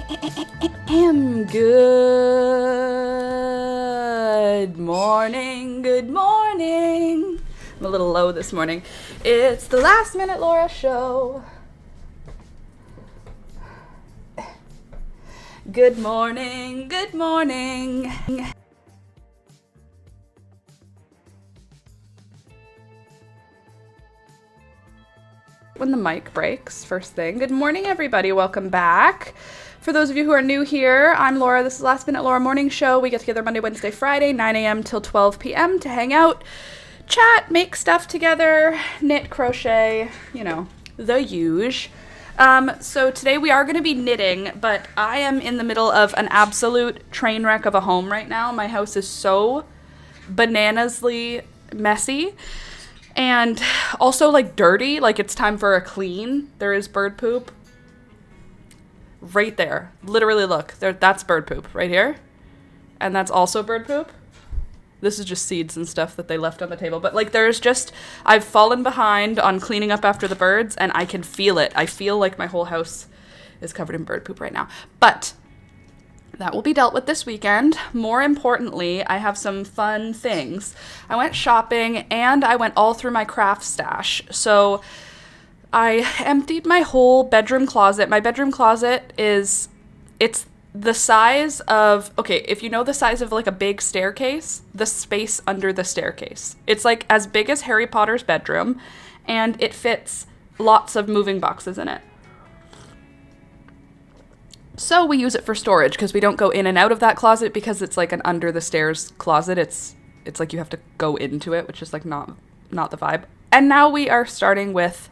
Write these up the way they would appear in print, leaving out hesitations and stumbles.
Good morning, good morning. I'm a little low this morning. It's the Last Minute Laura show. Good morning, good morning. When the mic breaks, first thing. Good morning, everybody. Welcome back. For those of you who are new here, I'm Laura. This is Last Minute Laura Morning Show. We get together Monday, Wednesday, Friday, 9 a.m. till 12 p.m. to hang out, chat, make stuff together, knit, crochet, you know, the huge. So today we are going to be knitting, but I am in the middle of an absolute train wreck of a home right now. My house is so bananasly messy. And also, like, dirty. Like, it's time for a clean. There is bird poop. Right there. Literally, look. That's bird poop right here. And that's also bird poop. This is just seeds and stuff that they left on the table. But, like, there's just... I've fallen behind on cleaning up after the birds, and I can feel it. I feel like my whole house is covered in bird poop right now. But... that will be dealt with this weekend. More importantly, I have some fun things. I went shopping and I went all through my craft stash. So I emptied my whole bedroom closet. My bedroom closet it's the size of, okay, if you know the size of like a big staircase, the space under the staircase. It's like as big as Harry Potter's bedroom, and it fits lots of moving boxes in it. So we use it for storage because we don't go in and out of that closet because it's like an under the stairs closet. It's like you have to go into it, which is like not the vibe. And now we are starting with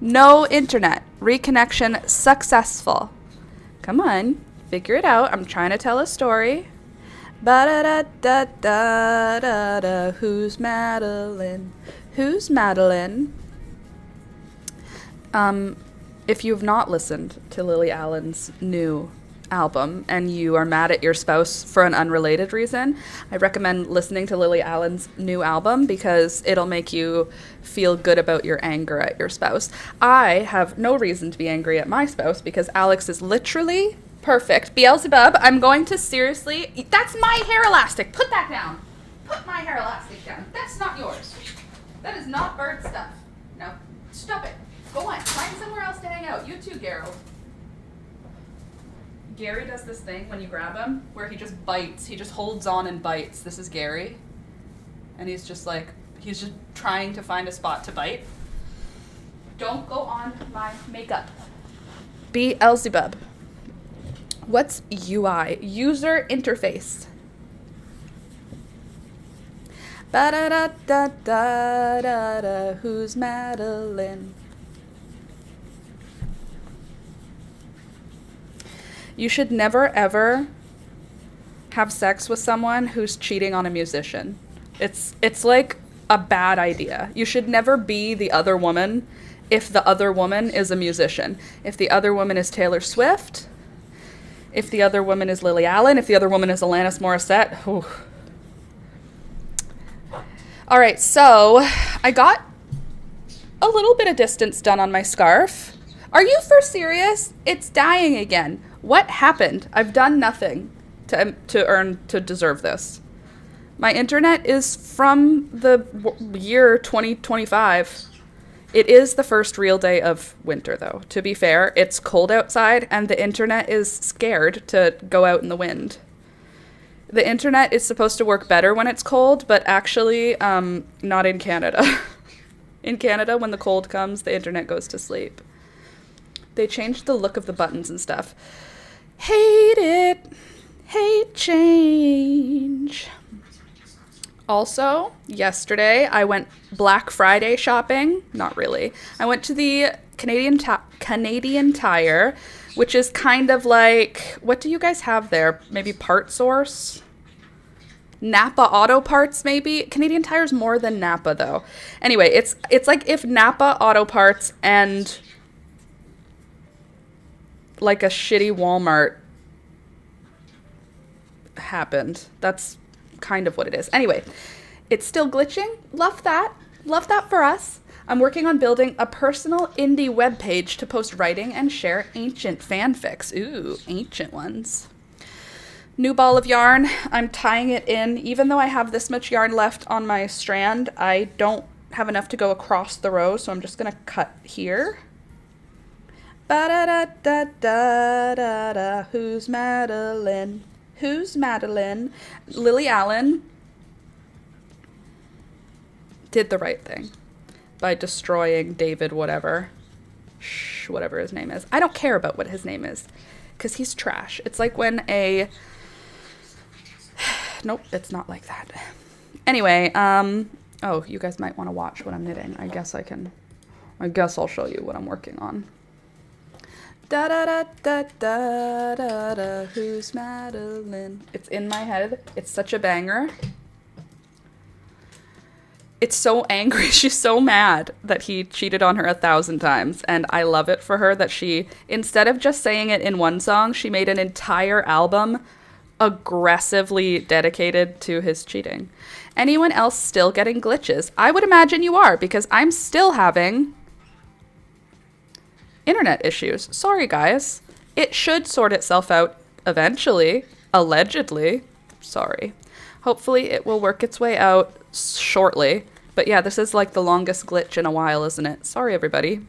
No internet. Reconnection successful. Come on, figure it out. I'm trying to tell a story. Ba-da-da-da-da-da-da. Who's Madeline? Who's Madeline? If you've not listened to Lily Allen's new album and you are mad at your spouse for an unrelated reason, I recommend listening to Lily Allen's new album because it'll make you feel good about your anger at your spouse. I have no reason to be angry at my spouse because Alex is literally perfect. Beelzebub, I'm going to seriously... That's my hair elastic. Put that down. Put my hair elastic down. That's not yours. That is not bird stuff. No. Stop it. Go on. Find somewhere else to hang out. You too, Gerald. Gary does this thing when you grab him where he just bites. He just holds on and bites. This is Gary. And he's just trying to find a spot to bite. Don't go on my makeup. Beelzebub. What's UI? User interface. Ba-da-da-da-da-da-da. Who's Madeline? You should never, ever have sex with someone who's cheating on a musician. It's like a bad idea. You should never be the other woman if the other woman is a musician. If the other woman is Taylor Swift, if the other woman is Lily Allen, if the other woman is Alanis Morissette. Whew. All right, so I got a little bit of distance done on my scarf. Are you for serious? It's dying again. What happened? I've done nothing to deserve this. My internet is from the year 2025. It is the first real day of winter, though. To be fair, it's cold outside, and the internet is scared to go out in the wind. The internet is supposed to work better when it's cold, but actually, not in Canada. In Canada, when the cold comes, the internet goes to sleep. They changed the look of the buttons and stuff. Hate it. Hate change. Also, yesterday, I went Black Friday shopping. Not really. I went to the Canadian Tire, which is kind of like, what do you guys have there? Maybe Part Source? Napa Auto Parts, maybe? Canadian Tire's more than Napa, though. Anyway, it's like if Napa Auto Parts and like a shitty Walmart happened. That's kind of what it is. Anyway, it's still glitching. Love that. Love that for us. I'm working on building a personal indie webpage to post writing and share ancient fanfics. Ooh, ancient ones. New ball of yarn. I'm tying it in. Even though I have this much yarn left on my strand, I don't have enough to go across the row, so I'm just going to cut here. Ba-da-da-da-da-da-da. Who's Madeline? Who's Madeline? Lily Allen did the right thing by destroying David whatever his name is. I don't care about what his name is because he's trash. It's like when a... Nope, it's not like that. Anyway, oh, you guys might want to watch what I'm knitting. I guess I'll show you what I'm working on. Da da da da da da da. Who's Madeline? It's in my head. It's such a banger. It's so angry. She's so mad that he cheated on her 1,000 times. And I love it for her that she, instead of just saying it in one song, she made an entire album aggressively dedicated to his cheating. Anyone else still getting glitches? I would imagine you are, because I'm still having internet issues. Sorry, guys. It should sort itself out eventually. Allegedly. Sorry. Hopefully it will work its way out shortly. But yeah, this is like the longest glitch in a while, isn't it? Sorry, everybody.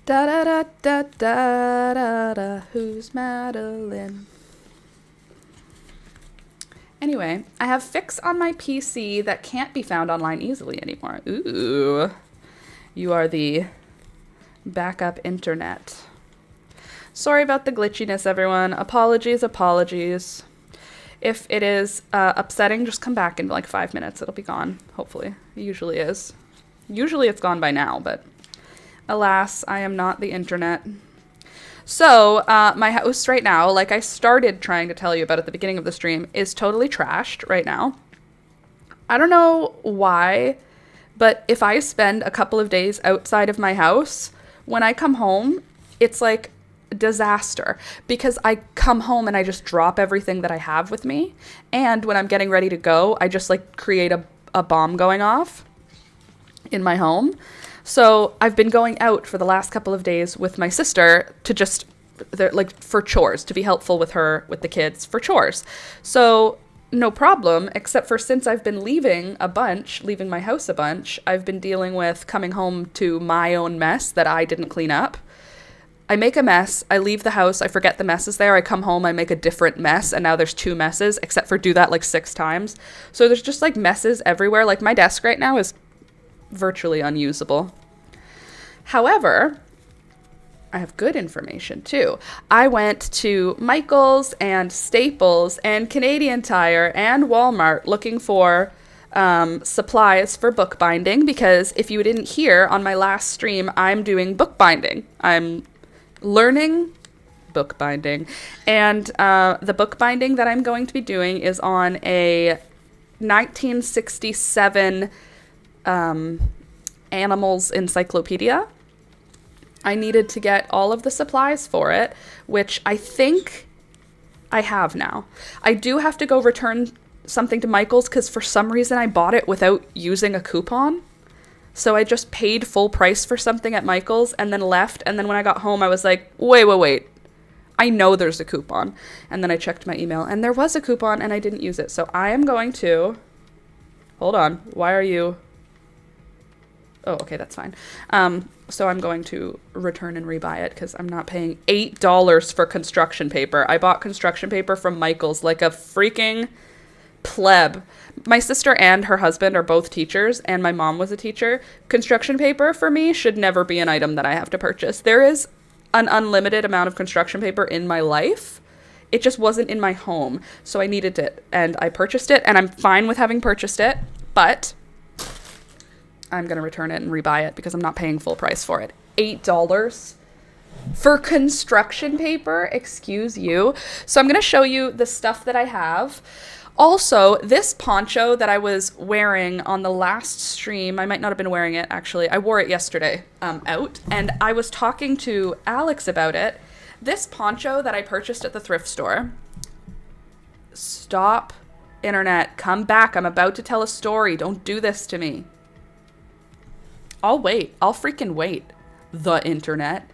Da da da da da da da. Who's Madeline? Anyway, I have fics on my PC that can't be found online easily anymore. Ooh. You are the backup internet. Sorry about the glitchiness, everyone. Apologies. If it is upsetting, just come back in like 5 minutes. It'll be gone, hopefully. It usually is. Usually it's gone by now, but Alas, I am not the internet. So, my house right now, like I started trying to tell you about at the beginning of the stream, is totally trashed right now. I don't know why, but if I spend a couple of days outside of my house, when I come home, it's like disaster because I come home and I just drop everything that I have with me. And when I'm getting ready to go, I just like create a bomb going off in my home. So I've been going out for the last couple of days with my sister to just, like, for chores, to be helpful with her, with the kids, for chores. So no problem, except for since I've been leaving my house a bunch, I've been dealing with coming home to my own mess that I didn't clean up. I make a mess, I leave the house, I forget the mess is there, I come home, I make a different mess, and now there's 2 messes, except for do that like 6 times. So there's just like messes everywhere. Like my desk right now is virtually unusable. However, I have good information too. I went to Michael's and Staples and Canadian Tire and Walmart looking for supplies for bookbinding, because if you didn't hear on my last stream, I'm doing bookbinding. I'm learning bookbinding, and the bookbinding that I'm going to be doing is on a 1967 animals encyclopedia. I needed to get all of the supplies for it, which I think I have now. I do have to go return something to Michael's because for some reason I bought it without using a coupon. So I just paid full price for something at Michael's and then left. And then when I got home, I was like, wait. I know there's a coupon. And then I checked my email and there was a coupon and I didn't use it. So I am going to... Hold on. Why are you... Oh, okay, that's fine. So I'm going to return and rebuy it because I'm not paying $8 for construction paper. I bought construction paper from Michael's like a freaking pleb. My sister and her husband are both teachers, and my mom was a teacher. Construction paper for me should never be an item that I have to purchase. There is an unlimited amount of construction paper in my life. It just wasn't in my home, so I needed it, and I purchased it, and I'm fine with having purchased it, but I'm going to return it and rebuy it because I'm not paying full price for it. $8 for construction paper? Excuse you. So I'm going to show you the stuff that I have. Also, this poncho that I was wearing on the last stream, I might not have been wearing it, actually. I wore it yesterday out, and I was talking to Alex about it. This poncho that I purchased at the thrift store. Stop, internet. Come back. I'm about to tell a story. Don't do this to me. I'll wait. I'll freaking wait. The internet.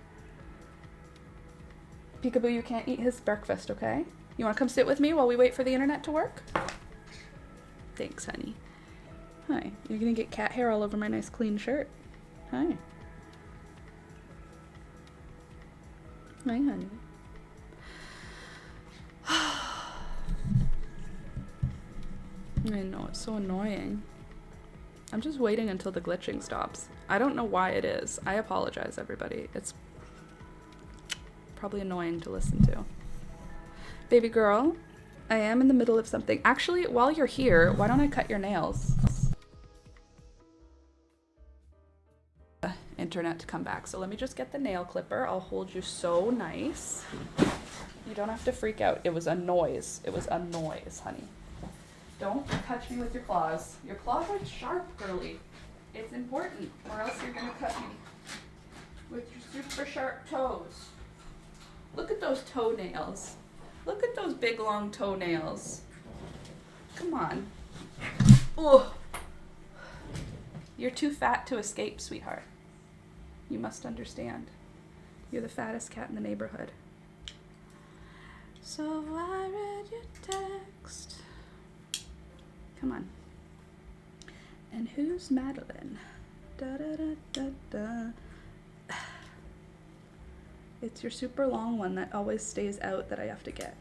Peekaboo, you can't eat his breakfast, okay? You want to come sit with me while we wait for the internet to work? Thanks, honey. Hi. You're going to get cat hair all over my nice clean shirt. Hi. Hi, honey. I know, it's so annoying. I'm just waiting until the glitching stops. I don't know why it is. I apologize, everybody. It's probably annoying to listen to. Baby girl, I am in the middle of something. Actually, while you're here, why don't I cut your nails? Internet to come back. So let me just get the nail clipper. I'll hold you so nice. You don't have to freak out. It was a noise. It was a noise, honey. Don't touch me with your claws. Your claws are sharp, girly. It's important, or else you're gonna cut me with your super sharp toes. Look at those toenails. Look at those big long toenails. Come on. Oh, you're too fat to escape, sweetheart. You must understand. You're the fattest cat in the neighborhood. So I read your text. Come on. And who's Madeline? Da da da da da. It's your super long one that always stays out that I have to get.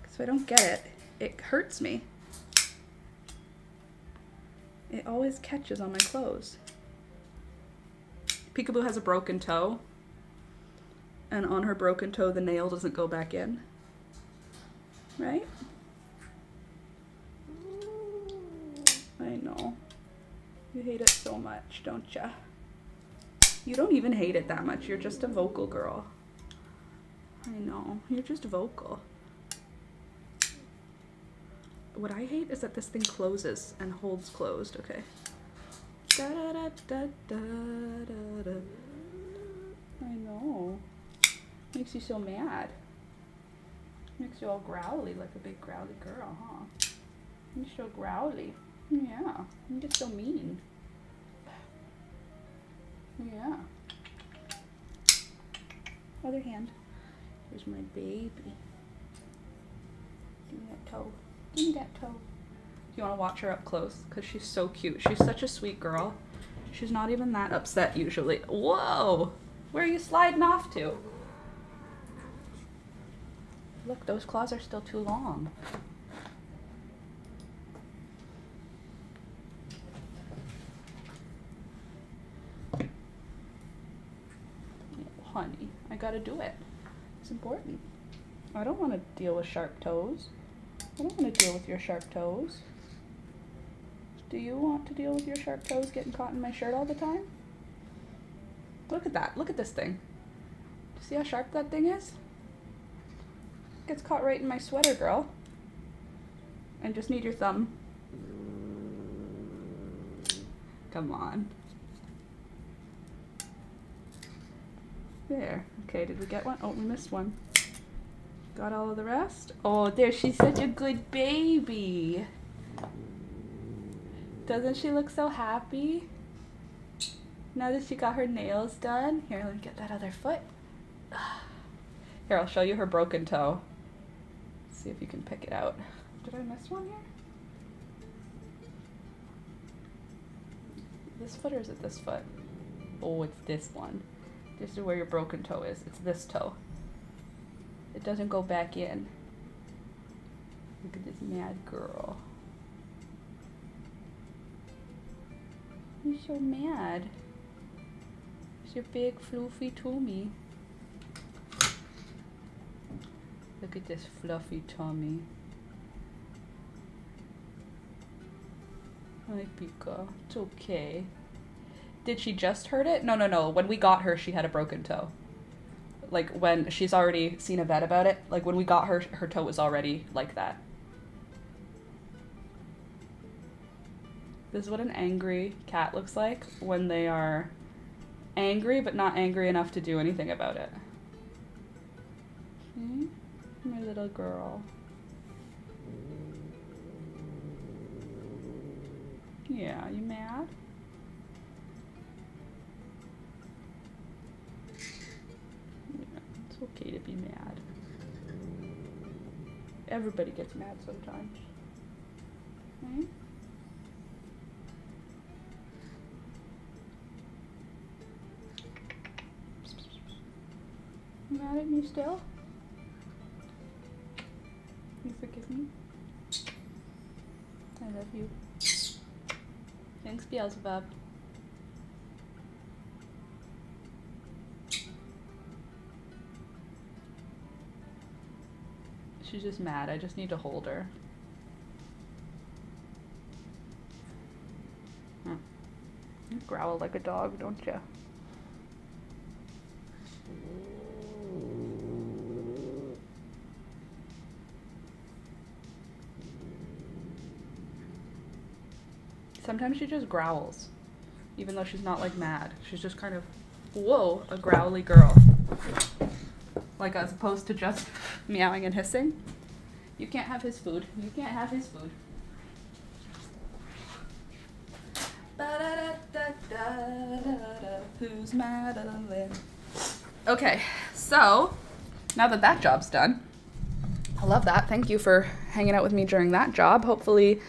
Because if I don't get it, it hurts me. It always catches on my clothes. Peekaboo has a broken toe. And on her broken toe, the nail doesn't go back in. Right? I know. You hate it so much, don't ya? You don't even hate it that much. You're just a vocal girl. I know. You're just vocal. What I hate is that this thing closes and holds closed. Okay. Da, da, da, da, da, da, da. I know. Makes you so mad. Makes you all growly, like a big growly girl, huh? You're so growly. Yeah. You're just so mean. Yeah. Other hand. Here's my baby. Give me that toe. Give me that toe. You want to watch her up close? Because she's so cute. She's such a sweet girl. She's not even that upset usually. Whoa! Where are you sliding off to? Look, those claws are still too long. Honey, I gotta do it. It's important. I don't want to deal with sharp toes. I don't want to deal with your sharp toes. Do you want to deal with your sharp toes getting caught in my shirt all the time? Look at that. Look at this thing. Do you see how sharp that thing is? Gets caught right in my sweater, girl. I just need your thumb. Come on. There. Okay, did we get one? Oh, we missed one. Got all of the rest? Oh, there, she's such a good baby. Doesn't she look so happy? Now that she got her nails done. Here, let me get that other foot. Here, I'll show you her broken toe. See if you can pick it out. Did I miss one here? This foot or is it this foot? Oh, it's this one. This is where your broken toe is. It's this toe. It doesn't go back in. Look at this mad girl. You're so mad. It's your big floofy tummy. Look at this fluffy tummy. Hi, Pika. It's okay. Did she just hurt it? No, no, no. When we got her, she had a broken toe. Like, when she's already seen a vet about it. Like, when we got her, her toe was already like that. This is what an angry cat looks like when they are angry, but not angry enough to do anything about it. See? My little girl. Yeah, you mad? Yeah, it's okay to be mad. Everybody gets mad sometimes. Okay? You mad at me still? You forgive me? I love you. Thanks, Beelzebub. She's just mad. I just need to hold her. You growl like a dog, don't you? Sometimes she just growls, even though she's not like mad. She's just kind of, whoa, a growly girl. Like as opposed to just meowing and hissing. You can't have his food. You can't have his food. Who's Madeline? Okay, so now that that job's done, I love that. Thank you for hanging out with me during that job. Hopefully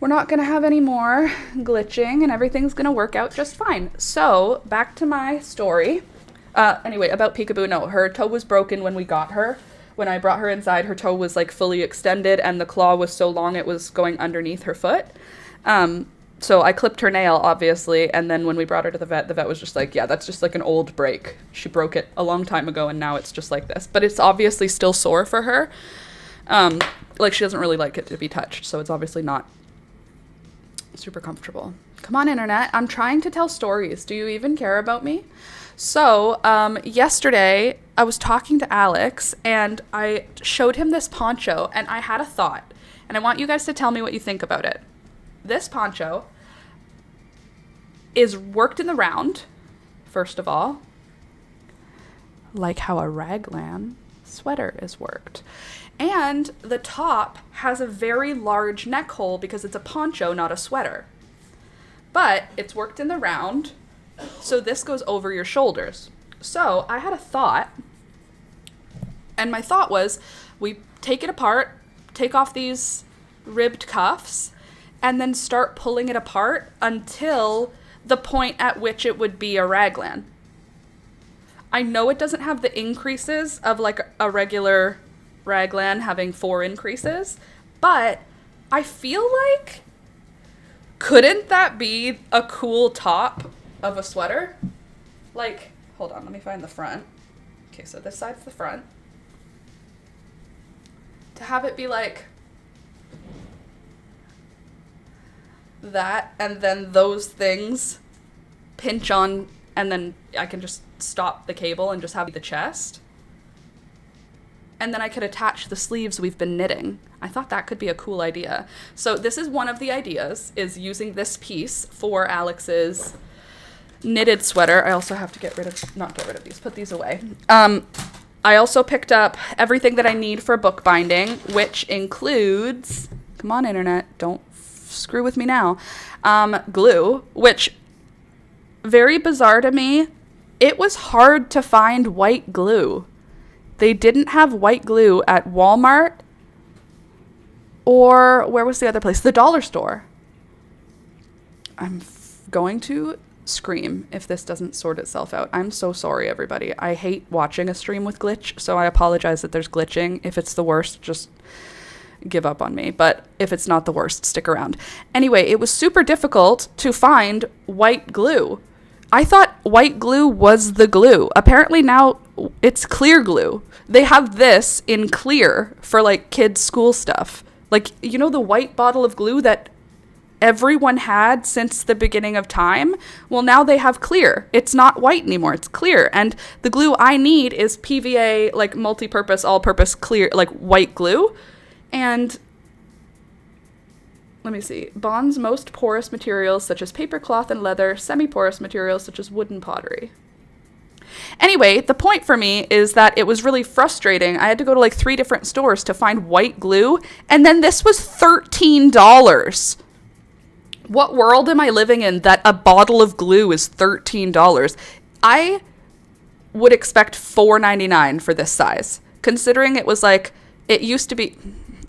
we're not going to have any more glitching and everything's going to work out just fine. So back to my story. Anyway, about Peekaboo, no, her toe was broken when we got her. When I brought her inside, her toe was like fully extended and the claw was so long it was going underneath her foot. So I clipped her nail, obviously, and then when we brought her to the vet was just like, yeah, that's just like an old break. She broke it a long time ago and now it's just like this. But it's obviously still sore for her. Like she doesn't really like it to be touched, so it's obviously not super comfortable. Come on, internet. I'm trying to tell stories. Do you even care about me? So, yesterday I was talking to Alex and I showed him this poncho and I had a thought. And I want you guys to tell me what you think about it. This poncho is worked in the round, first of all, like how a raglan sweater is worked. And the top has a very large neck hole because it's a poncho, not a sweater. But it's worked in the round, so this goes over your shoulders. So I had a thought, and my thought was we take it apart, take off these ribbed cuffs, and then start pulling it apart until the point at which it would be a raglan. I know it doesn't have the increases of like a regular raglan having 4 increases, but I feel like, couldn't that be a cool top of a sweater? Like, hold on, let me find the front. Okay, so this side's the front. To have it be like that, and then those things pinch on, and then I can just stop the cable and just have the chest. And then I could attach the sleeves we've been knitting. I thought that could be a cool idea. So this is one of the ideas, is using this piece for Alex's knitted sweater. I also have to not get rid of these, put these away. I also picked up everything that I need for bookbinding, which includes, come on internet, don't screw with me now, glue, which, very bizarre to me, it was hard to find white glue. They didn't have white glue at Walmart, or where was the other place? The dollar store. I'm going to scream if this doesn't sort itself out. I'm so sorry, everybody. I hate watching a stream with glitch, so I apologize that there's glitching. If it's the worst, just give up on me. But if it's not the worst, stick around. Anyway, it was super difficult to find white glue. I thought white glue was the glue. Apparently now it's clear glue. They have this in clear for like kids' school stuff. Like, you know, the white bottle of glue that everyone had since the beginning of time? Well, now they have clear. It's not white anymore. It's clear. And the glue I need is PVA, like multi-purpose, all-purpose clear, like white glue. And let me see. Bonds most porous materials such as paper, cloth, and leather, semi-porous materials such as wood and pottery. Anyway, the point for me is that it was really frustrating. I had to go to like 3 different stores to find white glue, and then this was $13. What world am I living in that a bottle of glue is $13? I would expect $4.99 for this size, considering it was like, it used to be,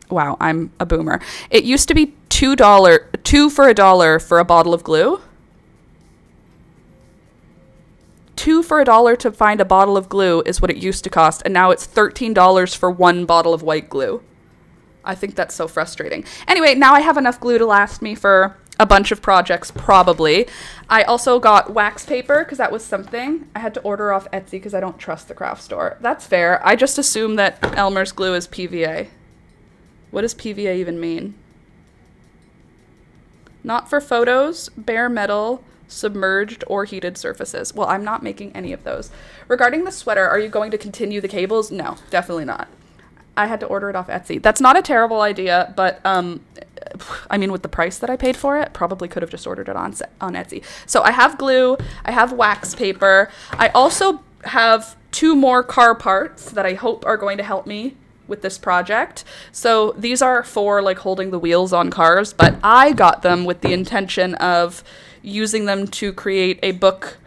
wow, I'm a boomer. It used to be $2 for $1 for a bottle of glue. $2 for $1 to find a bottle of glue is what it used to cost, and now it's $13 for 1 bottle of white glue. I think that's so frustrating. Anyway, now I have enough glue to last me for a bunch of projects, probably. I also got wax paper, because that was something. I had to order off Etsy because I don't trust the craft store. That's fair. I just assume that Elmer's glue is PVA. What does PVA even mean? Not for photos, bare metal, submerged, or heated surfaces. Well, I'm not making any of those. Regarding the sweater, are you going to continue the cables? No, definitely not. I had to order it off Etsy. That's not a terrible idea, but I mean, with the price that I paid for it, probably could have just ordered it on Etsy. So I have glue, I have wax paper. I also have 2 more car parts that I hope are going to help me with this project. So these are for like holding the wheels on cars, but I got them with the intention of using them to create a book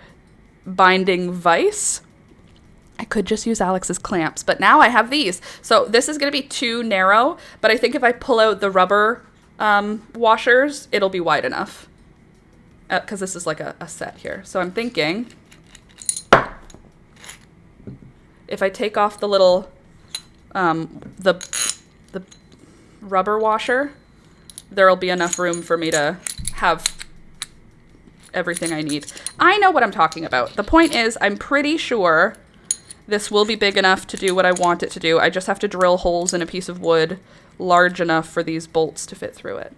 binding vise. I could just use Alex's clamps, but now I have these. So this is going to be too narrow, but I think if I pull out the rubber washers, it'll be wide enough. Because this is like a set here. So I'm thinking if I take off the little, the rubber washer, there'll be enough room for me to have everything I need. I know what I'm talking about. The point is, I'm pretty sure this will be big enough to do what I want it to do. I just have to drill holes in a piece of wood large enough for these bolts to fit through it.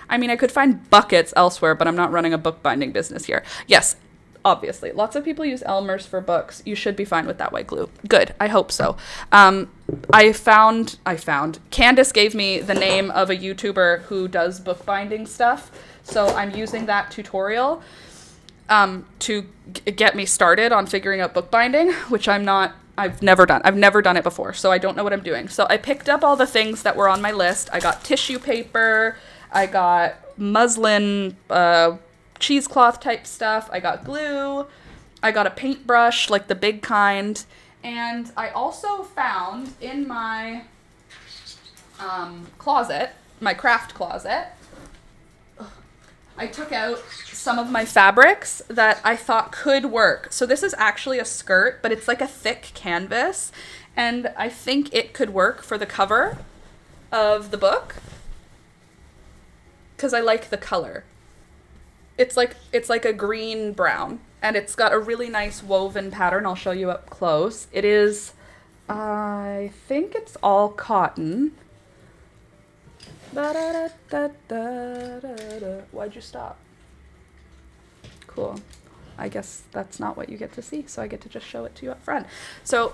I mean, I could find buckets elsewhere, but I'm not running a bookbinding business here. Yes, obviously. Lots of people use Elmer's for books. You should be fine with that white glue. Good. I hope so. I found, Candace gave me the name of a YouTuber who does bookbinding stuff. So I'm using that tutorial to get me started on figuring out bookbinding, which I've never done. I've never done it before, so I don't know what I'm doing. So I picked up all the things that were on my list. I got tissue paper, I got muslin, cheesecloth type stuff, I got glue, I got a paintbrush, like the big kind, and I also found in my closet, my craft closet, I took out some of my fabrics that I thought could work. So this is actually a skirt, but it's like a thick canvas, and I think it could work for the cover of the book because I like the color. It's like a green brown, and it's got a really nice woven pattern. I'll show you up close. It is, I think it's all cotton. Why'd you stop? Cool. I guess that's not what you get to see, so I get to just show it to you up front. So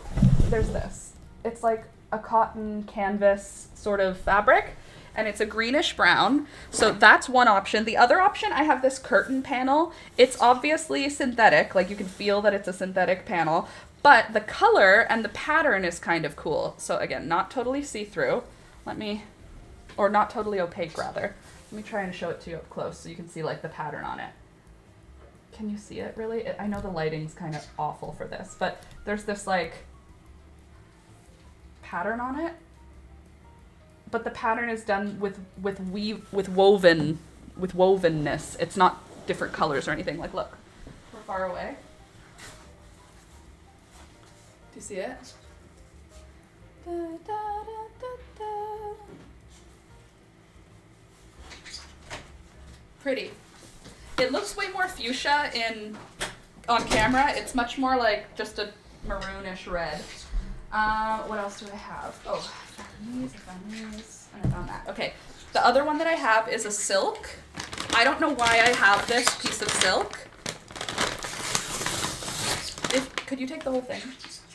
there's this. It's like a cotton canvas sort of fabric, and it's a greenish brown. So that's one option. The other option, I have this curtain panel. It's obviously synthetic, like you can feel that it's a synthetic panel, but the color and the pattern is kind of cool. So again, not totally see-through. Or not totally opaque, rather. Let me try and show it to you up close so you can see like the pattern on it. Can you see it really? I know the lighting's kind of awful for this, but there's this like pattern on it. But the pattern is done with wovenness. It's not different colors or anything. Like, look, we're far away. Do you see it? Da, da, da, da, da. Pretty. It looks way more fuchsia on camera. It's much more like just a maroonish red. What else do I have? Oh, I found these, and I found that. Okay, the other one that I have is a silk. I don't know why I have this piece of silk. Could you take the whole thing?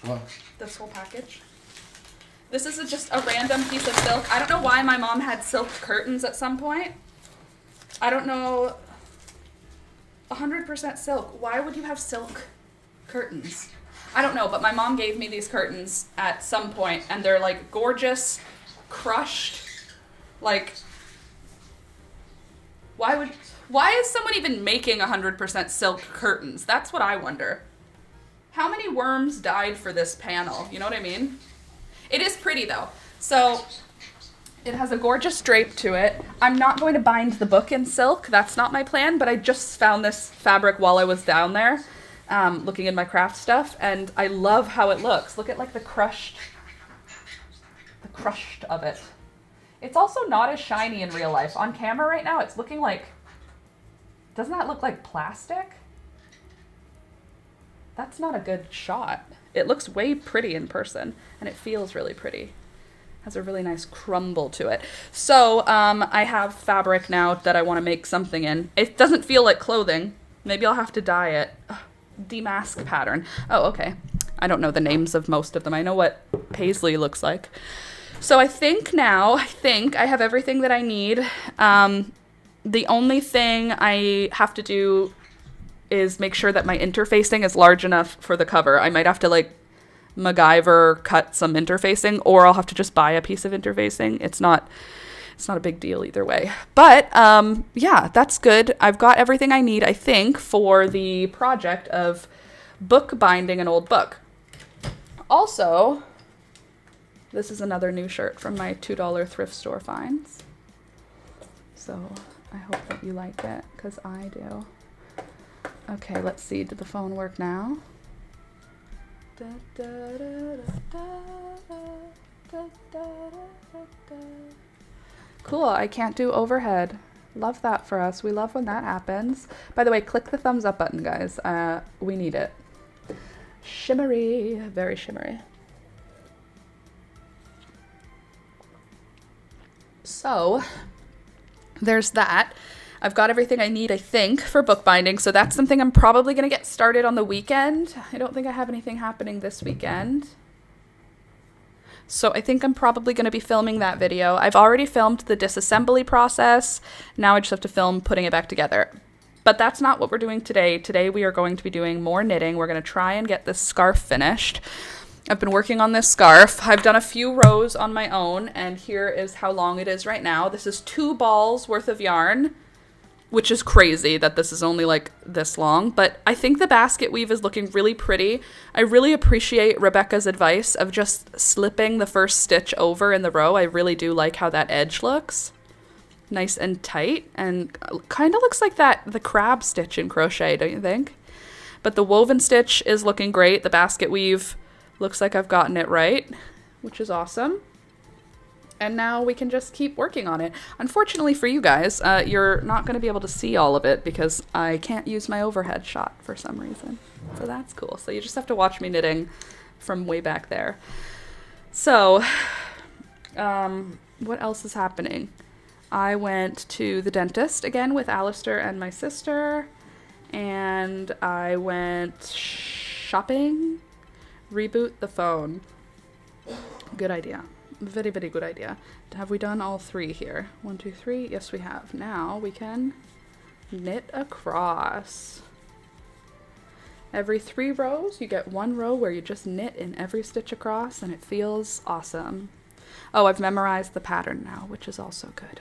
What? This whole package? This is just a random piece of silk. I don't know why my mom had silk curtains at some point. I don't know. 100% silk. Why would you have silk curtains? I don't know, but my mom gave me these curtains at some point, and they're like gorgeous, crushed. Like, why is someone even making 100% silk curtains? That's what I wonder. How many worms died for this panel? You know what I mean? It is pretty though. So it has a gorgeous drape to it. I'm not going to bind the book in silk. That's not my plan, but I just found this fabric while I was down there looking in my craft stuff, and I love how it looks. Look at like the crushed of it. It's also not as shiny in real life. On camera right now, it's looking like, doesn't that look like plastic? That's not a good shot. It looks way pretty in person, and it feels really pretty. Has a really nice crumble to it. So I have fabric now that I want to make something in. It doesn't feel like clothing. Maybe I'll have to dye it. Ugh, damask pattern. Oh, okay. I don't know the names of most of them. I know what paisley looks like. So I think I have everything that I need. The only thing I have to do is make sure that my interfacing is large enough for the cover. I might have to like MacGyver cut some interfacing, or I'll have to just buy a piece of interfacing. It's not a big deal either way. But yeah, that's good. I've got everything I need, I think, for the project of book binding an old book. Also, this is another new shirt from my $2 thrift store finds. So I hope that you like it, because I do. Okay, let's see. Did the phone work now? Cool. I can't do overhead. Love that for us. We love when that happens. By the way, click the thumbs up button, guys. We need it. Shimmery. Very shimmery. So, there's that. I've got everything I need, I think, for bookbinding, so that's something I'm probably going to get started on the weekend. I don't think I have anything happening this weekend. So I think I'm probably going to be filming that video. I've already filmed the disassembly process. Now I just have to film putting it back together. But that's not what we're doing today. Today we are going to be doing more knitting. We're going to try and get this scarf finished. I've been working on this scarf. I've done a few rows on my own, and here is how long it is right now. This is 2 balls worth of yarn, which is crazy that this is only like this long, but I think the basket weave is looking really pretty. I really appreciate Rebecca's advice of just slipping the first stitch over in the row. I really do like how that edge looks. Nice and tight, and kind of looks like the crab stitch in crochet, don't you think? But the woven stitch is looking great. The basket weave looks like I've gotten it right, which is awesome. And now we can just keep working on it. Unfortunately for you guys, you're not going to be able to see all of it because I can't use my overhead shot for some reason. So that's cool. So you just have to watch me knitting from way back there. So, what else is happening? I went to the dentist again with Alistair and my sister. And I went shopping. Reboot the phone. Good idea. Very, very good idea. Have we done all 3 here? 1, 2, 3. Yes, we have. Now we can knit across. Every 3 rows, you get 1 row where you just knit in every stitch across, and it feels awesome. Oh, I've memorized the pattern now, which is also good.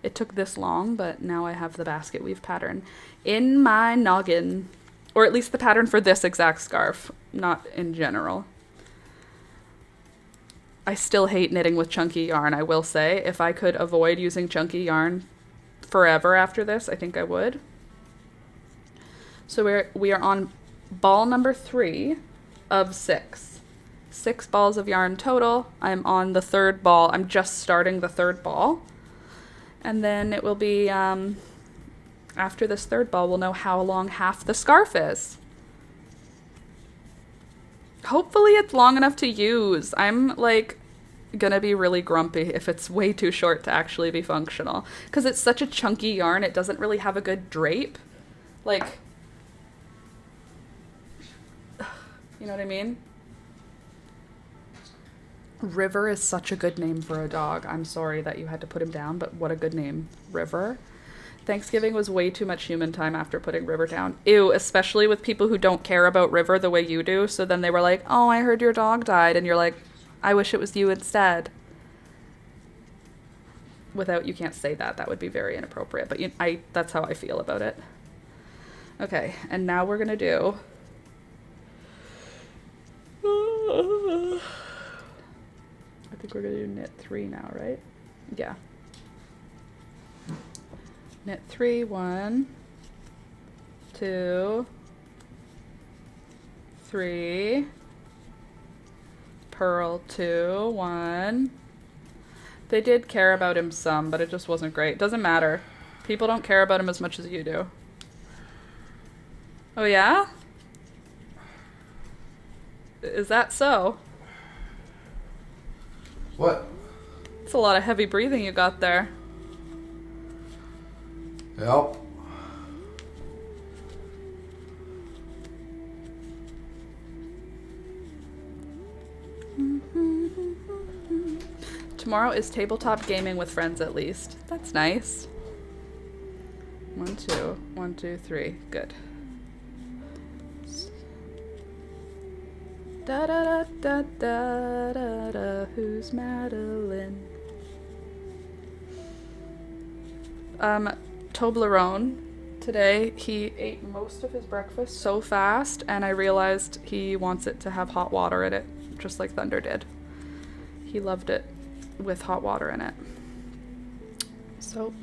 It took this long, but now I have the basket weave pattern in my noggin. Or at least the pattern for this exact scarf, not in general. I still hate knitting with chunky yarn, I will say. If I could avoid using chunky yarn forever after this, I think I would. So we are on ball number 3 of 6. 6 balls of yarn total. I'm on the 3rd ball. I'm just starting the 3rd ball. And then it will be, after this 3rd ball, we'll know how long half the scarf is. Hopefully it's long enough to use. I'm like gonna be really grumpy if it's way too short to actually be functional. Because it's such a chunky yarn, it doesn't really have a good drape. Like, you know what I mean? River is such a good name for a dog. I'm sorry that you had to put him down, but what a good name. River. Thanksgiving was way too much human time after putting River down. Ew, especially with people who don't care about River the way you do. So then they were like, oh, I heard your dog died. And you're like, I wish it was you instead. Without, you can't say that. That would be very inappropriate. But that's how I feel about it. Okay, and now we're going to do... I think we're going to do knit 3 now, right? Yeah. Knit 3, 1, 2, 3, purl 2, 1. They did care about him some, but it just wasn't great. Doesn't matter. People don't care about him as much as you do. Oh yeah? Is that so? What? It's a lot of heavy breathing you got there. Yep. Tomorrow is tabletop gaming with friends at least. That's nice. 1, 2, 1, 2, 3. Good. Da da da da da da da. Who's Madeline? Toblerone. Today he ate most of his breakfast so fast, and I realized he wants it to have hot water in it, just like Thunder did. He loved it with hot water in it. So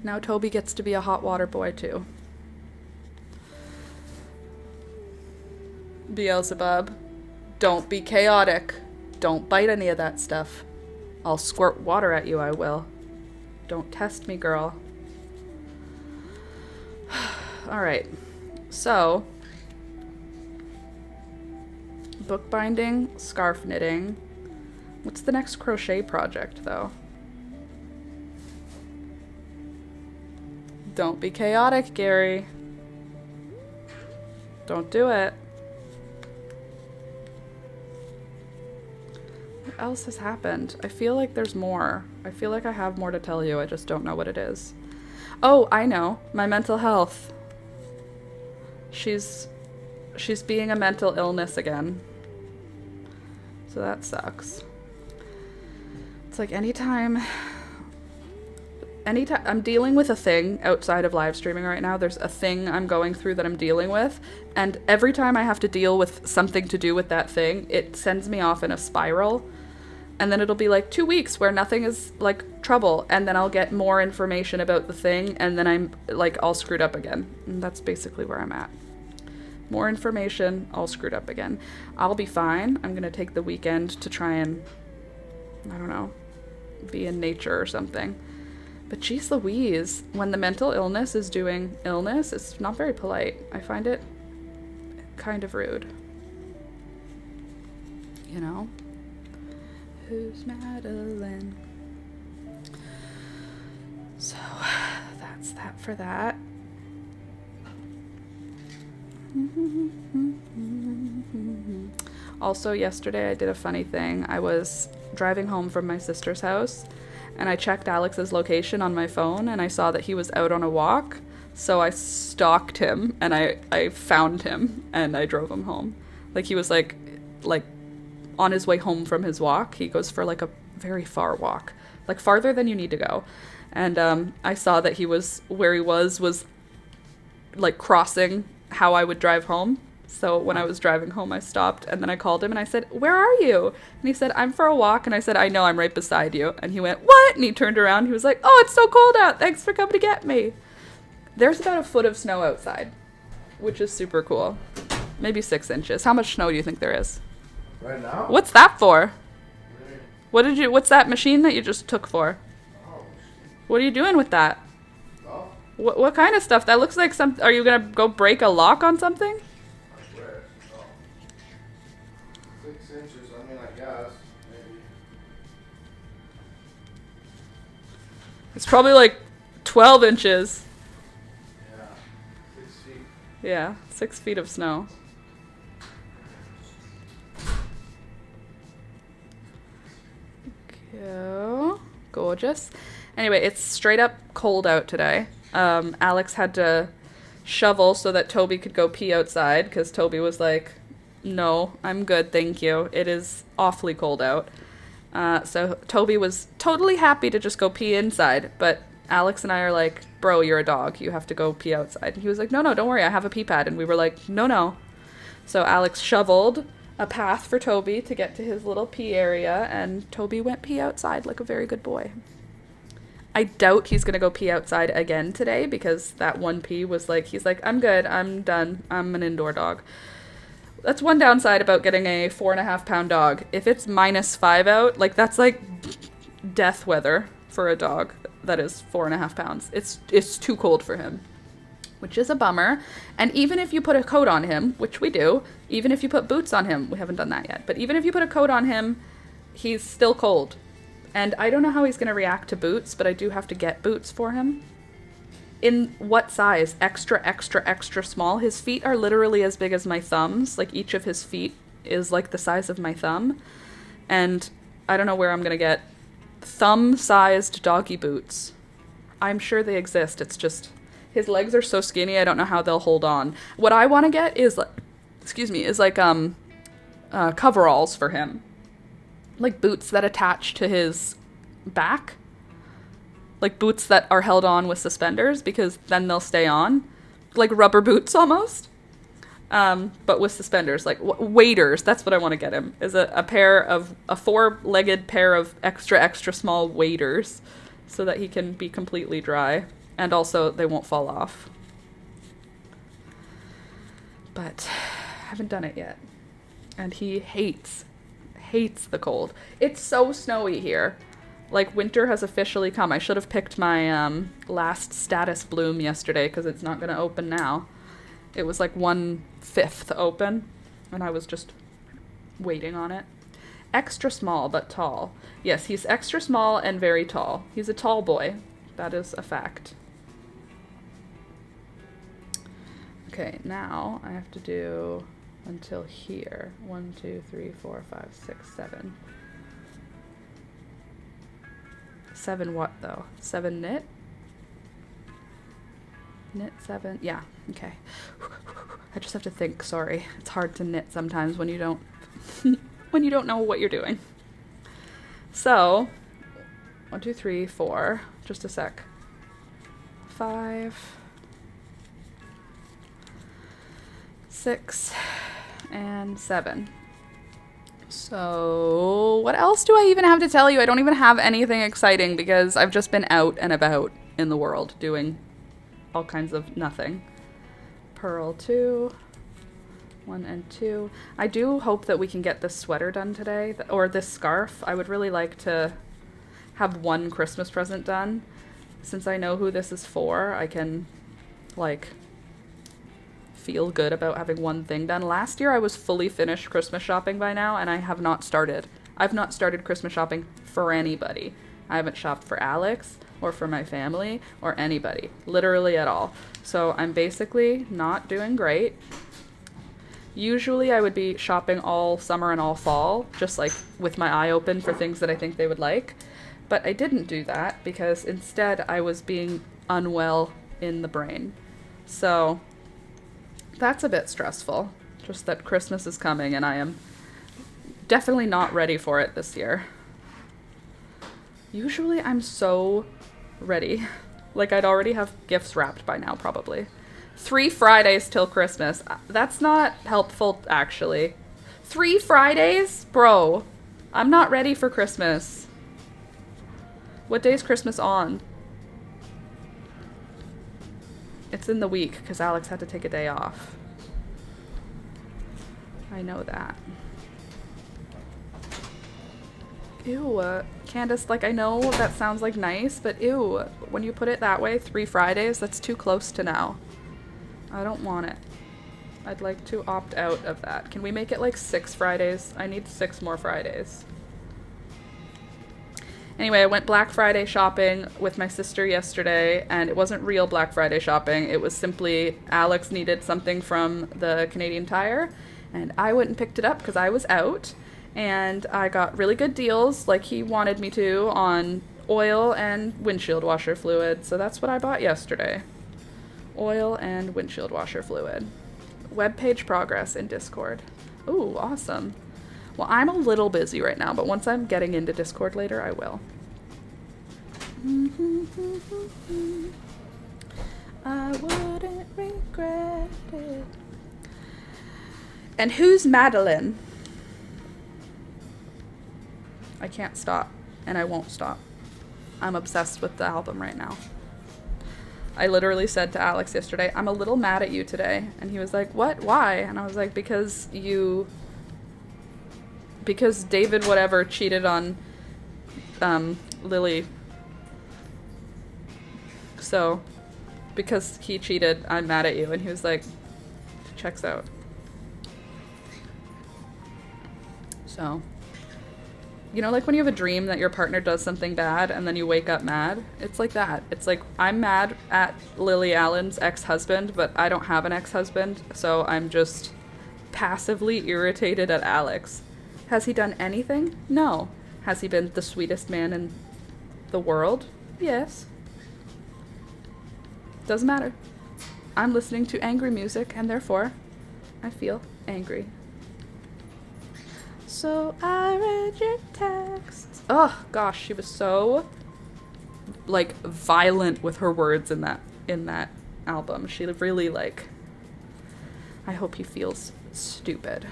now Toby gets to be a hot water boy too. Beelzebub, don't be chaotic. Don't bite any of that stuff. I'll squirt water at you, I will. Don't test me, girl. Alright, so bookbinding, scarf knitting. What's the next crochet project, though? Don't be chaotic, Gary. Don't do it. What else has happened? I feel like there's more. I feel like I have more to tell you. I just don't know what it is. Oh, I know. My mental health. She's being a mental illness again. So that sucks. It's like anytime I'm dealing with a thing outside of live streaming right now, there's a thing I'm going through that I'm dealing with, and every time I have to deal with something to do with that thing, it sends me off in a spiral, and then it'll be like 2 weeks where nothing is like trouble, and then I'll get more information about the thing, and then I'm like all screwed up again. And that's basically where I'm at. More information, all screwed up again. I'll be fine. I'm gonna take the weekend to try and, I don't know, be in nature or something. But geez Louise, when the mental illness is doing illness, it's not very polite. I find it kind of rude. You know? Who's Madeline? So, that's that for that. Also, yesterday I did a funny thing. I was driving home from my sister's house, and I checked Alex's location on my phone, and I saw that he was out on a walk. So I stalked him, and I found him, and I drove him home. Like, he was like on his way home from his walk. He goes for like a very far walk, like farther than you need to go. And I saw that he was where he was like crossing how I would drive home. So when I was driving home, I stopped, and then I called him and I said, "Where are you?" And he said, "I'm for a walk." And I said, "I know, I'm right beside you." And he went, "What?" And he turned around. He was like, "Oh, it's so cold out. Thanks for coming to get me." There's about a foot of snow outside, which is super cool. Maybe 6 inches. How much snow do you think there is? Right now? What's that for? What's that machine that you just took for? Oh. What are you doing with that? Oh. What kind of stuff? That looks like some, are you gonna go break a lock on something? I swear. Oh. 6 inches, I mean, I guess. Maybe. It's probably like 12 inches. Yeah. 6 feet. Yeah, 6 feet of snow. Gorgeous. Anyway, it's straight up cold out today. Alex had to shovel so that Toby could go pee outside, because Toby was like, "No, I'm good, thank you. It is awfully cold out." So Toby was totally happy to just go pee inside, but Alex and I are like, "Bro, you're a dog. You have to go pee outside." And he was like, "No, don't worry. I have a pee pad." And we were like, No. So Alex shoveled a path for Toby to get to his little pee area, and Toby went pee outside like a very good boy. I doubt he's gonna go pee outside again today, because that one pee was like, he's like, "I'm good, I'm done, I'm an indoor dog." That's one downside about getting a 4.5-pound dog. If it's -5 out, like, that's like death weather for a dog that is 4.5 pounds. It's too cold for him, which is a bummer. And even if you put a coat on him, which we do, even if you put boots on him, we haven't done that yet, but even if you put a coat on him, he's still cold. And I don't know how he's going to react to boots, but I do have to get boots for him. In what size? Extra, extra, extra small. His feet are literally as big as my thumbs. Like, each of his feet is like the size of my thumb. And I don't know where I'm going to get thumb-sized doggy boots. I'm sure they exist. It's just, his legs are so skinny, I don't know how they'll hold on. What I want to get is like, coveralls for him. Like boots that attach to his back. Like boots that are held on with suspenders, because then they'll stay on. Like rubber boots almost. But with suspenders. Like waders. That's what I want to get him. Is a 4-legged pair of extra, extra small waders. So that he can be completely dry. And also they won't fall off. But I haven't done it yet. And he hates the cold. It's so snowy here. Like, winter has officially come. I should have picked my last status bloom yesterday, because it's not going to open now. It was like 1/5 open, and I was just waiting on it. Extra small, but tall. Yes, he's extra small and very tall. He's a tall boy. That is a fact. Okay, now I have to do until here. 1, 2, 3, 4, 5, 6, 7. 7 what though? 7 knit? Knit 7? Yeah, okay. I just have to think, sorry. It's hard to knit sometimes when you don't when you don't know what you're doing. So, 1, 2, 3, 4. Just a sec. 5, 6, and 7. So, what else do I even have to tell you? I don't even have anything exciting because I've just been out and about in the world doing all kinds of nothing. Purl 2, 1 and 2. I do hope that we can get this sweater done today, or this scarf. I would really like to have one Christmas present done. Since I know who this is for, I can, like, feel good about having one thing done. Last year I was fully finished Christmas shopping by now, and I have not started. I've not started Christmas shopping for anybody. I haven't shopped for Alex or for my family or anybody, literally at all. So I'm basically not doing great. Usually I would be shopping all summer and all fall, just like with my eye open for things that I think they would like. But I didn't do that because instead I was being unwell in the brain. So that's a bit stressful, just that Christmas is coming and I am definitely not ready for it this year. Usually I'm so ready. Like I'd already have gifts wrapped by now probably. 3 Fridays till Christmas. That's not helpful actually. 3 Fridays? Bro, I'm not ready for Christmas. What day is Christmas on? It's in the week because Alex had to take a day off. I know that. Ew, Candace, like I know that sounds like nice, but ew, when you put it that way, 3 Fridays, that's too close to now. I don't want it. I'd like to opt out of that. Can we make it like 6 Fridays? I need 6 more Fridays. Anyway, I went Black Friday shopping with my sister yesterday, and it wasn't real Black Friday shopping. It was simply Alex needed something from the Canadian Tire, and I went and picked it up because I was out, and I got really good deals, like he wanted me to, on oil and windshield washer fluid. So that's what I bought yesterday. Oil and windshield washer fluid. Webpage progress in Discord. Ooh, awesome. Well, I'm a little busy right now, but once I'm getting into Discord later, I will. I wouldn't regret it. And who's Madeline? I can't stop, and I won't stop. I'm obsessed with the album right now. I literally said to Alex yesterday, I'm a little mad at you today. And he was like, what? Why? And I was like, because David whatever cheated on Lily. So, because he cheated, I'm mad at you. And he was like, checks out. So, you know, like when you have a dream that your partner does something bad and then you wake up mad? It's like that. It's like, I'm mad at Lily Allen's ex-husband, but I don't have an ex-husband, so I'm just passively irritated at Alex. Has he done anything? No. Has he been the sweetest man in the world? Yes. Doesn't matter. I'm listening to angry music, and therefore, I feel angry. So I read your texts. Oh gosh, she was so like violent with her words in that album. She really like. I hope he feels stupid.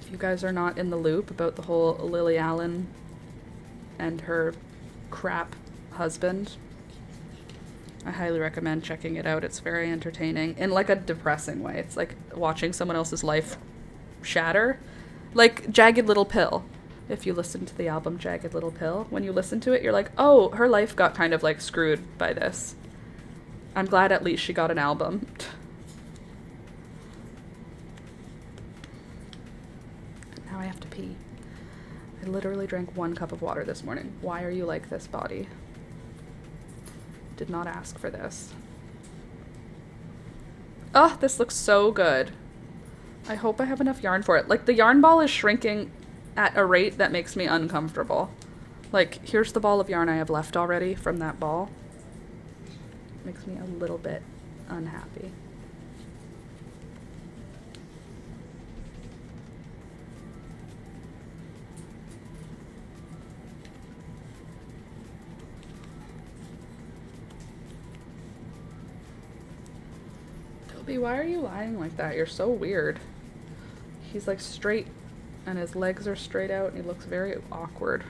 If you guys are not in the loop about the whole Lily Allen and her crap husband, I highly recommend checking it out. It's very entertaining in like a depressing way. It's like watching someone else's life shatter, like Jagged Little Pill. If you listen to the album Jagged Little Pill, when you listen to it, you're like, oh, her life got kind of like screwed by this. I'm glad at least she got an album. Now I have to pee. I literally drank 1 cup of water this morning. Why are you like this, body? Did not ask for this. Oh, this looks so good. I hope I have enough yarn for it. Like, the yarn ball is shrinking at a rate that makes me uncomfortable. Like, here's the ball of yarn I have left already from that ball. Makes me a little bit unhappy. Toby, why are you lying like that? You're so weird. He's like straight and his legs are straight out and he looks very awkward.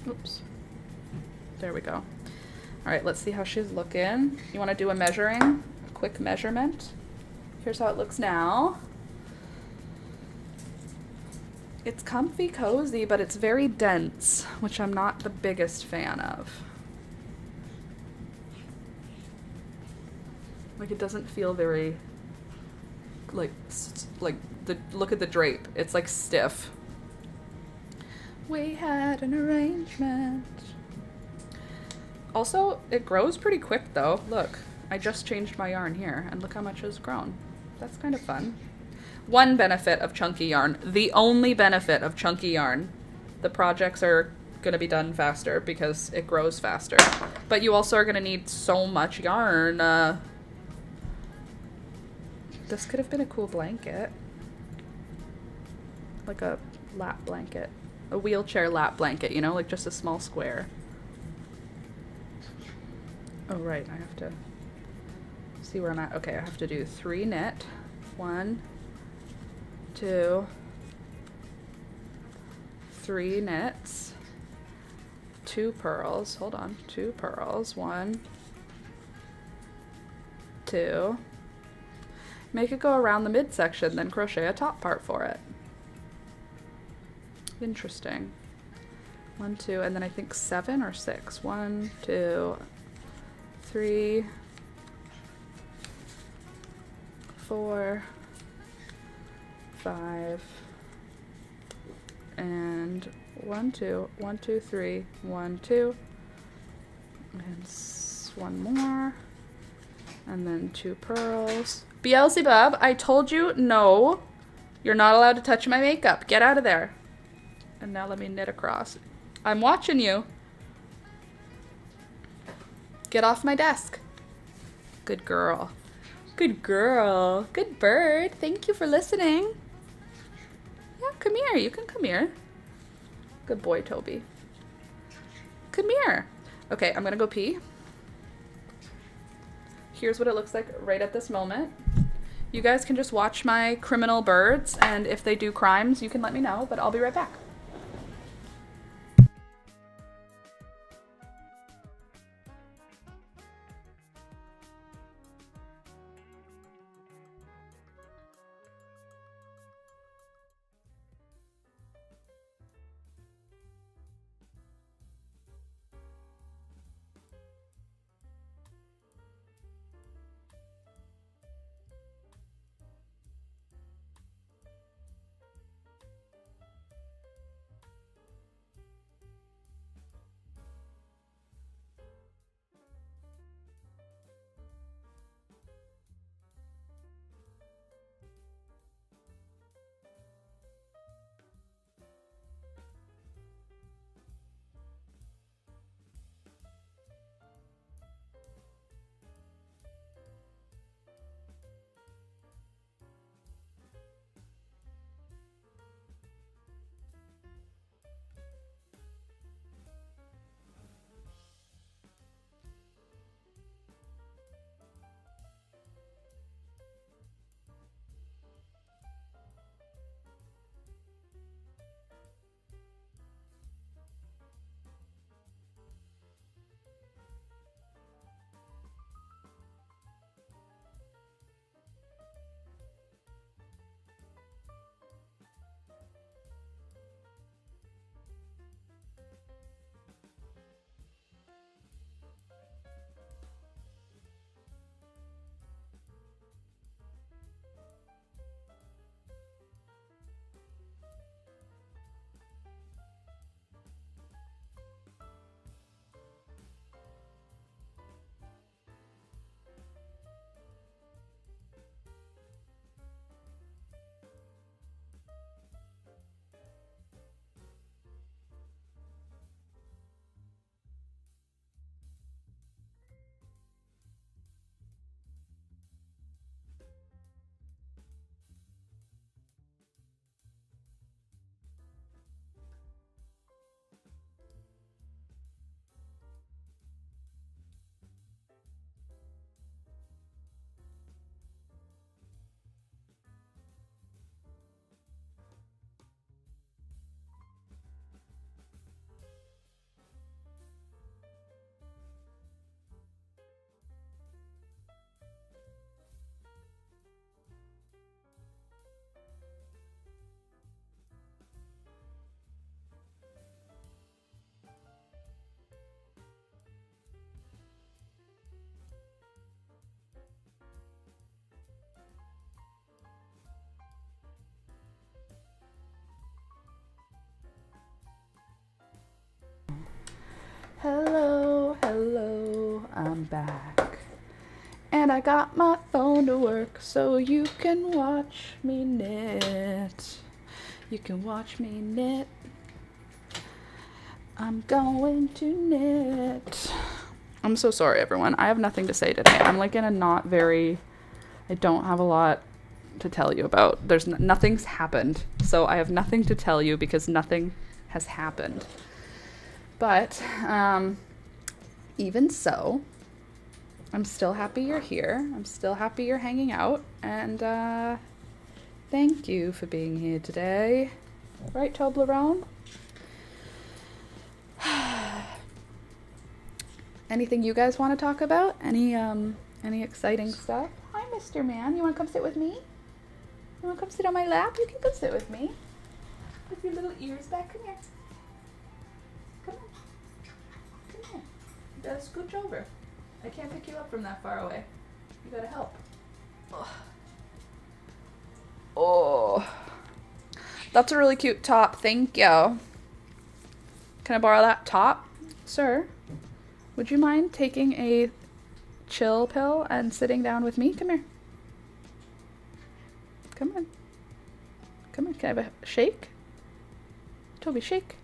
Oops. There we go. All right, let's see how she's looking. You want to do a measuring? A quick measurement? Here's how it looks now. It's comfy, cozy, but it's very dense, which I'm not the biggest fan of. Like, it doesn't feel very, like the look at the drape. It's like stiff. We had an arrangement. Also, it grows pretty quick though. Look, I just changed my yarn here and look how much has grown. That's kind of fun. One benefit of chunky yarn, the only benefit of chunky yarn, the projects are going to be done faster because it grows faster. But you also are going to need so much yarn. This could have been a cool blanket. Like a lap blanket. A wheelchair lap blanket, you know, like just a small square. Oh, right, I have to see where I'm at. Okay, I have to do 3 knit. 1, 2, 3 knits, 2 purls. Hold on, 2 purls. 1, 2. Make it go around the midsection, then crochet a top part for it. Interesting. 1, 2, and then I think 7 or 6. 1, 2, 3, 4, 5, and 1, 2, 1, 2, 3, 1, 2, and 1 more, and then 2 purls. Beelzebub, I told you no. You're not allowed to touch my makeup. Get out of there. And now let me knit across. I'm watching you. Get off my desk. Good girl. Good girl. Good bird. Thank you for listening. Yeah, come here. You can come here. Good boy, Toby. Come here. Okay, I'm gonna go pee. Here's what it looks like right at this moment. You guys can just watch my criminal birds, and if they do crimes, you can let me know, but I'll be right back. Hello, hello, I'm back. And I got my phone to work so you can watch me knit. You can watch me knit. I'm going to knit. I'm so sorry, everyone. I have nothing to say today. I'm like in a not very, I don't have a lot to tell you about. There's nothing's happened. So I have nothing to tell you because nothing has happened. But even so, I'm still happy you're here. I'm still happy you're hanging out. And thank you for being here today. Right, Toblerone? Anything you guys want to talk about? Any exciting stuff? Hi, Mr. Man. You want to come sit with me? You want to come sit on my lap? You can come sit with me. With your little ears back. Come here. Come on. Come here. You gotta scooch over. I can't pick you up from that far away. You gotta help. Oh. That's a really cute top. Thank you. Can I borrow that top, sir? Would you mind taking a chill pill and sitting down with me? Come here. Come on. Come on. Can I have a shake? Toby, shake.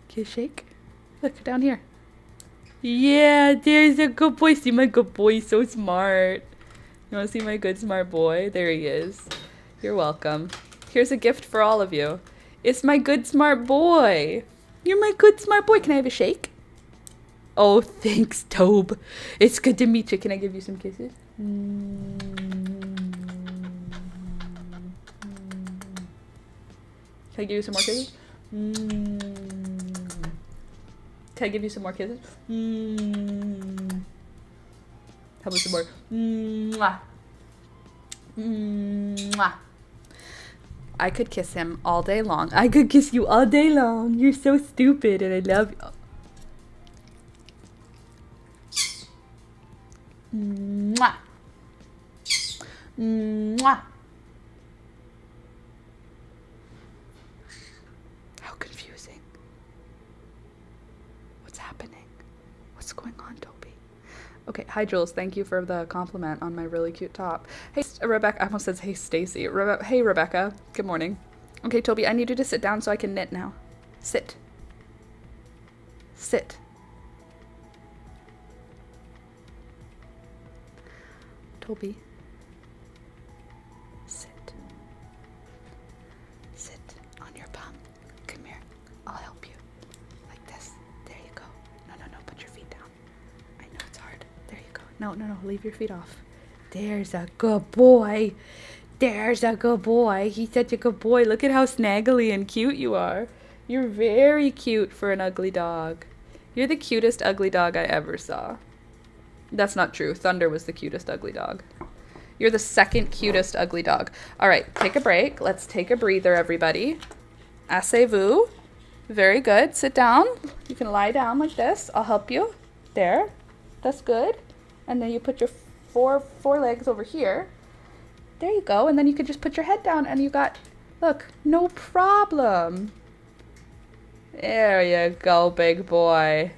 Can you shake? Look, down here. Yeah, there's a good boy. See my good boy, so smart. You want to see my good smart boy? There he is. You're welcome. Here's a gift for all of you. It's my good smart boy. You're my good smart boy. Can I have a shake? Oh, thanks, Tobe. It's good to meet you. Can I give you some kisses? Can I give you some more kisses? Can I give you some more kisses? How about some more? Mwah. Mwah. I could kiss him all day long. I could kiss you all day long. You're so stupid and I love you. Mwah. Mwah. How confusing. What's happening? What's going on, Toby? Okay, hi Jules. Thank you for the compliment on my really cute top. Hey, Rebecca. I almost said hey, Stacy. Hey, Rebecca. Good morning. Okay, Toby, I need you to sit down so I can knit now. Sit. Sit. Toby. Sit. Sit on your bum. Come here. I'll help you. Like this. There you go. No. Put your feet down. I know it's hard. There you go. No. Leave your feet off. There's a good boy. There's a good boy. He's such a good boy. Look at how snaggly and cute you are. You're very cute for an ugly dog. You're the cutest ugly dog I ever saw. That's not true. Thunder was the cutest ugly dog. You're the second cutest ugly dog. All right, take a break. Let's take a breather, everybody. Asseyez-vous. Very good. Sit down. You can lie down like this. I'll help you. There. That's good. And then you put your four legs over here. There you go. And then you could just put your head down and you got, look, no problem. There you go, big boy.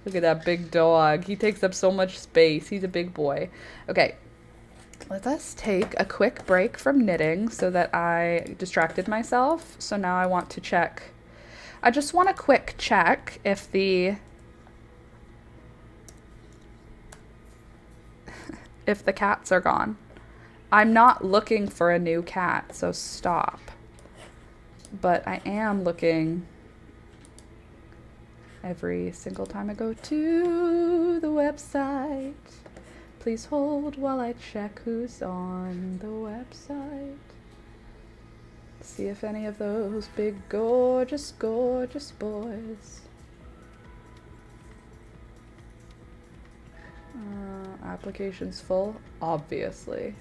Look at that big dog. He takes up so much space. He's a big boy. Okay. Let us take a quick break from knitting so that I distracted myself. So now I want to check. I just want a quick check if the cats are gone. I'm not looking for a new cat, so stop. But I am looking every single time I go to the website. Please hold while I check who's on the website. See if any of those big, gorgeous, gorgeous boys. Applications full, obviously.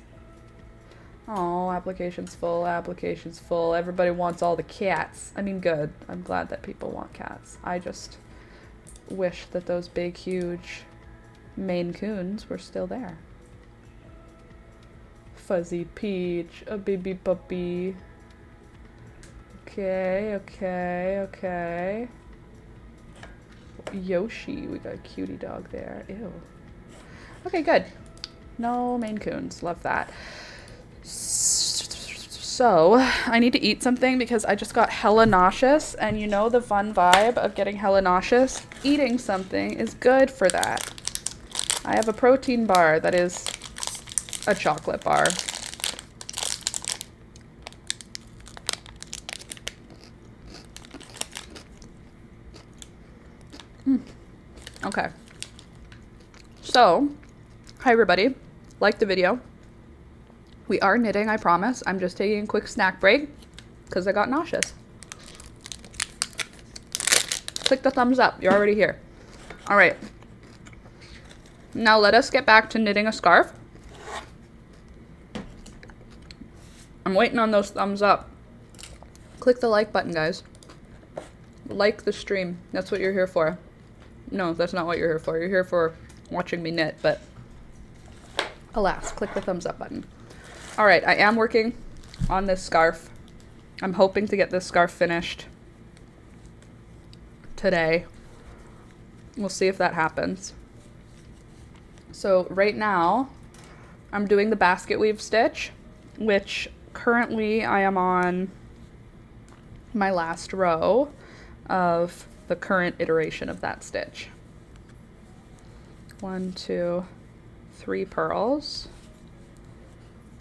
Oh, applications full, applications full. Everybody wants all the cats. I mean, good. I'm glad that people want cats. I just wish that those big, huge Maine Coons were still there. Fuzzy Peach, a baby puppy. Okay, okay, okay. Yoshi, we got a cutie dog there. Ew. Okay, good. No Maine Coons. Love that. So, I need to eat something because I just got hella nauseous, and you know the fun vibe of getting hella nauseous? Eating something is good for that. I have a protein bar that is a chocolate bar. Okay. So, hi everybody. Like the video. We are knitting, I promise. I'm just taking a quick snack break because I got nauseous. Click the thumbs up. You're already here. All right. Now let us get back to knitting a scarf. I'm waiting on those thumbs up. Click the like button, guys. Like the stream. That's what you're here for. No, that's not what you're here for. You're here for watching me knit, but alas, click the thumbs up button. All right, I am working on this scarf. I'm hoping to get this scarf finished today. We'll see if that happens. So right now, I'm doing the basket weave stitch, which currently I am on my last row of the current iteration of that stitch. 1, 2, 3 purls.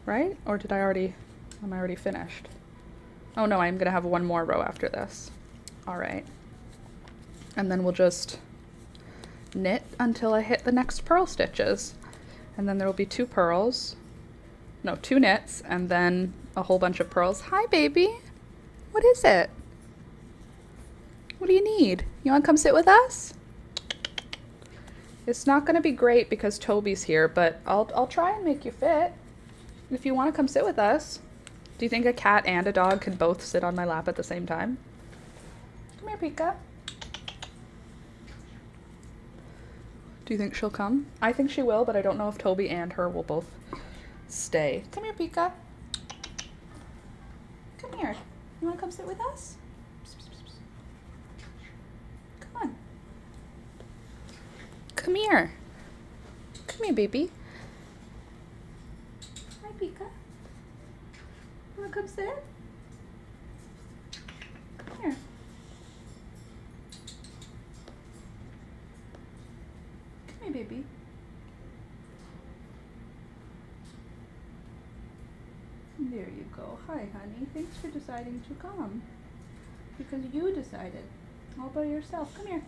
Right? Or am I already finished? Oh no, I'm gonna have one more row after this. All right. And then we'll just knit until I hit the next purl stitches. And then there will be 2 purls. No, 2 knits, and then a whole bunch of purls. Hi, baby. What is it? What do you need? You wanna come sit with us? It's not gonna be great because Toby's here, but I'll try and make you fit. If you want to come sit with us. Do you think a cat and a dog can both sit on my lap at the same time? Come here, Pika. Do you think she'll come? I think she will, but I don't know if Toby and her will both stay. Come here, Pika. Come here. You want to come sit with us? Come on. Come here. Come here, baby. Pika, you wanna come sit? Come here. Come here, baby. There you go. Hi, honey. Thanks for deciding to come. Because you decided. All by yourself. Come here.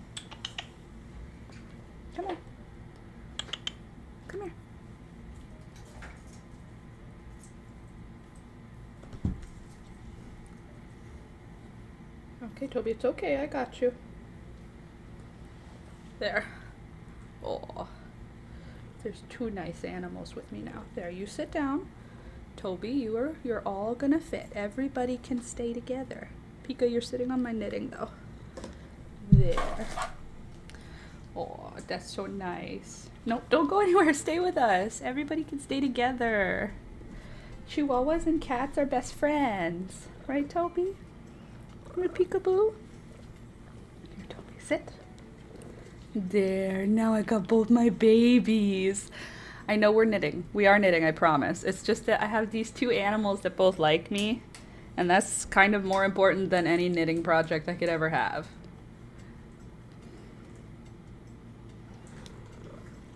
Come on. Come here. Okay, Toby, it's okay. I got you. There. Oh, there's 2 nice animals with me now. There, you sit down. Toby, you're all gonna fit. Everybody can stay together. Pika, you're sitting on my knitting though. There. Oh, that's so nice. Nope, don't go anywhere. Stay with us. Everybody can stay together. Chihuahuas and cats are best friends. Right, Toby? Come here, peekaboo. Here, Toby, sit. There, now I got both my babies. I know we're knitting. We are knitting, I promise. It's just that I have these 2 animals that both like me, and that's kind of more important than any knitting project I could ever have.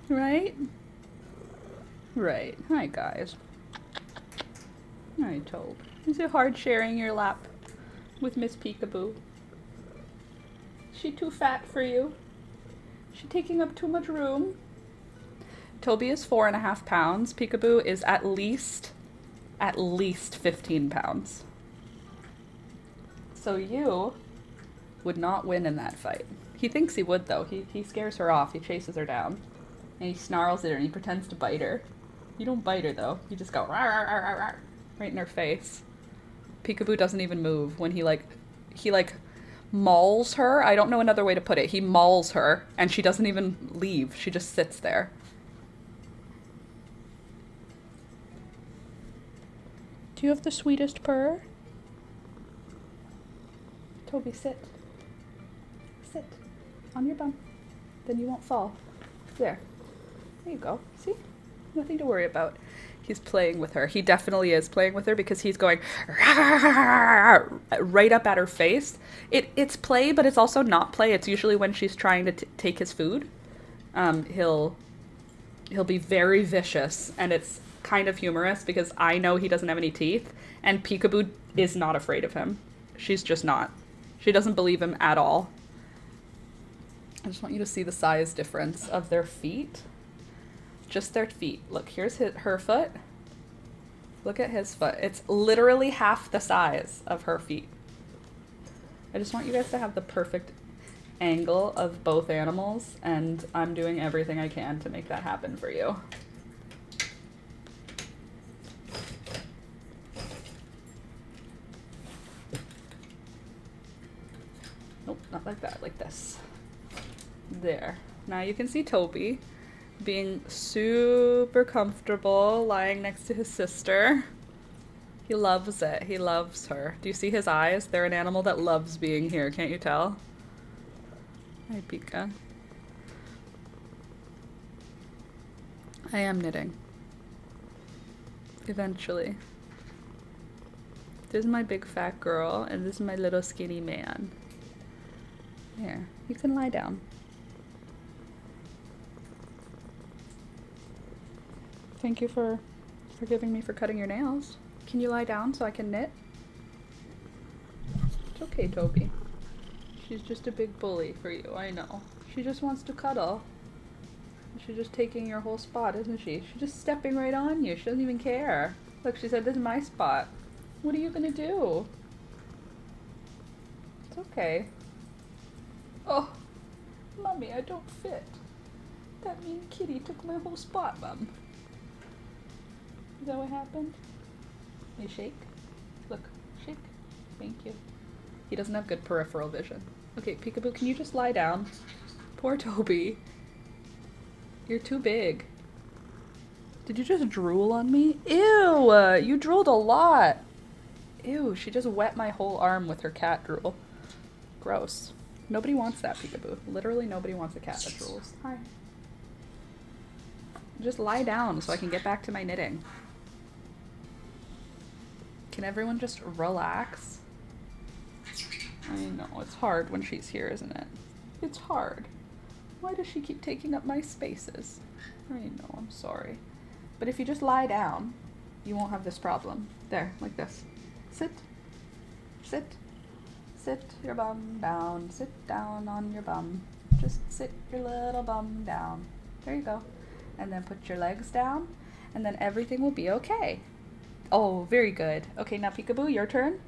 Right? Right. Hi, guys. Hi, Tobe. Is it hard sharing your lap with Miss Peekaboo? She too fat for you? She taking up too much room? Toby is 4.5 pounds. Peekaboo is at least 15 pounds. So you would not win in that fight. He thinks he would though. He scares her off. He chases her down. And he snarls at her and he pretends to bite her. You don't bite her though. You just go rawr, rawr, rawr, rawr, rawr, right in her face. Peekaboo doesn't even move when he mauls her. I don't know another way to put it. He mauls her and she doesn't even leave. She just sits there. Do you have the sweetest purr? Toby, sit. Sit. On your bum. Then you won't fall. There. There you go. See? Nothing to worry about. He's playing with her. He definitely is playing with her because he's going right up at her face. It's play, but it's also not play. It's usually when she's trying to take his food. He'll be very vicious, and it's kind of humorous because I know he doesn't have any teeth, and Peekaboo is not afraid of him. She's just not. She doesn't believe him at all. I just want you to see the size difference of their feet. Just their feet. Look, here's her foot. Look at his foot. It's literally half the size of her feet. I just want you guys to have the perfect angle of both animals, and I'm doing everything I can to make that happen for you. Nope, not like that, like this. There. Now you can see Toby being super comfortable lying next to his sister. He loves it. He loves her. Do you see his eyes? They're an animal that loves being here, can't you tell? Hi, Pika. I am knitting. Eventually. This is my big fat girl, and this is my little skinny man. There. You can lie down. Thank you for forgiving me for cutting your nails. Can you lie down so I can knit? It's okay, Toby. She's just a big bully for you, I know. She just wants to cuddle. She's just taking your whole spot, isn't she? She's just stepping right on you. She doesn't even care. Look, she said, this is my spot. What are you gonna do? It's okay. Oh, Mommy, I don't fit. That mean kitty took my whole spot, Mom. Is that what happened? You shake? Look, shake. Thank you. He doesn't have good peripheral vision. Okay, Peekaboo, can you just lie down? Poor Toby. You're too big. Did you just drool on me? Ew! You drooled a lot. Ew, she just wet my whole arm with her cat drool. Gross. Nobody wants that, Peekaboo. Literally nobody wants a cat that drools. Hi. Just lie down so I can get back to my knitting. Can everyone just relax? I know, it's hard when she's here, isn't it? It's hard. Why does she keep taking up my spaces? I know, I'm sorry. But if you just lie down, you won't have this problem. There, like this. Sit. Sit. Sit your bum down. Sit down on your bum. Just sit your little bum down. There you go. And then put your legs down, and then everything will be okay. Oh, very good. Okay, now Peekaboo, your turn.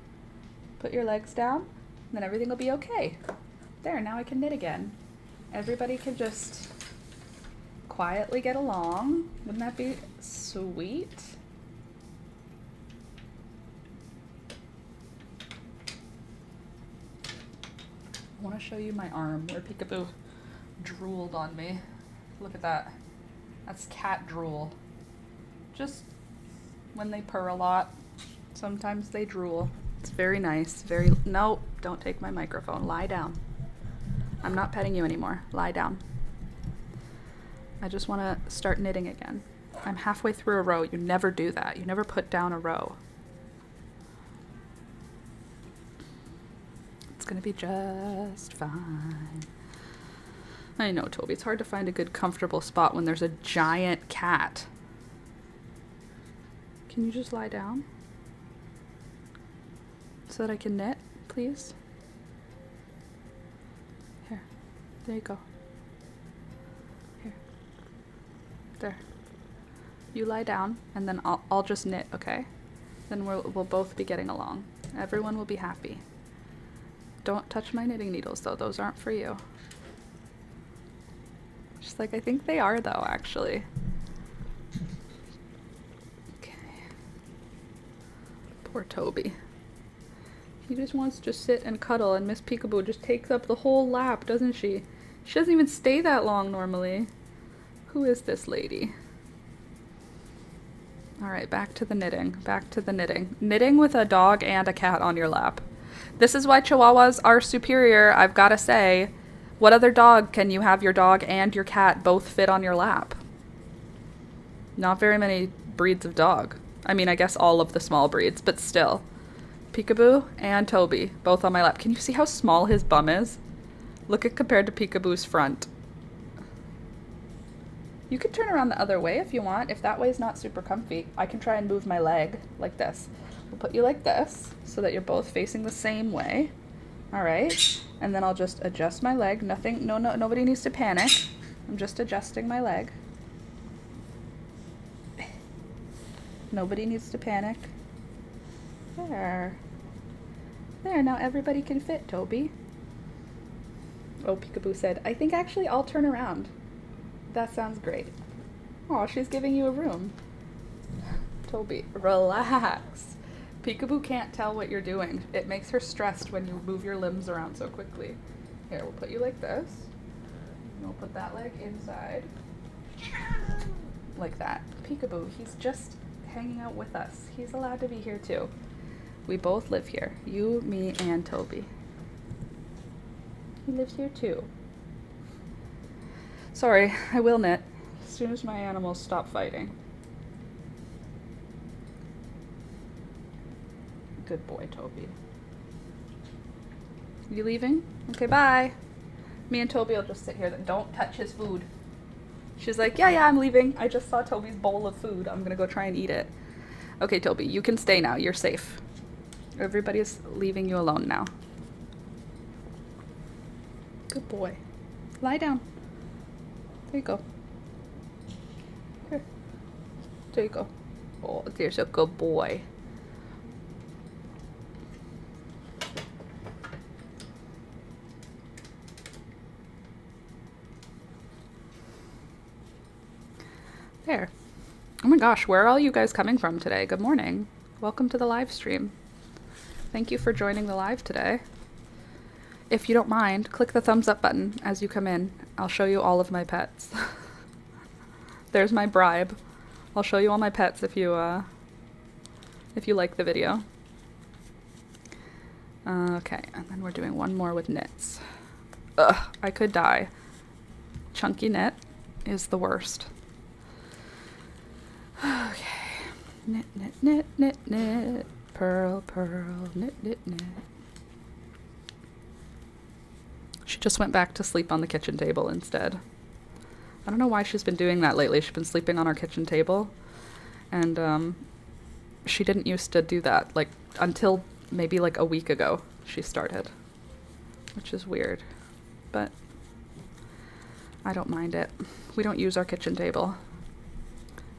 Put your legs down, and then everything will be okay. There, now I can knit again. Everybody can just quietly get along. Wouldn't that be sweet? I want to show you my arm where Peekaboo drooled on me. Look at that. That's cat drool. Just when they purr a lot, sometimes they drool. It's very nice. No, don't take my microphone. Lie down. I'm not petting you anymore. Lie down. I just want to start knitting again. I'm halfway through a row. You never do that. You never put down a row. It's gonna be just fine. I know, Toby. It's hard to find a good, comfortable spot when there's a giant cat. Can you just lie down? So that I can knit, please? Here. There you go. Here. There. You lie down, and then I'll just knit, okay? Then we'll both be getting along. Everyone will be happy. Don't touch my knitting needles, though. Those aren't for you. Just like I think they are, though, actually. Okay. Poor Toby. He just wants to sit and cuddle, and Miss Peekaboo just takes up the whole lap, doesn't she? She doesn't even stay that long normally. Who is this lady? Alright, back to the knitting. Back to the knitting. Knitting with a dog and a cat on your lap. This is why Chihuahuas are superior, I've got to say. What other dog can you have your dog and your cat both fit on your lap? Not very many breeds of dog. I mean, I guess all of the small breeds, but still. Peekaboo and Toby, both on my lap. Can you see how small his bum is? Look at compared to Peekaboo's front. You could turn around the other way if you want. If that way's not super comfy, I can try and move my leg like this. We'll put you like this so that you're both facing the same way. All right. And then I'll just adjust my leg. Nothing, nobody needs to panic. I'm just adjusting my leg. Nobody needs to panic. There. There, now everybody can fit, Toby. Oh, Peekaboo said, I think actually I'll turn around. That sounds great. Oh, she's giving you a room. Toby, relax. Peekaboo can't tell what you're doing. It makes her stressed when you move your limbs around so quickly. Here, we'll put you like this. And we'll put that leg inside. Like that. Peekaboo, he's just hanging out with us. He's allowed to be here too. We both live here. You, me, and Toby. He lives here too. Sorry, I will knit as soon as my animals stop fighting. Good boy, Toby. You leaving? Okay, bye. Me and Toby will just sit here. Don't touch his food. She's like, yeah, I'm leaving. I just saw Toby's bowl of food. I'm gonna go try and eat it. Okay, Toby, you can stay now. You're safe. Everybody's leaving you alone now. Good boy. Lie down. There you go. Here. There you go. Oh, there's a good boy. There. Oh my gosh, where are all you guys coming from today? Good morning. Welcome to the live stream. Thank you for joining the live today. If you don't mind, click the thumbs up button as you come in. I'll show you all of my pets. There's my bribe. I'll show you all my pets if you like the video. Okay, and then we're doing one more with knits. Ugh, I could die. Chunky knit is the worst. Okay. Knit, knit, knit, knit, knit. Purl, purl, knit, knit, knit. She just went back to sleep on the kitchen table instead. I don't know why she's been doing that lately. She's been sleeping on our kitchen table. And she didn't used to do that. Like, until maybe like a week ago she started. Which is weird. But I don't mind it. We don't use our kitchen table.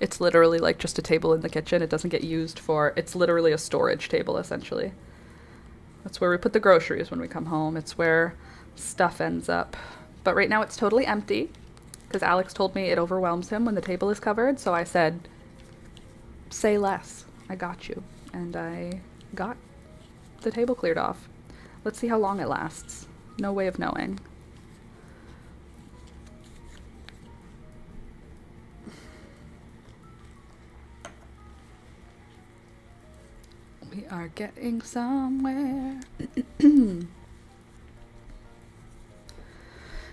It's literally like just a table in the kitchen. It doesn't get used for... It's literally a storage table, essentially. That's where we put the groceries when we come home. It's where stuff ends up. But right now it's totally empty because Alex told me it overwhelms him when the table is covered. So I said, say less. I got you. And I got the table cleared off. Let's see how long it lasts. No way of knowing. We are getting somewhere.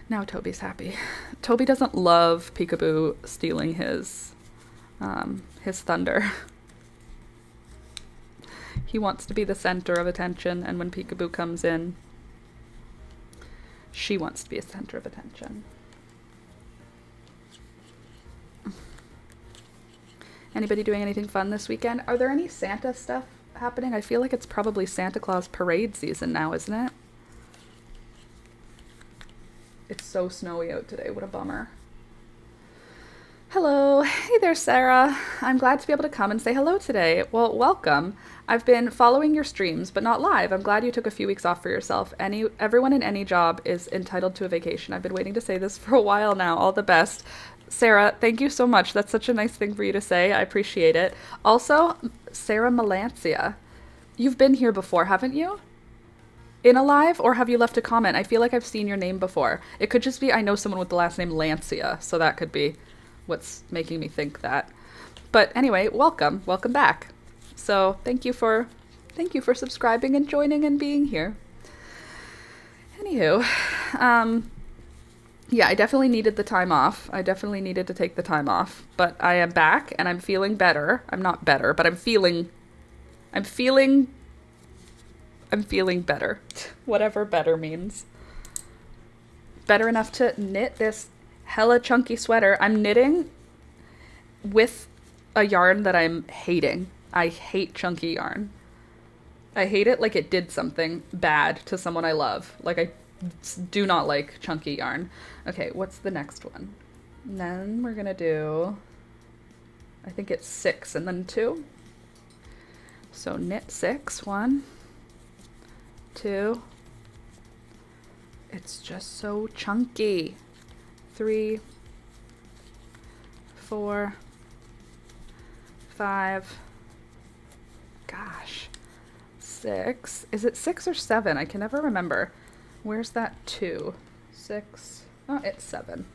Now Toby's happy. Toby doesn't love Peekaboo stealing his thunder. He wants to be the center of attention, and when Peekaboo comes in, she wants to be a center of attention. Anybody doing anything fun this weekend? Are there any Santa stuff happening? I feel like it's probably Santa Claus parade season now, isn't it? It's so snowy out today. What a bummer. Hello. Hey there, Sarah. I'm glad to be able to come and say hello today. Well, welcome. I've been following your streams, but not live. I'm glad you took a few weeks off for yourself. Everyone in any job is entitled to a vacation. I've been waiting to say this for a while now. All the best. Sarah, thank you so much. That's such a nice thing for you to say. I appreciate it. Also, Sarah Melancia, you've been here before, haven't you? In a live, or have you left a comment? I feel like I've seen your name before. It could just be I know someone with the last name Lancia, so that could be what's making me think that. But anyway, welcome back. So thank you for Thank you for subscribing and joining and being here. Anywho, yeah, I definitely needed the time off. I definitely needed to take the time off, but I am back and I'm feeling better. I'm not better, but I'm feeling better. Whatever better means. Better enough to knit this hella chunky sweater. I'm knitting with a yarn that I'm hating. I hate chunky yarn. I hate it like it did something bad to someone I love. Like, I do not like chunky yarn. Okay, what's the next one? And then we're gonna do, I think it's 6 and then 2. So knit 6, 1, 2. It's just so chunky. 3, 4, 5. Gosh. 6. Is it 6 or 7? I can never remember. Where's that 2? 6. Oh, it's 7.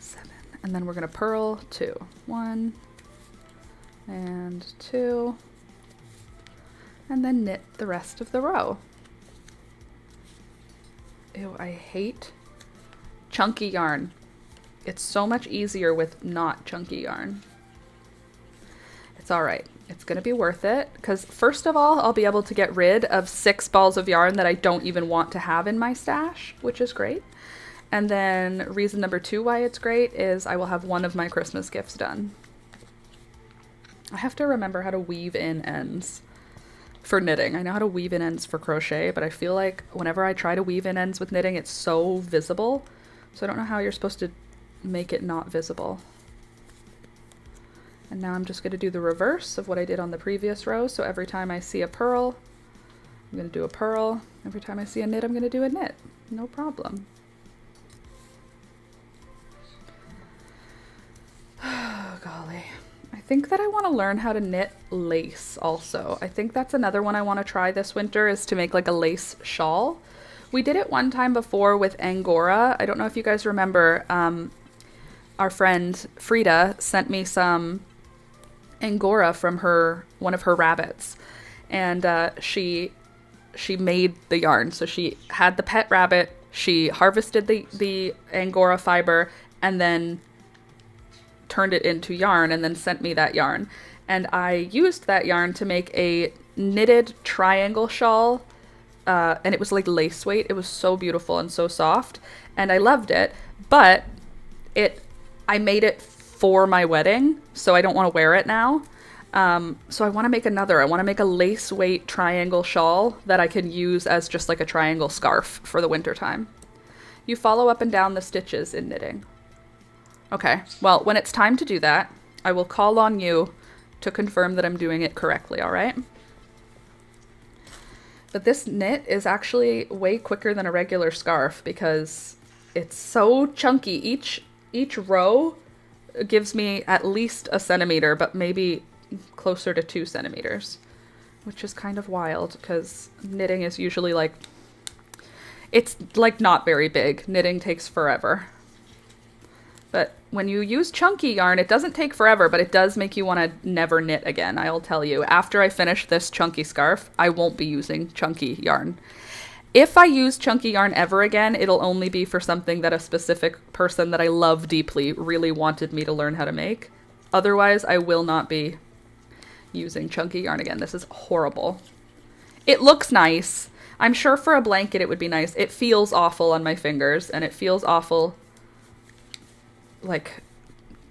7. And then we're going to purl 2. 1 and 2. And then knit the rest of the row. Ew, I hate chunky yarn. It's so much easier with not chunky yarn. It's all right. It's going to be worth it because first of all, I'll be able to get rid of 6 balls of yarn that I don't even want to have in my stash, which is great. And then reason number 2 why it's great is I will have one of my Christmas gifts done. I have to remember how to weave in ends for knitting. I know how to weave in ends for crochet, but I feel like whenever I try to weave in ends with knitting, it's so visible. So I don't know how you're supposed to make it not visible. And now I'm just going to do the reverse of what I did on the previous row. So every time I see a purl, I'm going to do a purl. Every time I see a knit, I'm going to do a knit. No problem. Oh, golly. I think that I want to learn how to knit lace also. I think that's another one I want to try this winter is to make like a lace shawl. We did it one time before with Angora. I don't know if you guys remember, our friend Frida sent me some Angora from one of her rabbits, and she made the yarn. So she had the pet rabbit, she harvested the Angora fiber, and then turned it into yarn, and then sent me that yarn. And I used that yarn to make a knitted triangle shawl, and it was like lace weight. It was so beautiful and so soft, and I loved it. But I made it for my wedding, so I don't want to wear it now. So I want to make another. I want to make a lace weight triangle shawl that I can use as just like a triangle scarf for the winter time. You follow up and down the stitches in knitting. Okay, well, when it's time to do that, I will call on you to confirm that I'm doing it correctly, all right? But this knit is actually way quicker than a regular scarf because it's so chunky. Each row gives me at least a centimeter, but maybe closer to 2 centimeters, which is kind of wild because knitting is usually like, it's like not very big. Knitting takes forever. But when you use chunky yarn, it doesn't take forever, but it does make you want to never knit again. I'll tell you, after I finish this chunky scarf, I won't be using chunky yarn. If I use chunky yarn ever again, it'll only be for something that a specific person that I love deeply really wanted me to learn how to make. Otherwise, I will not be using chunky yarn again. This is horrible. It looks nice. I'm sure for a blanket it would be nice. It feels awful on my fingers, and it feels awful, like,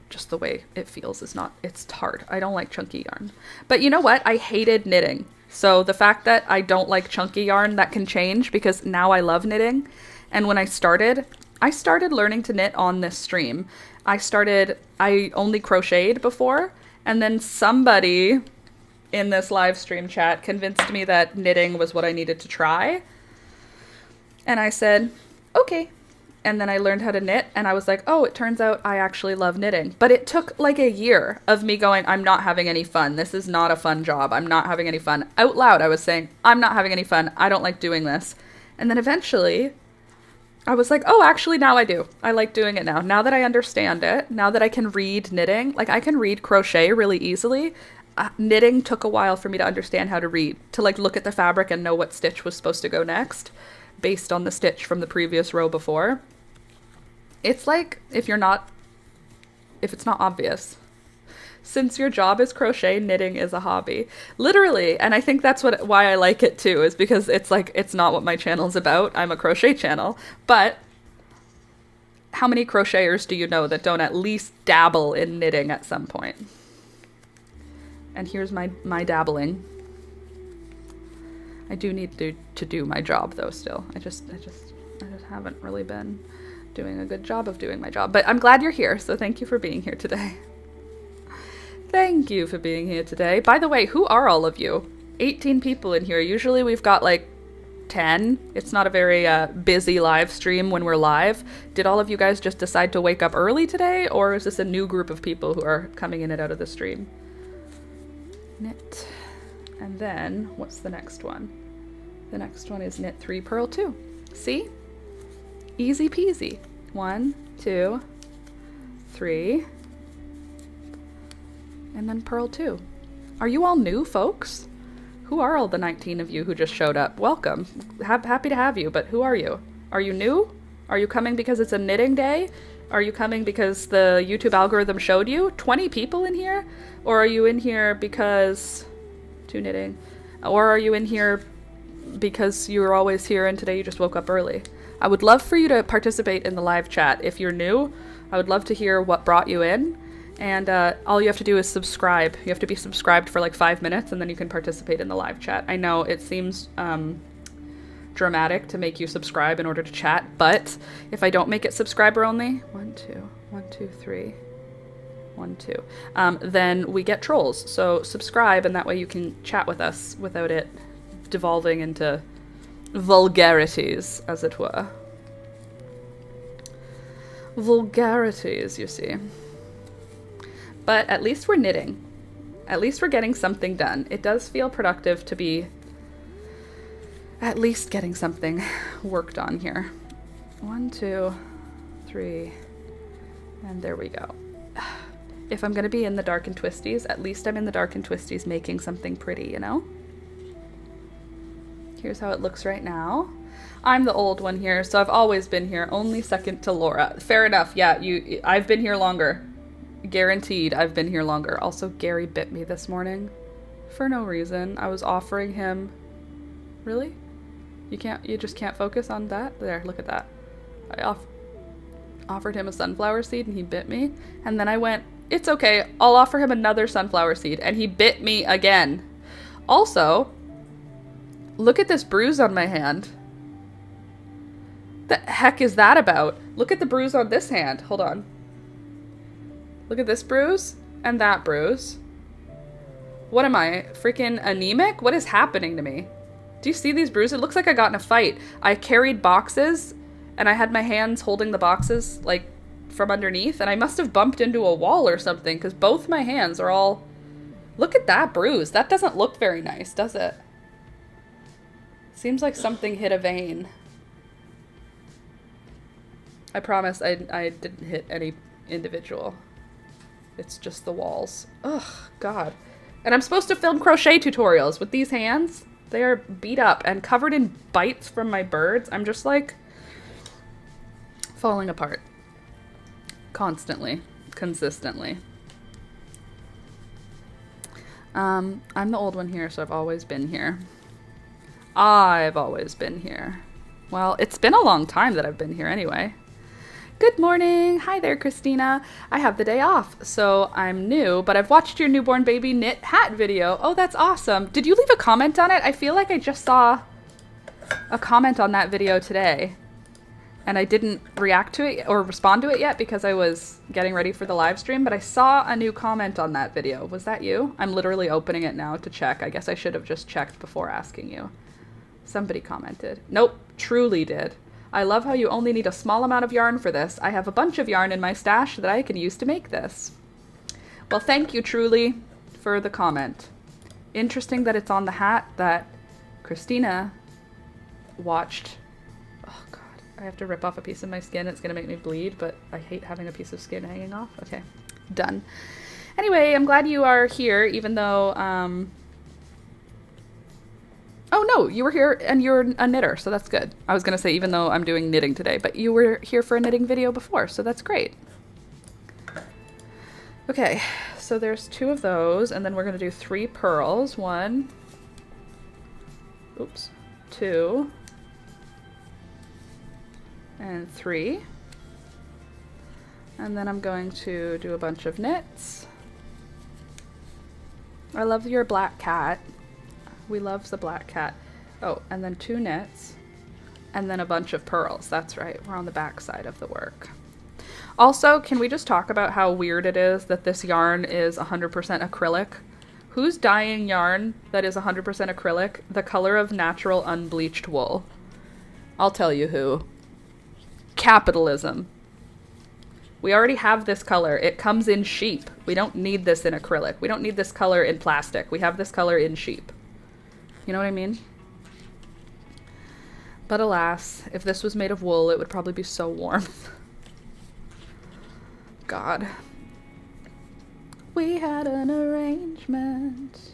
just the way it feels is not, it's hard. I don't like chunky yarn. But you know what? I hated knitting. So the fact that I don't like chunky yarn, that can change because now I love knitting. And when I started learning to knit on this stream. I only crocheted before, and then somebody in this live stream chat convinced me that knitting was what I needed to try. And I said, okay. And then I learned how to knit, and I was like, oh, it turns out I actually love knitting. But it took like a year of me going, I'm not having any fun. This is not a fun job. I'm not having any fun. Out loud, I was saying, I'm not having any fun. I don't like doing this. And then eventually, I was like, oh, actually, now I do. I like doing it now. Now that I understand it, now that I can read knitting, like I can read crochet really easily. knitting took a while for me to understand how to read, to like look at the fabric and know what stitch was supposed to go next based on the stitch from the previous row before. It's like if it's not obvious. Since your job is crochet, knitting is a hobby. Literally. And I think that's why I like it too, is because it's like, it's not what my channel's about. I'm a crochet channel. But how many crocheters do you know that don't at least dabble in knitting at some point? And here's my dabbling. I do need to do my job though still. I just haven't really been doing a good job of doing my job. But I'm glad you're here, so thank you for being here today. Thank you for being here today. By the way, who are all of you? 18 people in here. Usually we've got like 10. It's not a very busy live stream when we're live. Did all of you guys just decide to wake up early today, or is this a new group of people who are coming in and out of the stream? Knit. And then, what's the next one? The next one is knit 3, purl 2. See? Easy peasy. 1, 2, 3. And then purl 2. Are you all new, folks? Who are all the 19 of you who just showed up? Welcome. Happy to have you, but who are you? Are you new? Are you coming because it's a knitting day? Are you coming because the YouTube algorithm showed you? 20 people in here? Or are you in here because... 2 knitting. Or are you in here because you were always here and today you just woke up early? I would love for you to participate in the live chat. If you're new, I would love to hear what brought you in. And all you have to do is subscribe. You have to be subscribed for like 5 minutes and then you can participate in the live chat. I know it seems dramatic to make you subscribe in order to chat, but if I don't make it subscriber only, 1, 2, 3, 1, 2, then we get trolls. So subscribe and that way you can chat with us without it devolving into vulgarities, as it were. Vulgarities, you see. But at least we're knitting. At least we're getting something done. It does feel productive to be at least getting something worked on here. 1, 2, 3, and there we go. If I'm gonna be in the dark and twisties, at least I'm in the dark and twisties making something pretty, you know? Here's how it looks right now. I'm the old one here, so I've always been here, only second to Laura. Fair enough, yeah, I've been here longer. Guaranteed I've been here longer. Also, Gary bit me this morning for no reason. I was offering him... Really? You just can't focus on that? There, look at that. I offered him a sunflower seed and he bit me. And then I went, it's okay, I'll offer him another sunflower seed. And he bit me again. Also, look at this bruise on my hand. The heck is that about? Look at the bruise on this hand. Hold on. Look at this bruise and that bruise. What am I, freaking anemic? What is happening to me? Do you see these bruises? It looks like I got in a fight. I carried boxes and I had my hands holding the boxes like from underneath and I must have bumped into a wall or something because both my hands are all... Look at that bruise. That doesn't look very nice, does it? Seems like something hit a vein. I promise I didn't hit any individual. It's just the walls. Ugh, God. And I'm supposed to film crochet tutorials with these hands. They are beat up and covered in bites from my birds. I'm just like falling apart. Constantly. Consistently. I'm the old one here, so I've always been here. I've always been here. Well, it's been a long time that I've been here anyway. Good morning. Hi there, Christina. I have the day off, so I'm new, but I've watched your newborn baby knit hat video. Oh, that's awesome. Did you leave a comment on it? I feel like I just saw a comment on that video today, and I didn't react to it or respond to it yet because I was getting ready for the live stream, but I saw a new comment on that video. Was that you? I'm literally opening it now to check. I guess I should have just checked before asking you. Somebody commented. Nope, Truly did. I love how you only need a small amount of yarn for this. I have a bunch of yarn in my stash that I can use to make this. Well, thank you, Truly, for the comment. Interesting that it's on the hat that Christina watched. Oh, God. I have to rip off a piece of my skin. It's going to make me bleed, but I hate having a piece of skin hanging off. Okay, done. Anyway, I'm glad you are here, even though, oh no, you were here and you're a knitter, so that's good. I was gonna say even though I'm doing knitting today, but you were here for a knitting video before, so that's great. Okay, so there's 2 of those, and then we're gonna do 3 pearls. 1, oops, 2, and 3. And then I'm going to do a bunch of knits. I love your black cat. We love the black cat. Oh, and then 2 knits, and then a bunch of pearls. That's right, we're on the back side of the work. Also, can we just talk about how weird it is that this yarn is 100% acrylic? Who's dyeing yarn that is 100% acrylic, the color of natural unbleached wool? I'll tell you who. Capitalism. We already have this color. It comes in sheep. We don't need this in acrylic. We don't need this color in plastic. We have this color in sheep. You know what I mean? But alas, if this was made of wool, it would probably be so warm. God. We had an arrangement.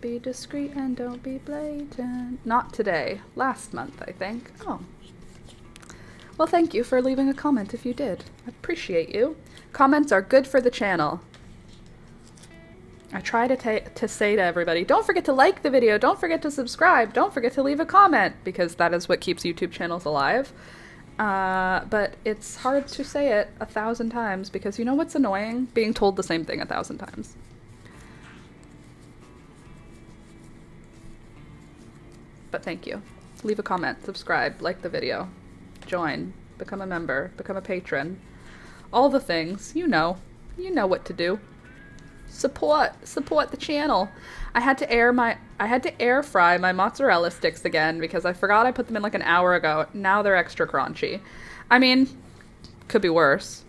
Be discreet and don't be blatant. Not today. Last month, I think. Oh. Well, thank you for leaving a comment if you did. I appreciate you. Comments are good for the channel. I try to say to everybody, don't forget to like the video, don't forget to subscribe, don't forget to leave a comment, because that is what keeps YouTube channels alive. But it's hard to say it 1,000 times, because you know what's annoying? Being told the same thing 1,000 times. But thank you. Leave a comment, subscribe, like the video, join, become a member, become a patron. All the things, you know what to do. Support the channel. I had to air fry my mozzarella sticks again because I forgot I put them in like an hour ago. Now they're extra crunchy. I mean, could be worse.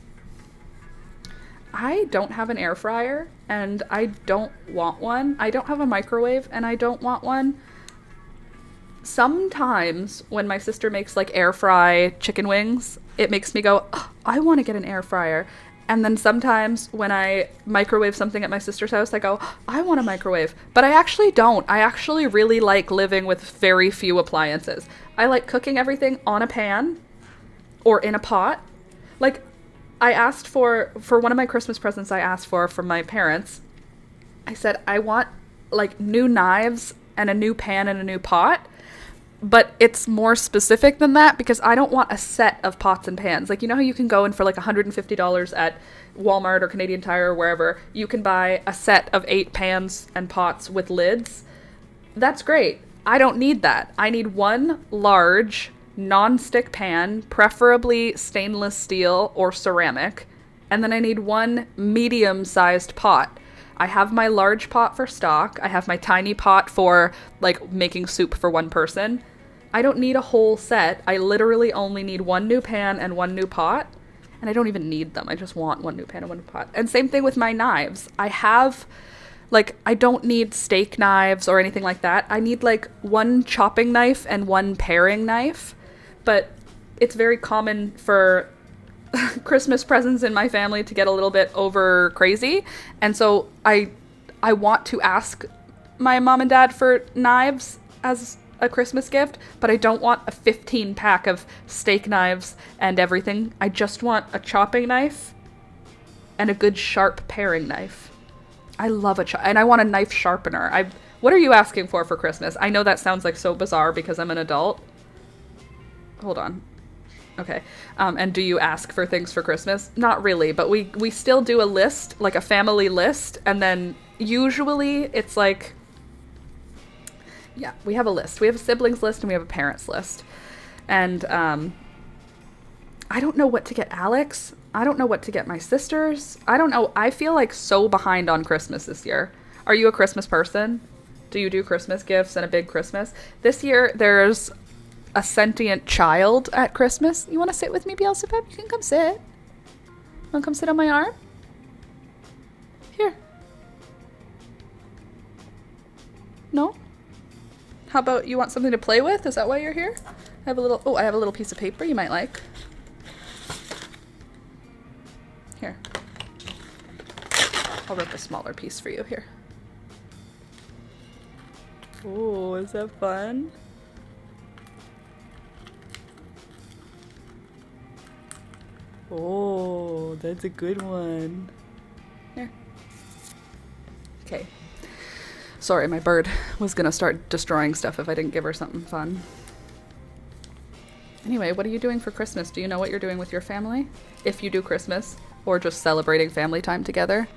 I don't have an air fryer and I don't want one. I don't have a microwave and I don't want one. Sometimes when my sister makes like air fry chicken wings, it makes me go, oh, I want to get an air fryer. And then sometimes when I microwave something at my sister's house, I go, I want a microwave. But I actually don't. I actually really like living with very few appliances. I like cooking everything on a pan or in a pot. Like, I asked for one of my Christmas presents I asked for from my parents, I said, I want, like, new knives and a new pan and a new pot. But it's more specific than that because I don't want a set of pots and pans. Like, you know how you can go in for like $150 at Walmart or Canadian Tire or wherever, you can buy a set of 8 pans and pots with lids? That's great. I don't need that. I need one large non-stick pan, preferably stainless steel or ceramic, and then I need one medium-sized pot. I have my large pot for stock. I have my tiny pot for like making soup for one person. I don't need a whole set. I literally only need one new pan and one new pot. And I don't even need them. I just want one new pan and one new pot. And same thing with my knives. I have, like, I don't need steak knives or anything like that. I need, like, one chopping knife and one paring knife. But it's very common for Christmas presents in my family to get a little bit over crazy. And so I want to ask my mom and dad for knives as a Christmas gift, but I don't want a 15 pack of steak knives and everything. I just want a chopping knife and a good sharp paring knife. I love and I want a knife sharpener. What are you asking for Christmas? I know that sounds like so bizarre because I'm an adult. Hold on. Okay. And do you ask for things for Christmas? Not really, but we still do a list, like a family list, and then usually it's like, yeah, we have a list. We have a siblings list and we have a parents list. And I don't know what to get Alex. I don't know what to get my sisters. I don't know. I feel like so behind on Christmas this year. Are you a Christmas person? Do you do Christmas gifts and a big Christmas? This year there's a sentient child at Christmas. You want to sit with me, Beelzebub? You can come sit. Want to come sit on my arm? Here. No? How about you want something to play with? Is that why you're here? I have a little piece of paper you might like. Here. I'll rip a smaller piece for you here. Oh, is that fun? Oh, that's a good one. Here. Okay. Sorry, my bird was gonna start destroying stuff if I didn't give her something fun. Anyway, what are you doing for Christmas? Do you know what you're doing with your family? If you do Christmas, or just celebrating family time together.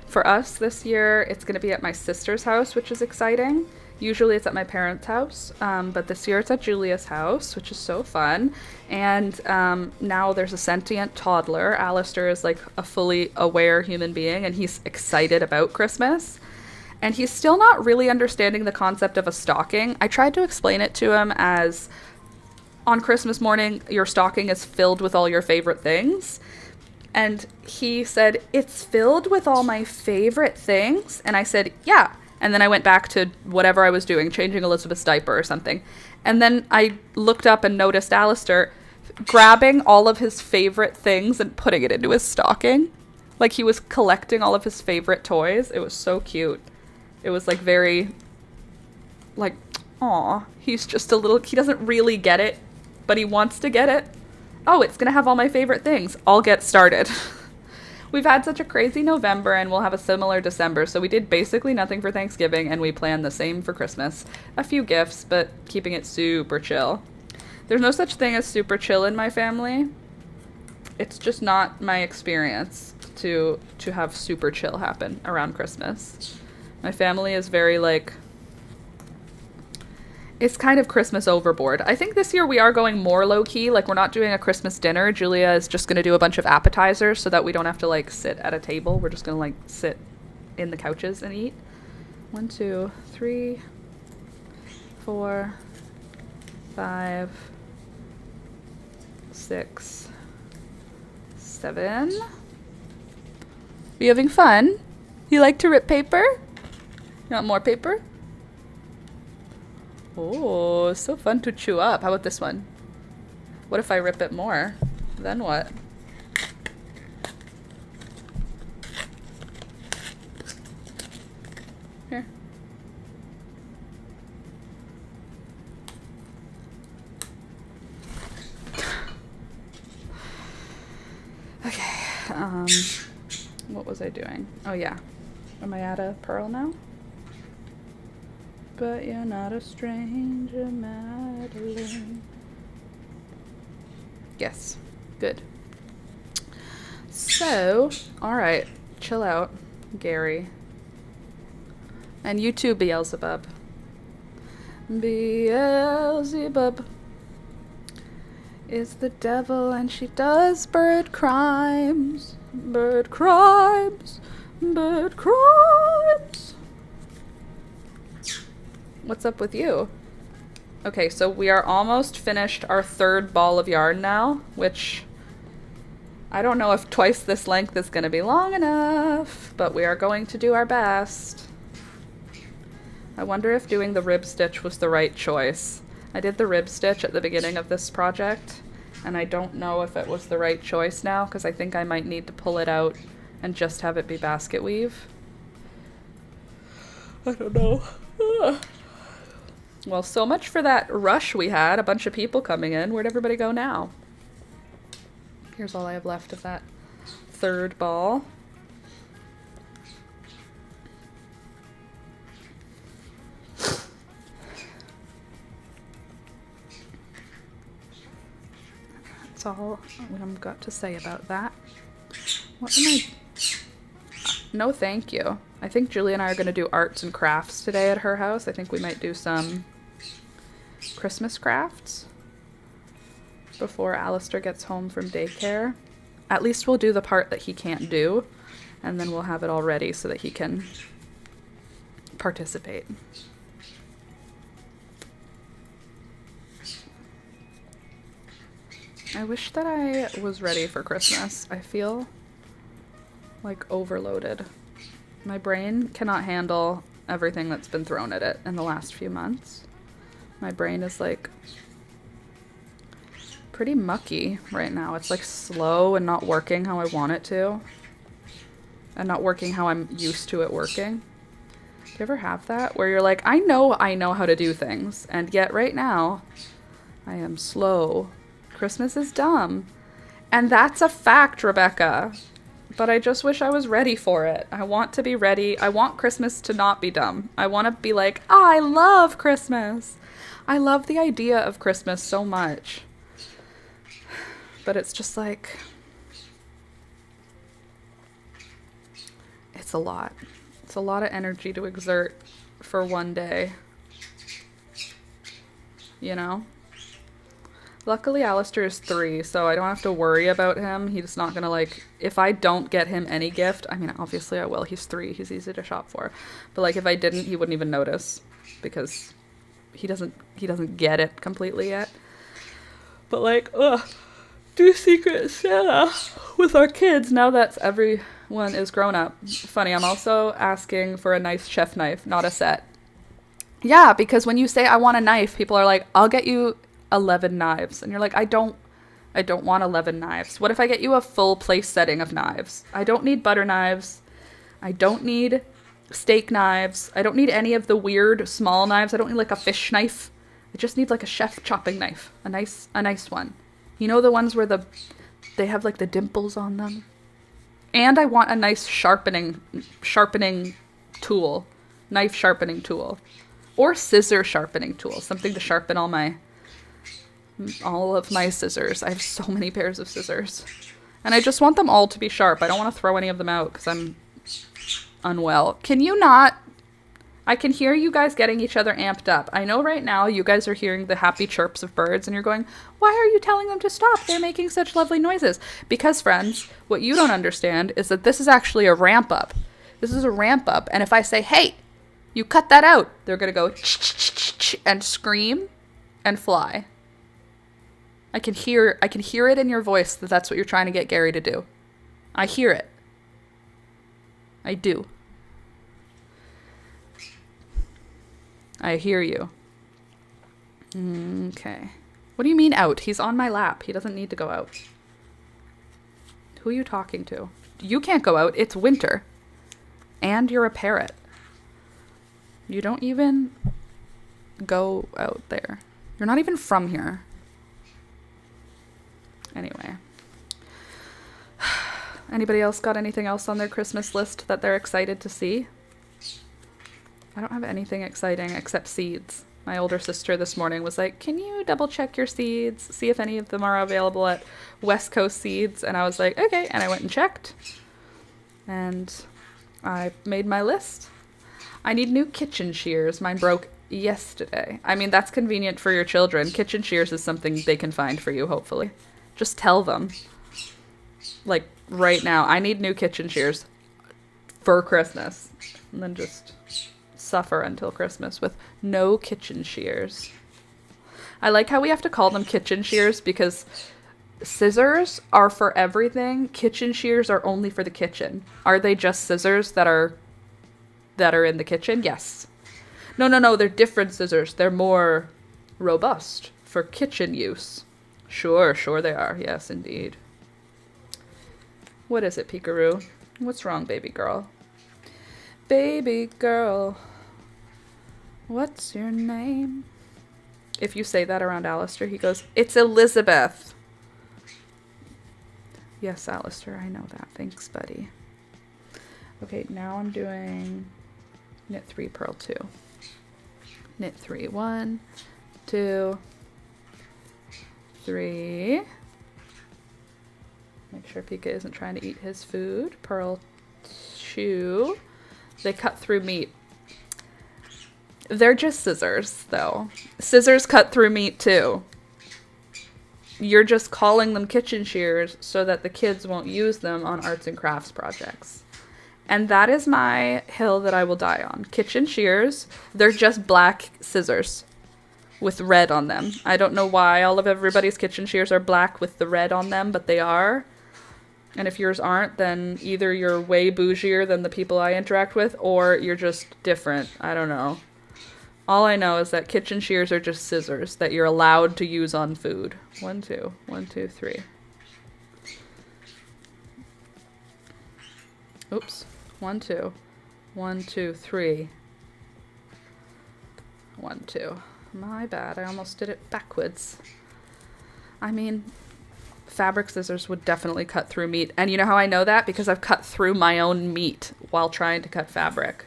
For us this year, it's gonna be at my sister's house, which is exciting. Usually it's at my parents' house, but this year it's at Julia's house, which is so fun. And now there's a sentient toddler. Alistair is like a fully aware human being, and he's excited about Christmas. And he's still not really understanding the concept of a stocking. I tried to explain it to him as on Christmas morning, your stocking is filled with all your favorite things. And he said, it's filled with all my favorite things? And I said, yeah. And then I went back to whatever I was doing, changing Elizabeth's diaper or something. And then I looked up and noticed Alistair grabbing all of his favorite things and putting it into his stocking. Like he was collecting all of his favorite toys. It was so cute. It was like very, like, aw, he's just a little, he doesn't really get it, but he wants to get it. Oh, it's gonna have all my favorite things. I'll get started. We've had such a crazy November and we'll have a similar December, so we did basically nothing for Thanksgiving and we planned the same for Christmas. A few gifts, but keeping it super chill. There's no such thing as super chill in my family. It's just not my experience to have super chill happen around Christmas. My family is very like, it's kind of Christmas overboard. I think this year we are going more low-key. Like, we're not doing a Christmas dinner. Julia is just going to do a bunch of appetizers so that we don't have to, like, sit at a table. We're just going to, like, sit in the couches and eat. 1, 2, 3, 4, 5, 6, 7. Are you having fun? You like to rip paper? You want more paper? Oh, so fun to chew up. How about this one? What if I rip it more? Then what? Here. Okay. What was I doing? Oh yeah. Am I at a purl now? But you're not a stranger, Madeline. Yes. Good. So, alright. Chill out, Gary. And you too, Beelzebub. Beelzebub is the devil and she does bird crimes. Bird crimes. Bird crimes. What's up with you? Okay, so we are almost finished our third ball of yarn now, which I don't know if twice this length is going to be long enough, but we are going to do our best. I wonder if doing the rib stitch was the right choice. I did the rib stitch at the beginning of this project, and I don't know if it was the right choice now, because I think I might need to pull it out and just have it be basket weave. I don't know. Ugh. Well, so much for that rush we had, a bunch of people coming in. Where'd everybody go now? Here's all I have left of that third ball. That's all I've got to say about that. What am I... No, thank you. I think Julie and I are going to do arts and crafts today at her house. I think we might do some Christmas crafts before Alistair gets home from daycare. At least we'll do the part that he can't do, and then we'll have it all ready so that he can participate. I wish that I was ready for Christmas. I feel like overloaded. My brain cannot handle everything that's been thrown at it in the last few months. My brain is like pretty mucky right now. It's like slow and not working how I want it to. and not working how I'm used to it working. Do you ever have that where you're like, I know how to do things, and yet right now I am slow. Christmas is dumb. And that's a fact, Rebecca. But I just wish I was ready for it. I want to be ready. I want Christmas to not be dumb. I want to be like, I love Christmas. I love the idea of Christmas so much. But it's just like, it's a lot. It's a lot of energy to exert for one day. You know? Luckily, Alistair is 3, so I don't have to worry about him. He's not gonna, like, if I don't get him any gift, I mean, obviously I will. He's 3. He's easy to shop for. But, like, if I didn't, he wouldn't even notice because he doesn't get it completely yet. But, like, do Secret Santa with our kids now that everyone is grown up. Funny, I'm also asking for a nice chef knife, not a set. Yeah, because when you say I want a knife, people are like, I'll get you 11 knives. And you're like, I don't want 11 knives. What if I get you a full place setting of knives? I don't need butter knives. I don't need steak knives. I don't need any of the weird small knives. I don't need like a fish knife. I just need like a chef chopping knife. A nice one. You know, the ones where they have like the dimples on them. And I want a nice sharpening tool. Knife sharpening tool. Or scissor sharpening tool. Something to sharpen all of my scissors. I have so many pairs of scissors. And I just want them all to be sharp. I don't want to throw any of them out because I'm unwell. Can you not? I can hear you guys getting each other amped up. I know right now you guys are hearing the happy chirps of birds and you're going, why are you telling them to stop? They're making such lovely noises. Because, friends, what you don't understand is that this is actually a ramp up. This is a ramp up. And if I say, hey, you cut that out, they're going to go and scream and fly. I can hear it in your voice that that's what you're trying to get Gary to do. I hear it. I do. I hear you. Okay. What do you mean out? He's on my lap. He doesn't need to go out. Who are you talking to? You can't go out. It's winter. And you're a parrot. You don't even go out there. You're not even from here. Anyway. Anybody else got anything else on their Christmas list that they're excited to see? I don't have anything exciting except seeds. My older sister this morning was like, can you double check your seeds? See if any of them are available at West Coast Seeds. And I was like, okay. And I went and checked. And I made my list. I need new kitchen shears. Mine broke yesterday. I mean, that's convenient for your children. Kitchen shears is something they can find for you, hopefully. Just tell them. Like, right now, I need new kitchen shears for Christmas. And then just suffer until Christmas with no kitchen shears. I like how we have to call them kitchen shears because scissors are for everything. Kitchen shears are only for the kitchen. Are they just scissors that are in the kitchen? Yes. No, they're different scissors. They're more robust for kitchen use. Sure they are. Yes, indeed. What is it, Peekaroo? What's wrong, baby girl? Baby girl, what's your name? If you say that around Alistair, he goes, it's Elizabeth. Yes, Alistair, I know that. Thanks, buddy. Okay, now I'm doing knit 3, purl 2. Knit 3, 1, 2, 3. Make sure Pika isn't trying to eat his food. Purl 2. They cut through meat. They're just scissors, though. Scissors cut through meat, too. You're just calling them kitchen shears so that the kids won't use them on arts and crafts projects. And that is my hill that I will die on. Kitchen shears, they're just black scissors with red on them. I don't know why all of everybody's kitchen shears are black with the red on them, but they are. And if yours aren't, then either you're way bougier than the people I interact with, or you're just different. I don't know. All I know is that kitchen shears are just scissors that you're allowed to use on food. 1, 2, 1, 2, 3. Oops. 1, 2. 1, 2, 3. 1, 2. My bad. I almost did it backwards. I mean, fabric scissors would definitely cut through meat. And you know how I know that? Because I've cut through my own meat while trying to cut fabric.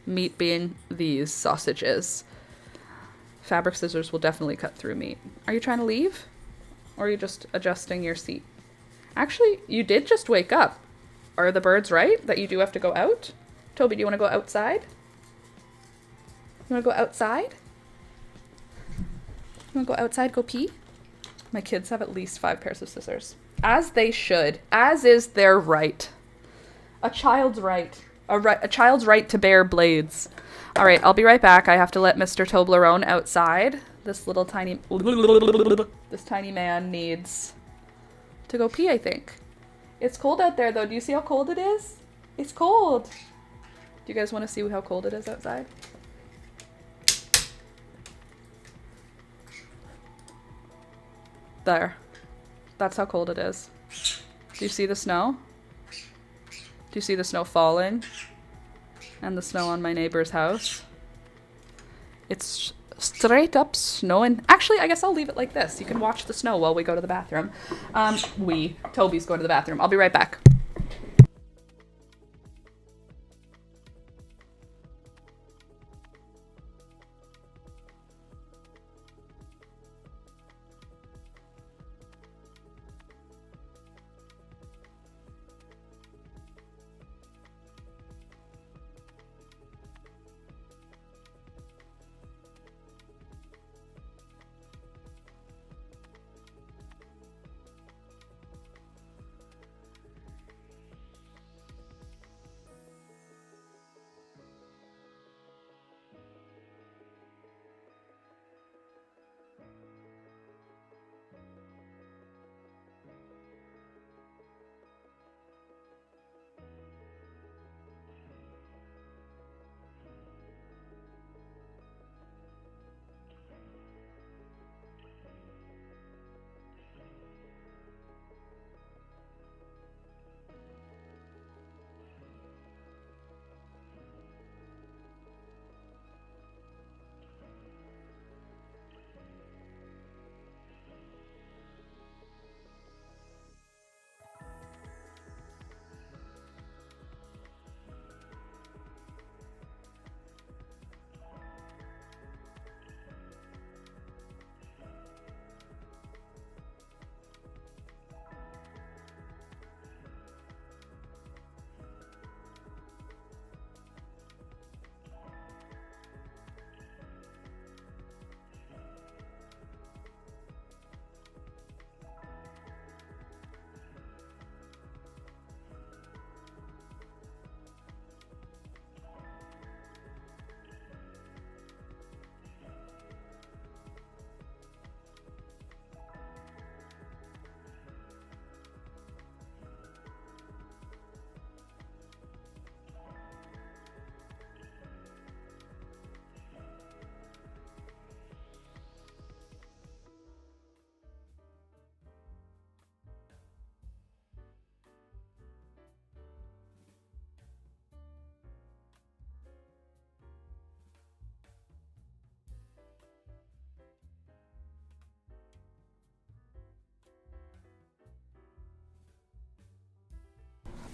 Meat being these sausages. Fabric scissors will definitely cut through meat. Are you trying to leave? Or are you just adjusting your seat? Actually, you did just wake up. Are the birds right that you do have to go out? Toby, do you want to go outside? You want to go outside? You want to go outside, go pee? My kids have at least 5 pairs of scissors. As they should. As is their right. A child's right. A child's right to bear blades. All right, I'll be right back. I have to let Mr. Toblerone outside. This tiny man needs to go pee, I think. It's cold out there, though. Do you see how cold it is? It's cold. Do you guys want to see how cold it is outside? There. That's how cold it is. Do you see the snow? Do you see the snow falling? And the snow on my neighbor's house? It's straight up snowing. Actually, I guess I'll leave it like this. You can watch the snow while we go to the bathroom. Toby's going to the bathroom. I'll be right back.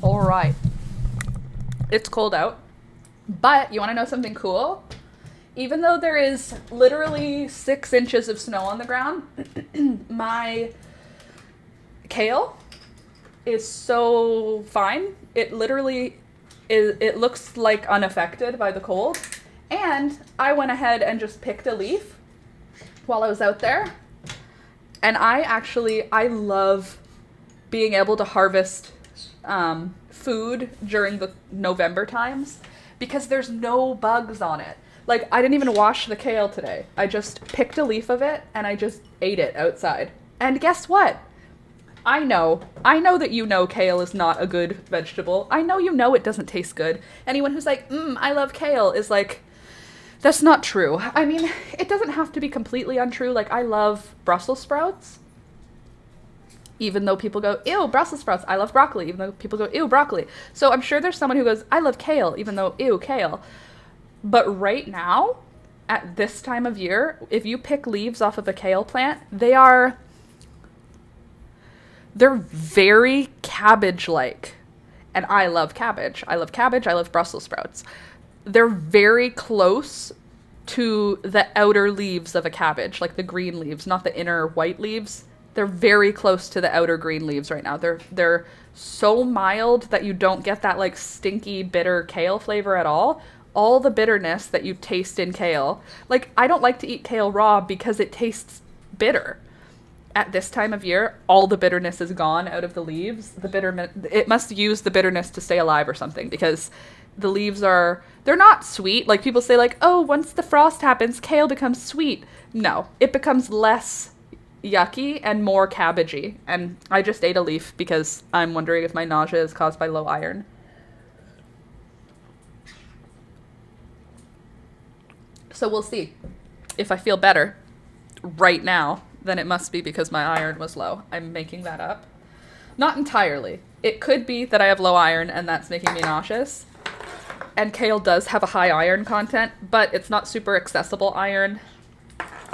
All right. It's cold out, but you want to know something cool? Even though there is literally 6 inches of snow on the ground, my kale is so fine. It literally is, it looks like unaffected by the cold. And I went ahead and just picked a leaf while I was out there. And I love being able to harvest food during the November times because there's no bugs on it. Like, I didn't even wash the kale today. I just picked a leaf of it and I just ate it outside. And guess what? I know that you know kale is not a good vegetable. I know you know it doesn't taste good. Anyone who's like, I love kale is like, that's not true. I mean, it doesn't have to be completely untrue. Like, I love Brussels sprouts. even though people go, ew, Brussels sprouts. I love broccoli, even though people go, ew, broccoli. So I'm sure there's someone who goes, I love kale, even though, ew, kale. But right now, at this time of year, if you pick leaves off of a kale plant, they're very cabbage-like. And I love cabbage. I love cabbage. I love Brussels sprouts. They're very close to the outer leaves of a cabbage, like the green leaves, not the inner white leaves. They're very close to the outer green leaves right now. They're so mild that you don't get that like stinky, bitter kale flavor at all. All the bitterness that you taste in kale. Like, I don't like to eat kale raw because it tastes bitter. At this time of year, all the bitterness is gone out of the leaves. It must use the bitterness to stay alive or something, because the leaves they're not sweet. Like, people say like, oh, once the frost happens, kale becomes sweet. No, it becomes less yucky and more cabbagey. And I just ate a leaf because I'm wondering if my nausea is caused by low iron. So we'll see. If I feel better right now, then it must be because my iron was low. I'm making that up. Not entirely. It could be that I have low iron and that's making me nauseous. And kale does have a high iron content, but it's not super accessible iron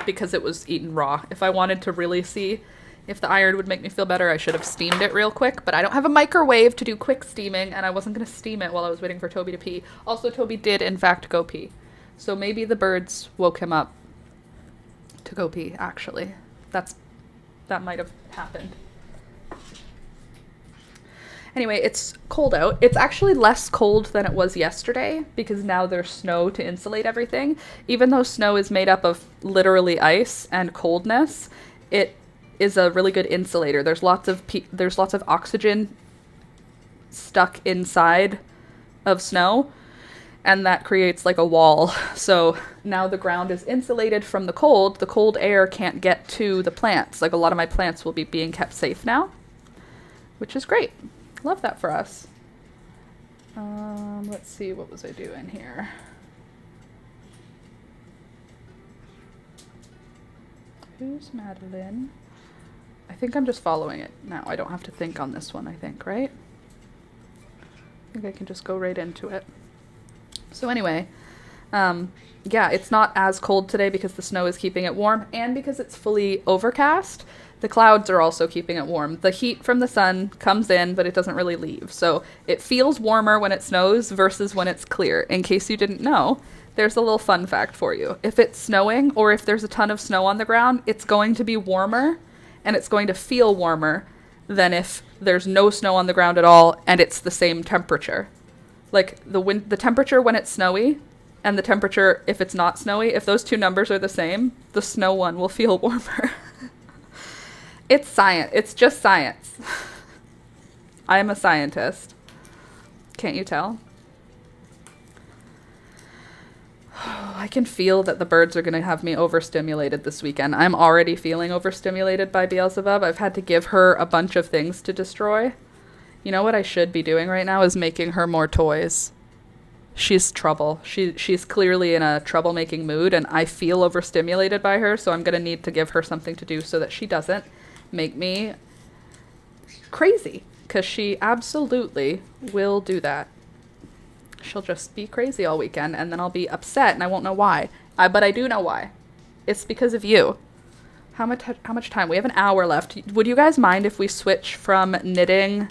because it was eaten raw. If I wanted to really see if the iron would make me feel better, I should have steamed it real quick, but I don't have a microwave to do quick steaming, and I wasn't going to steam it while I was waiting for Toby to pee. Also, Toby did, in fact, go pee. So maybe the birds woke him up to go pee, actually. That might have happened. Anyway, it's cold out. It's actually less cold than it was yesterday because now there's snow to insulate everything. Even though snow is made up of literally ice and coldness, it is a really good insulator. There's lots of oxygen stuck inside of snow, and that creates like a wall. So now the ground is insulated from the cold. The cold air can't get to the plants. Like, a lot of my plants will be being kept safe now, which is great. Love that for us. Let's see, what was I doing here? Who's Madeline? I think I'm just following it now. I don't have to think on this one, I think, right? I think I can just go right into it. So anyway, yeah, it's not as cold today because the snow is keeping it warm, and because it's fully overcast, the clouds are also keeping it warm. The heat from the sun comes in, but it doesn't really leave. So it feels warmer when it snows versus when it's clear. In case you didn't know, there's a little fun fact for you. If it's snowing, or if there's a ton of snow on the ground, it's going to be warmer, and it's going to feel warmer than if there's no snow on the ground at all and it's the same temperature. Like, the temperature when it's snowy and the temperature if it's not snowy, if those two numbers are the same, the snow one will feel warmer. It's science. It's just science. I am a scientist. Can't you tell? I can feel that the birds are going to have me overstimulated this weekend. I'm already feeling overstimulated by Beelzebub. I've had to give her a bunch of things to destroy. You know what I should be doing right now is making her more toys. She's trouble. She's clearly in a troublemaking mood, and I feel overstimulated by her, so I'm going to need to give her something to do so that she doesn't make me crazy, because she absolutely will do that. She'll just be crazy all weekend, and then I'll be upset, and I won't know why. But I do know why. It's because of you. How much time? We have an hour left. Would you guys mind if we switch from knitting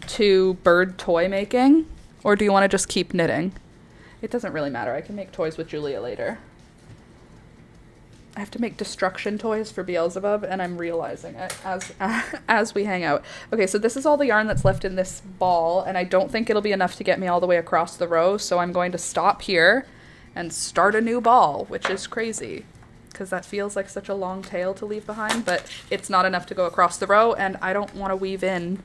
to bird toy making? Or do you want to just keep knitting? It doesn't really matter. I can make toys with Julia later. I have to make destruction toys for Beelzebub, and I'm realizing it as we hang out. Okay, so this is all the yarn that's left in this ball, and I don't think it'll be enough to get me all the way across the row, so I'm going to stop here and start a new ball, which is crazy, because that feels like such a long tail to leave behind, but it's not enough to go across the row, and I don't want to weave in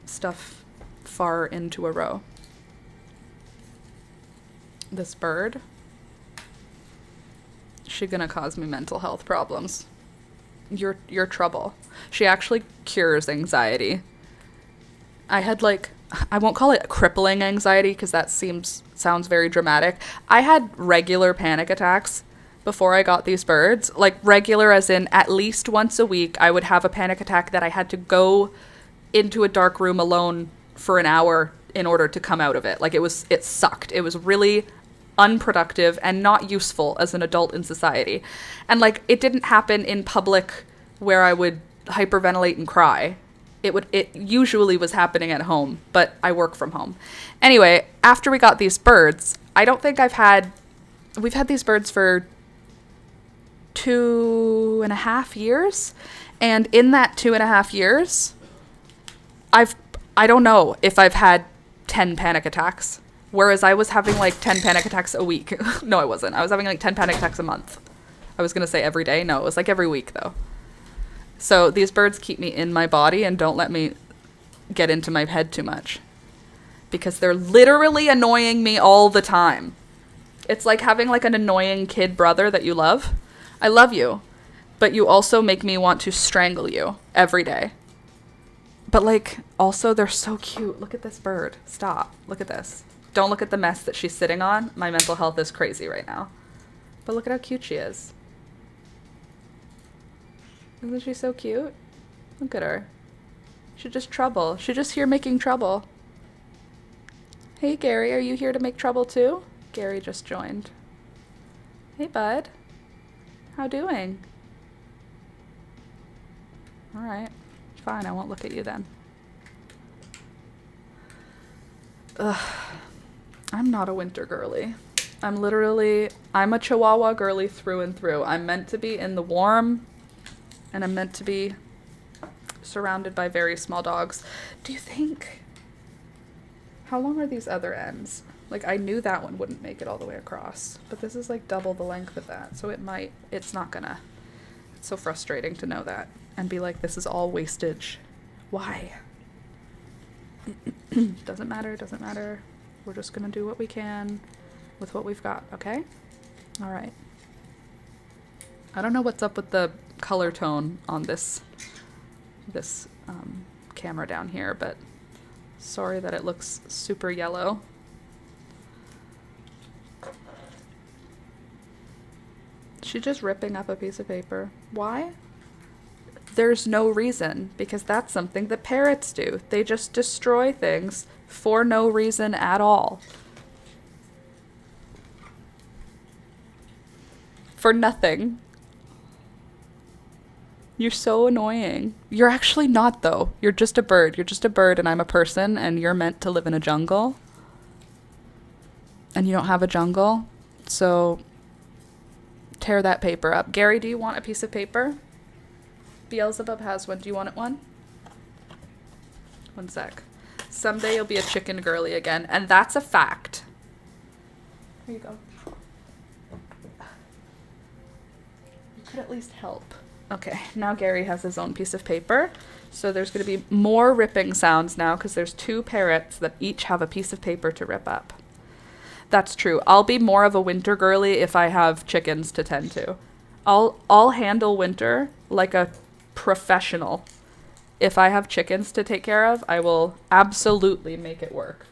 stuff far into a row. This bird, she's gonna cause me mental health problems. You're trouble. She actually cures anxiety. I had I won't call it crippling anxiety because that sounds very dramatic. I had regular panic attacks before I got these birds. Like regular as in at least once a week, I would have a panic attack that I had to go into a dark room alone for an hour in order to come out of it. Like it sucked. It was really unproductive and not useful as an adult in society. And like it didn't happen in public where I would hyperventilate and cry. It usually was happening at home, but I work from home. Anyway, after we got these birds, I don't think we've had these birds for 2.5 years. And in that 2.5 years, I don't know if I've had 10 panic attacks. Whereas I was having like 10 panic attacks a week. No, I wasn't. I was having like 10 panic attacks a month. I was going to say every day. No, it was like every week though. So these birds keep me in my body and don't let me get into my head too much. Because they're literally annoying me all the time. It's like having like an annoying kid brother that you love. I love you, but you also make me want to strangle you every day. But like, also they're so cute. Look at this bird. Stop. Look at this. Don't look at the mess that she's sitting on. My mental health is crazy right now. But look at how cute she is. Isn't she so cute? Look at her. She's just trouble. She's just here making trouble. Hey, Gary, are you here to make trouble too? Gary just joined. Hey, bud. How doing? All right. Fine, I won't look at you then. Ugh. I'm not a winter girly. I'm a Chihuahua girly through and through. I'm meant to be in the warm, and I'm meant to be surrounded by very small dogs. Do you think... How long are these other ends? Like, I knew that one wouldn't make it all the way across, but this is like double the length of that, so it's not gonna. It's so frustrating to know that and be like, this is all wastage. Why? Doesn't matter. We're just gonna do what we can with what we've got, okay? All right. I don't know what's up with the color tone on this camera down here, but sorry that it looks super yellow. She's just ripping up a piece of paper. Why? There's no reason, because that's something that parrots do. They just destroy things for no reason at all. For nothing. You're so annoying. You're actually not, though. You're just a bird. You're just a bird, and I'm a person, and you're meant to live in a jungle. And you don't have a jungle, so tear that paper up. Gary, do you want a piece of paper? Beelzebub has one. Do you want one? One sec. Someday you'll be a chicken girly again, and that's a fact. Here you go. You could at least help. Okay, now Gary has his own piece of paper. So there's going to be more ripping sounds now because there's 2 parrots that each have a piece of paper to rip up. That's true. I'll be more of a winter girly if I have chickens to tend to. I'll handle winter like a professional. If I have chickens to take care of, I will absolutely make it work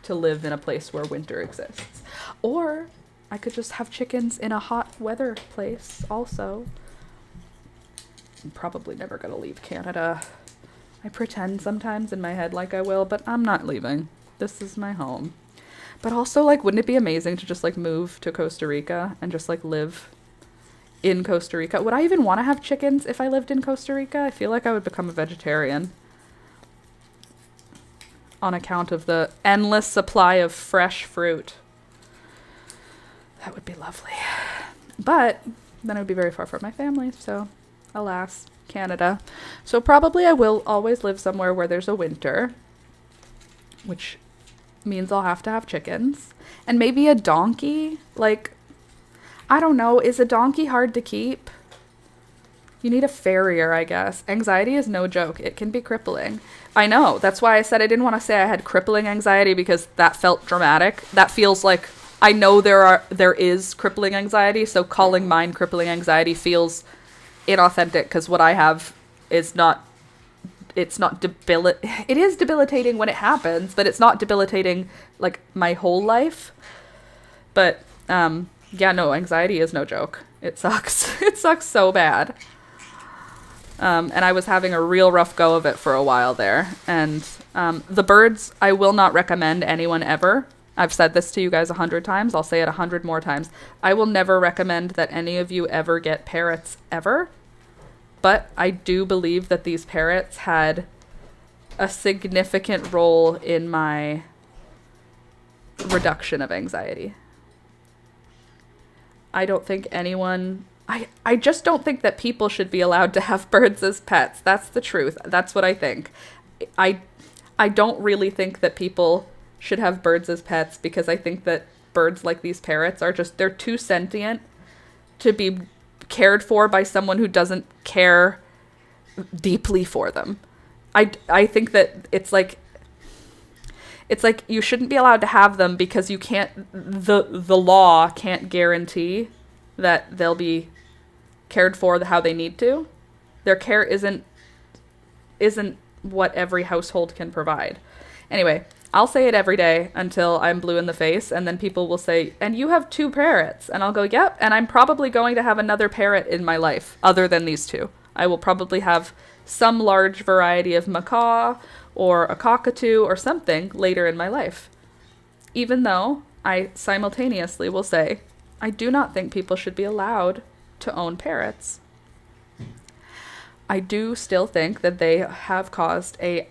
to live in a place where winter exists. Or I could just have chickens in a hot weather place also. I'm probably never going to leave Canada. I pretend sometimes in my head like I will, but I'm not leaving. This is my home. But also, like, wouldn't it be amazing to just, like, move to Costa Rica and just, like, live in Costa Rica? Would I even want to have chickens if I lived in Costa Rica? I feel like I would become a vegetarian on account of the endless supply of fresh fruit. That would be lovely. But then I would be very far from my family, so alas, Canada. So probably I will always live somewhere where there's a winter, which means I'll have to have chickens. And maybe a donkey. Like, I don't know. Is a donkey hard to keep? You need a farrier, I guess. Anxiety is no joke. It can be crippling. I know. That's why I said I didn't want to say I had crippling anxiety, because that felt dramatic. That feels like, I know there is crippling anxiety, so calling mine crippling anxiety feels inauthentic, because what I have is not, it is debilitating when it happens, but it's not debilitating like my whole life. But Yeah, no, anxiety is no joke. It sucks. It sucks so bad. And I was having a real rough go of it for a while there. And the birds, I will not recommend anyone ever. I've said this to you guys 100 times. I'll say it 100 more times. I will never recommend that any of you ever get parrots ever. But I do believe that these parrots had a significant role in my reduction of anxiety. I don't think anyone... I just don't think that people should be allowed to have birds as pets. That's the truth. That's what I think. I don't really think that people should have birds as pets because I think that birds like these parrots are just... They're too sentient to be cared for by someone who doesn't care deeply for them. I think that it's like you shouldn't be allowed to have them because you can't, the law can't guarantee that they'll be cared for how they need to. Their care isn't what every household can provide. Anyway, I'll say it every day until I'm blue in the face, and then people will say, and you have 2 parrots. And I'll go, yep, and I'm probably going to have another parrot in my life other than these 2. I will probably have some large variety of macaw or a cockatoo or something later in my life. Even though I simultaneously will say, I do not think people should be allowed to own parrots. I do still think that they have caused a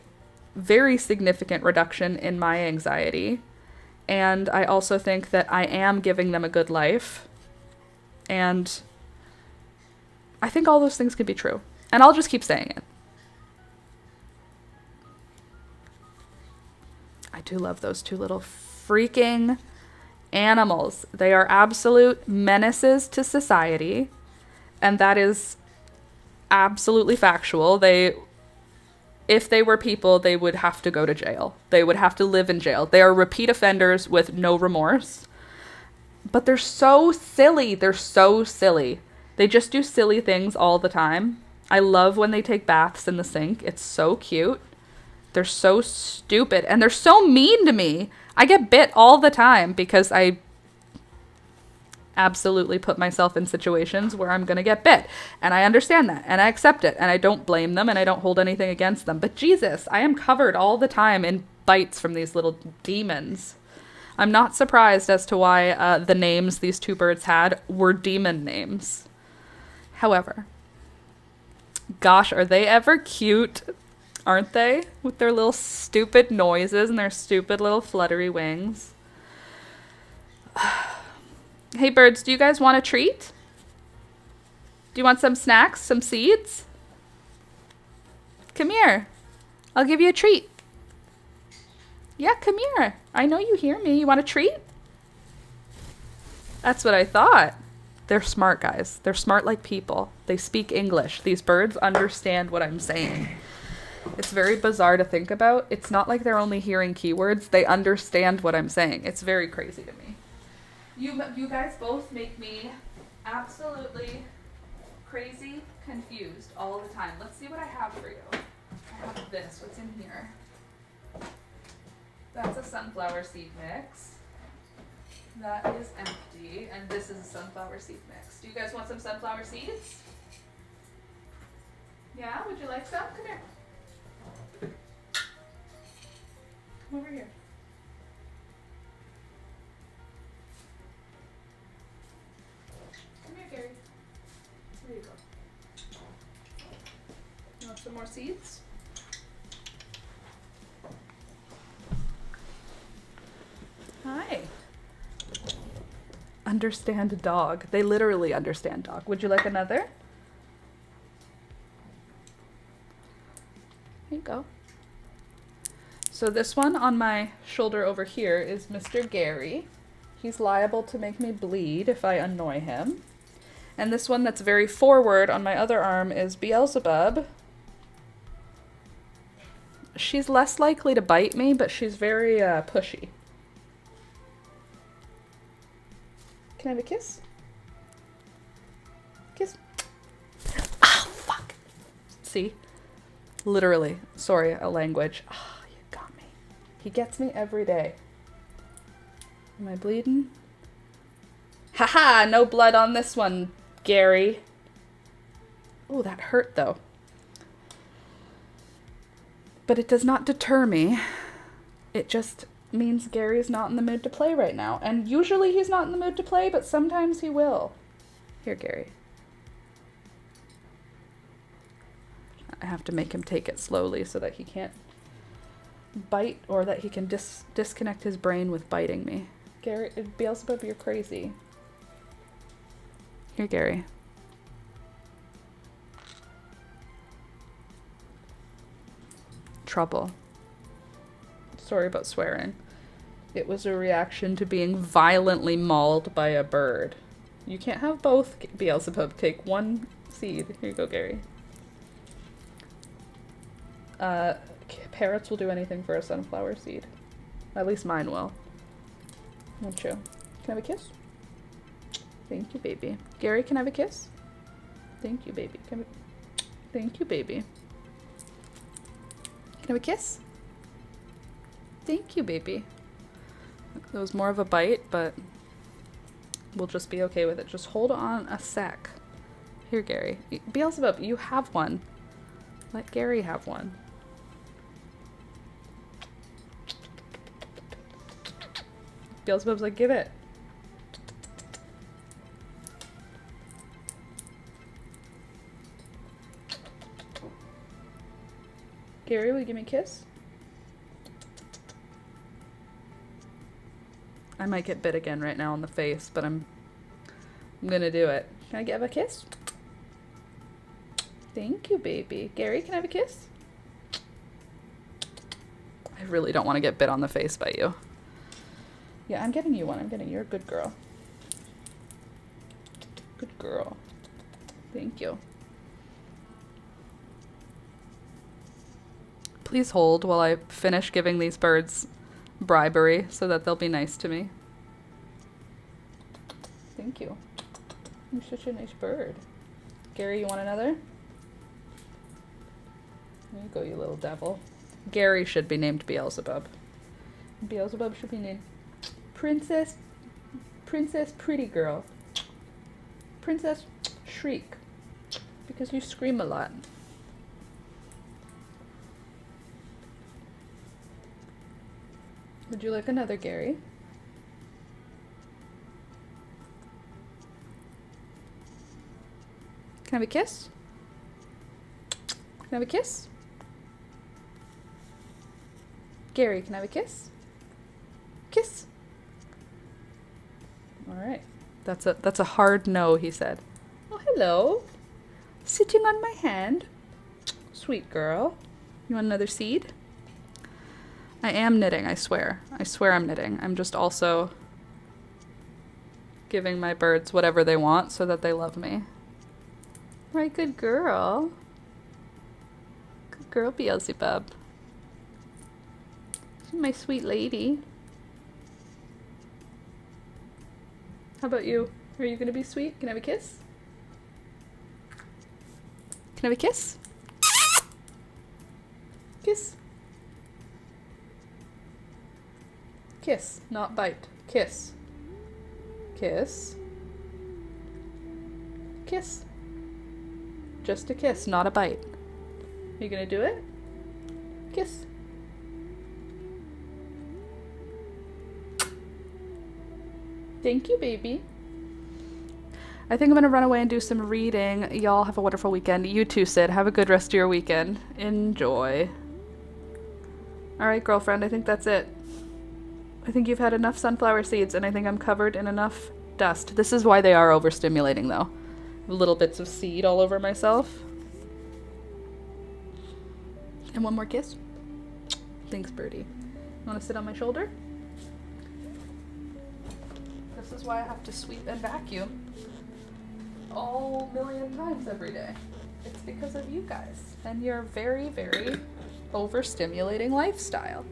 very significant reduction in my anxiety. And I also think that I am giving them a good life. And I think all those things could be true. And I'll just keep saying it. I do love those 2 little freaking animals. They are absolute menaces to society. And that is absolutely factual. If they were people, they would have to go to jail. They would have to live in jail. They are repeat offenders with no remorse. But they're so silly. They're so silly. They just do silly things all the time. I love when they take baths in the sink. It's so cute. They're so stupid. And they're so mean to me. I get bit all the time because I absolutely put myself in situations where I'm going to get bit. And I understand that. And I accept it. And I don't blame them. And I don't hold anything against them. But Jesus, I am covered all the time in bites from these little demons. I'm not surprised as to why the names these 2 birds had were demon names. However, gosh, are they ever cute? Aren't they? With their little stupid noises and their stupid little fluttery wings. Hey birds, do you guys want a treat? Do you want some snacks? Some seeds? Come here. I'll give you a treat. Yeah, come here. I know you hear me. You want a treat? That's what I thought. They're smart, guys. They're smart like people. They speak English. These birds understand what I'm saying. It's very bizarre to think about. It's not like they're only hearing keywords. They understand what I'm saying. It's very crazy to me. You guys both make me absolutely crazy confused all the time. Let's see what I have for you. I have this. What's in here? That's a sunflower seed mix. That is empty. And this is a sunflower seed mix. Do you guys want some sunflower seeds? Yeah? Would you like some? Come here. Come over here. Come here, Gary. There you go. You want some more seeds? Hi. Understand a dog. They literally understand dog. Would you like another? Here you go. So this one on my shoulder over here is Mr. Gary. He's liable to make me bleed if I annoy him. And this one that's very forward on my other arm is Beelzebub. She's less likely to bite me, but she's very pushy. Can I have a kiss? Kiss. Oh, fuck. See? Literally. Sorry, a language. Oh, you got me. He gets me every day. Am I bleeding? Haha, no blood on this one, Gary. Oh, that hurt though. But it does not deter me. It just means Gary's not in the mood to play right now. And usually he's not in the mood to play, but sometimes he will. Here, Gary. I have to make him take it slowly so that he can't bite, or that he can disconnect his brain with biting me. Gary, Beelzebub, you're crazy. Here, Gary. Trouble. Sorry about swearing. It was a reaction to being violently mauled by a bird. You can't have both, Beelzebub. Take one seed. Here you go, Gary. Parrots will do anything for a sunflower seed. At least mine will. Won't you? Can I have a kiss? Thank you, baby. Gary, can I have a kiss? Thank you, baby. Thank you, baby. Can I have a kiss? Thank you, baby. That was more of a bite, but we'll just be okay with it. Just hold on a sec. Here, Gary. Beelzebub, you have one. Let Gary have one. Beelzebub's like, give it. Gary, will you give me a kiss? I might get bit again right now on the face, but I'm gonna do it. Can I give a kiss? Thank you, baby. Gary, can I have a kiss? I really don't want to get bit on the face by you. Yeah, I'm getting you one. You're a good girl. Good girl. Thank you. Please hold while I finish giving these birds bribery so that they'll be nice to me. Thank you. You're such a nice bird. Gary, you want another? There you go, you little devil. Gary should be named Beelzebub. Beelzebub should be named Princess Pretty Girl. Princess Shriek. Because you scream a lot. Would you like another, Gary? Can I have a kiss? Can I have a kiss? Gary, can I have a kiss? Kiss. All right. That's a hard no, he said. Oh, hello. Sitting on my hand. Sweet girl. You want another seed? I am knitting, I swear. I swear I'm knitting. I'm just also giving my birds whatever they want so that they love me. Right, good girl. Good girl, Beelzebub. My sweet lady. How about you? Are you gonna be sweet? Can I have a kiss? Can I have a kiss? Kiss. Kiss, not bite. Kiss. Kiss. Kiss. Just a kiss, not a bite. Are you gonna do it? Kiss. Thank you, baby. I think I'm gonna run away and do some reading. Y'all have a wonderful weekend. You too, Sid. Have a good rest of your weekend. Enjoy. Alright, girlfriend, I think that's it. I think you've had enough sunflower seeds, and I think I'm covered in enough dust. This is why they are overstimulating, though. Little bits of seed all over myself. And one more kiss. Thanks, birdie. You want to sit on my shoulder? This is why I have to sweep and vacuum all million times every day. It's because of you guys and your very, very overstimulating lifestyle.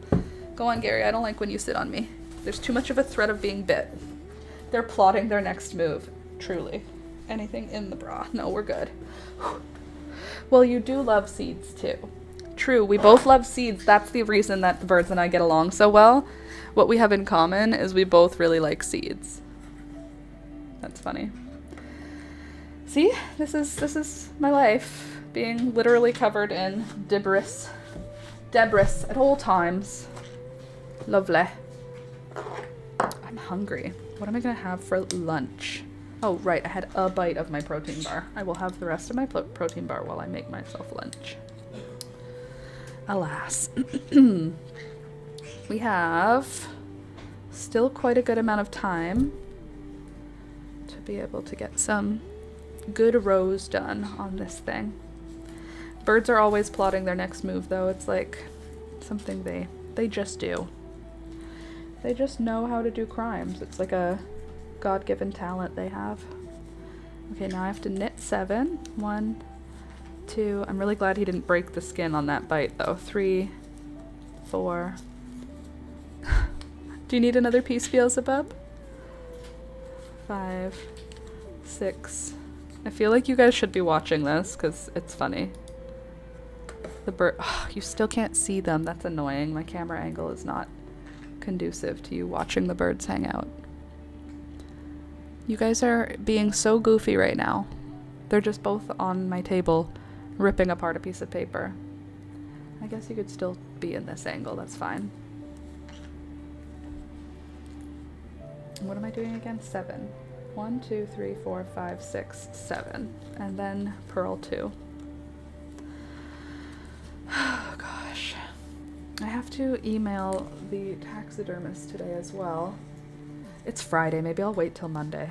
Go on, Gary. I don't like when you sit on me. There's too much of a threat of being bit. They're plotting their next move. Truly. Anything in the bra? No, we're good. Well, you do love seeds too. True, we both love seeds. That's the reason that the birds and I get along so well. What we have in common is we both really like seeds. That's funny. See, this is my life, being literally covered in debris at all times. Lovely. I'm hungry. What am I gonna have for lunch? Oh, right, I had a bite of my protein bar. I will have the rest of my protein bar while I make myself lunch. Alas. We have still quite a good amount of time to be able to get some good rows done on this thing. Birds are always plotting their next move, though. It's like something they just do. They just know how to do crimes. It's like a God-given talent they have. Okay, now I have to knit 7. 1, 2. I'm really glad he didn't break the skin on that bite, though. 3, 4. Do you need another piece, Beelzebub? 5, 6. I feel like you guys should be watching this because it's funny. The bird. Oh, you still can't see them. That's annoying. My camera angle is not conducive to you watching the birds hang out. You guys are being so goofy right now. They're just both on my table ripping apart a piece of paper. I guess you could still be in this angle. That's fine. What am I doing again? 7. 1, 2, 3, 4, 5, 6, 7. And then purl 2. Oh gosh. I have to email the taxidermist today as well. It's Friday. Maybe I'll wait till Monday.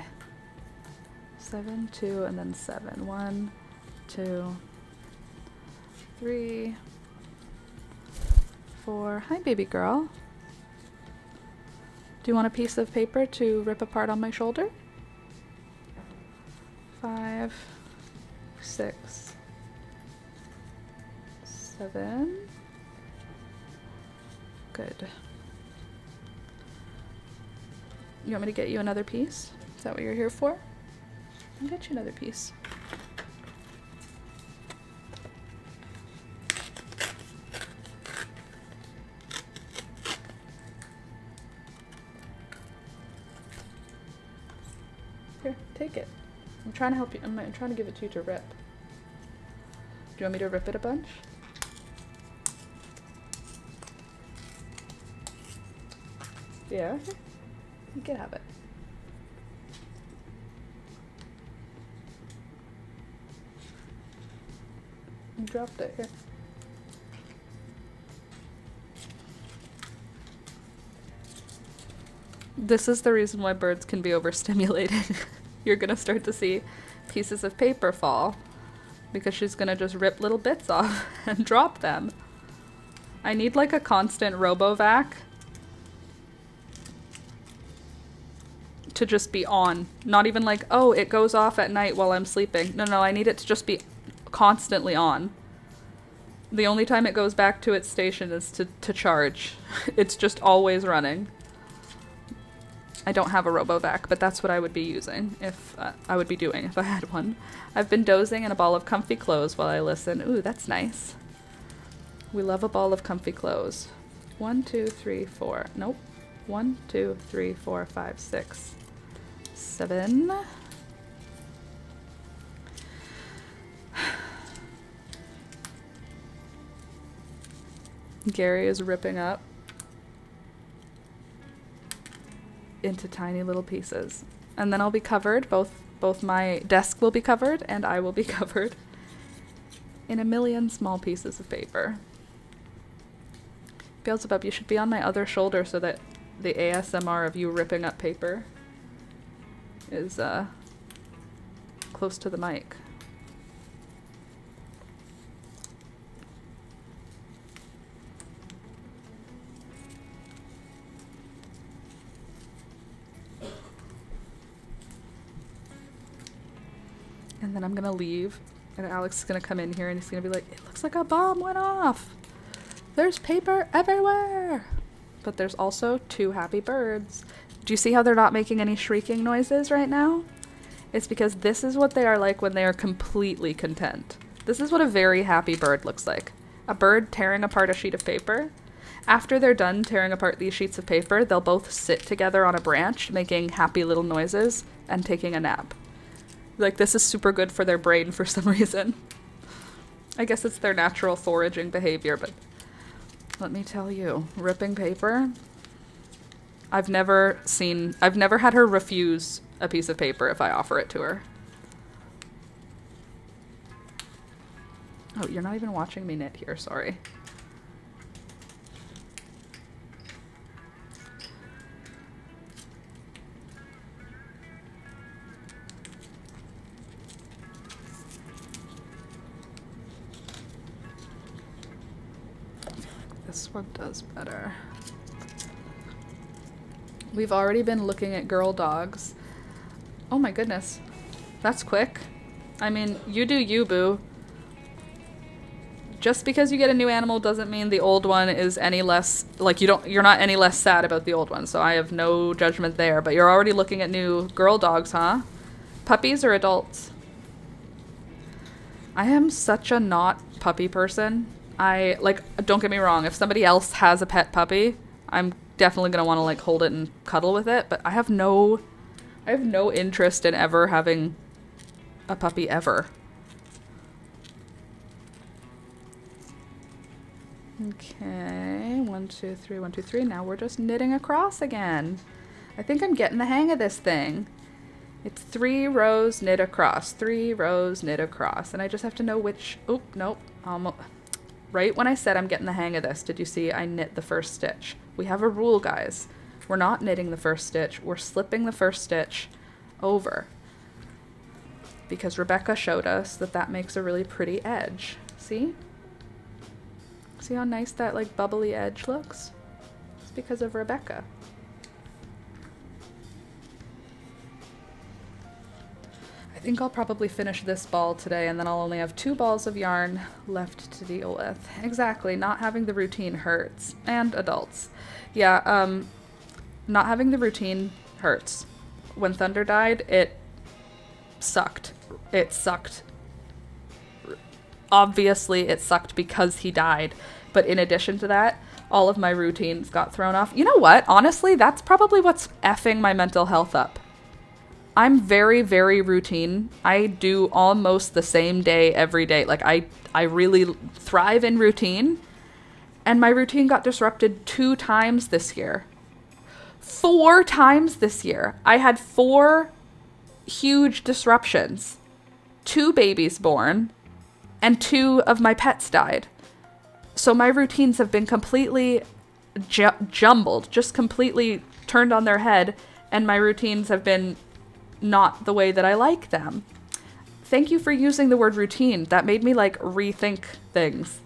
7, 2, and then 7. 1, 2, 3, 4. Hi, baby girl. Do you want a piece of paper to rip apart on my shoulder? 5, 6, 7. Good. You want me to get you another piece? Is that what you're here for? I'll get you another piece. Here, take it. I'm trying to help you. I'm trying to give it to you to rip. Do you want me to rip it a bunch? Yeah, okay. You can have it. You dropped it. Here. This is the reason why birds can be overstimulated. You're gonna start to see pieces of paper fall because she's gonna just rip little bits off and drop them. I need like a constant RoboVac to just be on. Not even like, oh, it goes off at night while I'm sleeping. No, I need it to just be constantly on. The only time it goes back to its station is to charge. It's just always running. I don't have a RoboVac, but that's what I would be using if I would be doing if I had one. I've been dozing in a ball of comfy clothes while I listen. Ooh, that's nice. We love a ball of comfy clothes. 1, 2, 3, 4. Nope. 1, 2, 3, 4, 5, 6, 7. Gary is ripping up into tiny little pieces. And then I'll be covered, both my desk will be covered and I will be covered in a million small pieces of paper. Beelzebub, you should be on my other shoulder so that the ASMR of you ripping up paper is close to the mic. And then I'm gonna leave, and Alex is gonna come in here and he's gonna be like, it looks like a bomb went off. There's paper everywhere. But there's also 2 happy birds. Do you see how they're not making any shrieking noises right now? It's because this is what they are like when they are completely content. This is what a very happy bird looks like. A bird tearing apart a sheet of paper. After they're done tearing apart these sheets of paper, they'll both sit together on a branch, making happy little noises and taking a nap. Like, this is super good for their brain for some reason. I guess it's their natural foraging behavior, but let me tell you, ripping paper, I've never had her refuse a piece of paper if I offer it to her. Oh, you're not even watching me knit here, sorry. This one does better. We've already been looking at girl dogs. Oh my goodness. That's quick. I mean, you do you, boo. Just because you get a new animal doesn't mean the old one is any less, like, you're not any less sad about the old one, so I have no judgment there. But you're already looking at new girl dogs, huh? Puppies or adults? I am such a not puppy person. Don't get me wrong, if somebody else has a pet puppy, I'm definitely gonna want to, like, hold it and cuddle with it, but I have no interest in ever having a puppy ever. Okay, 1, 2, 3, 1, 2, 3. Now we're just knitting across again. I think I'm getting the hang of this thing. It's 3 rows knit across, 3 rows knit across, and I just have to know which. Oh, nope. Right when I said I'm getting the hang of this, did you see I knit the first stitch? We have a rule, guys. We're not knitting the first stitch. We're slipping the first stitch over, because Rebecca showed us that makes a really pretty edge. See? See how nice that, like, bubbly edge looks? It's because of Rebecca. I think I'll probably finish this ball today, and then I'll only have 2 balls of yarn left to deal with. Exactly, not having the routine hurts. And adults. Yeah, not having the routine hurts. When Thunder died, it sucked. It sucked. Obviously, it sucked because he died. But in addition to that, all of my routines got thrown off. You know what? Honestly, that's probably what's effing my mental health up. I'm very, very routine. I do almost the same day every day. Like, I really thrive in routine. And my routine got disrupted 2 times this year. 4 times this year. I had 4 huge disruptions. 2 babies born. And 2 of my pets died. So my routines have been completely jumbled. Just completely turned on their head. And my routines have been not the way that I like them. Thank you for using the word routine. That made me, like, rethink things.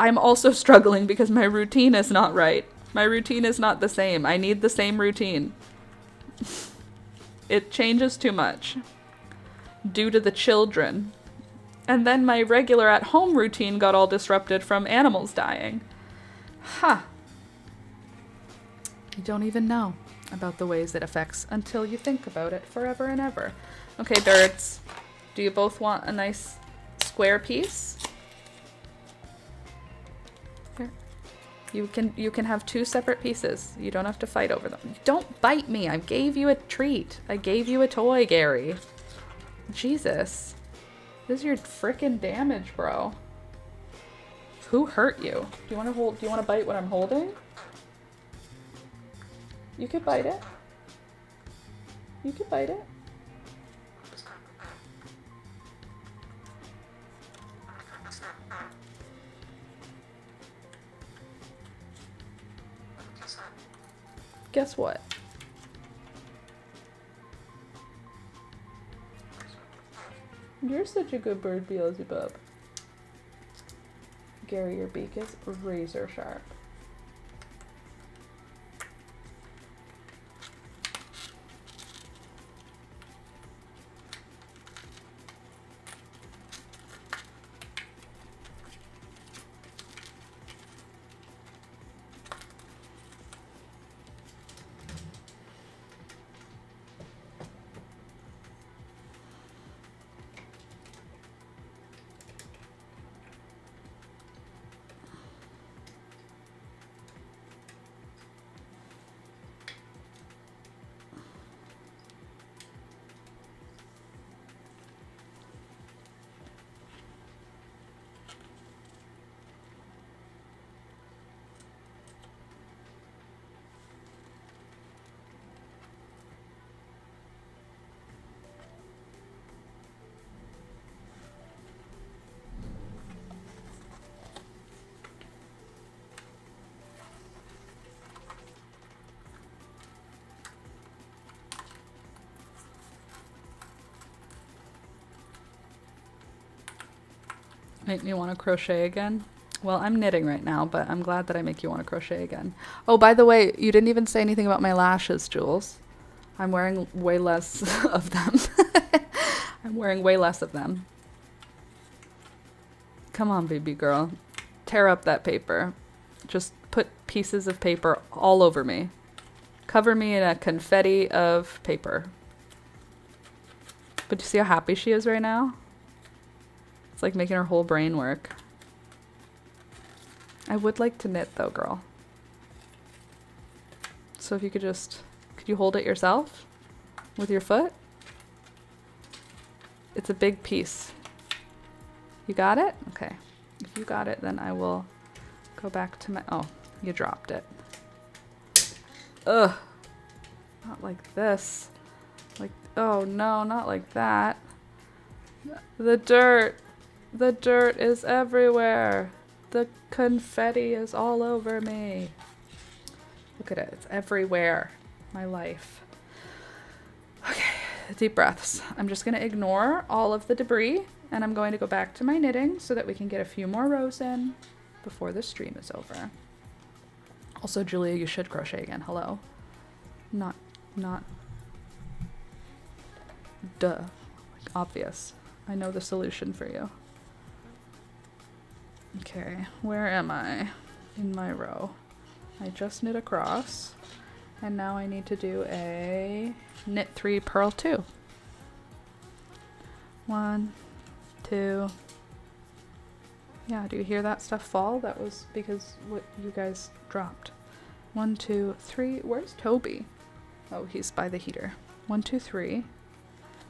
I'm also struggling because my routine is not right. My routine is not the same. I need the same routine. It changes too much due to the children. And then my regular at-home routine got all disrupted from animals dying. Huh. You don't even know about the ways it affects until you think about it forever and ever. Okay, birds. Do you both want a nice square piece? Here. You can have 2 separate pieces. You don't have to fight over them. Don't bite me. I gave you a treat. I gave you a toy, Gary. Jesus. This is your frickin' damage, bro. Who hurt you? Do you want to bite what I'm holding? You could bite it. You could bite it. Guess what? You're such a good bird, Beelzebub. Gary, your beak is razor sharp. Make me want to crochet again? Well, I'm knitting right now, but I'm glad that I make you want to crochet again. Oh, by the way, you didn't even say anything about my lashes, Jules. I'm wearing way less of them. I'm wearing way less of them. Come on, baby girl. Tear up that paper. Just put pieces of paper all over me. Cover me in a confetti of paper. But you see how happy she is right now? It's like making her whole brain work. I would like to knit though, girl. So if you could you hold it yourself? With your foot? It's a big piece. You got it? Okay. If you got it, then I will go back to my, oh, you dropped it. Ugh. Not like this. Like, oh no, not like that. The dirt. The dirt is everywhere. The confetti is all over me. Look at it. It's everywhere. My life. Okay. Deep breaths. I'm just going to ignore all of the debris and I'm going to go back to my knitting so that we can get a few more rows in before the stream is over. Also, Julia, you should crochet again. Hello. Not duh. Like, obvious. I know the solution for you. Okay, where am I in my row? I just knit across, and now I need to do a knit 3, purl 2. 1, 2. Yeah, do you hear that stuff fall? That was because what you guys dropped. 1, 2, 3. Where's Toby? Oh, he's by the heater. 1, 2, 3.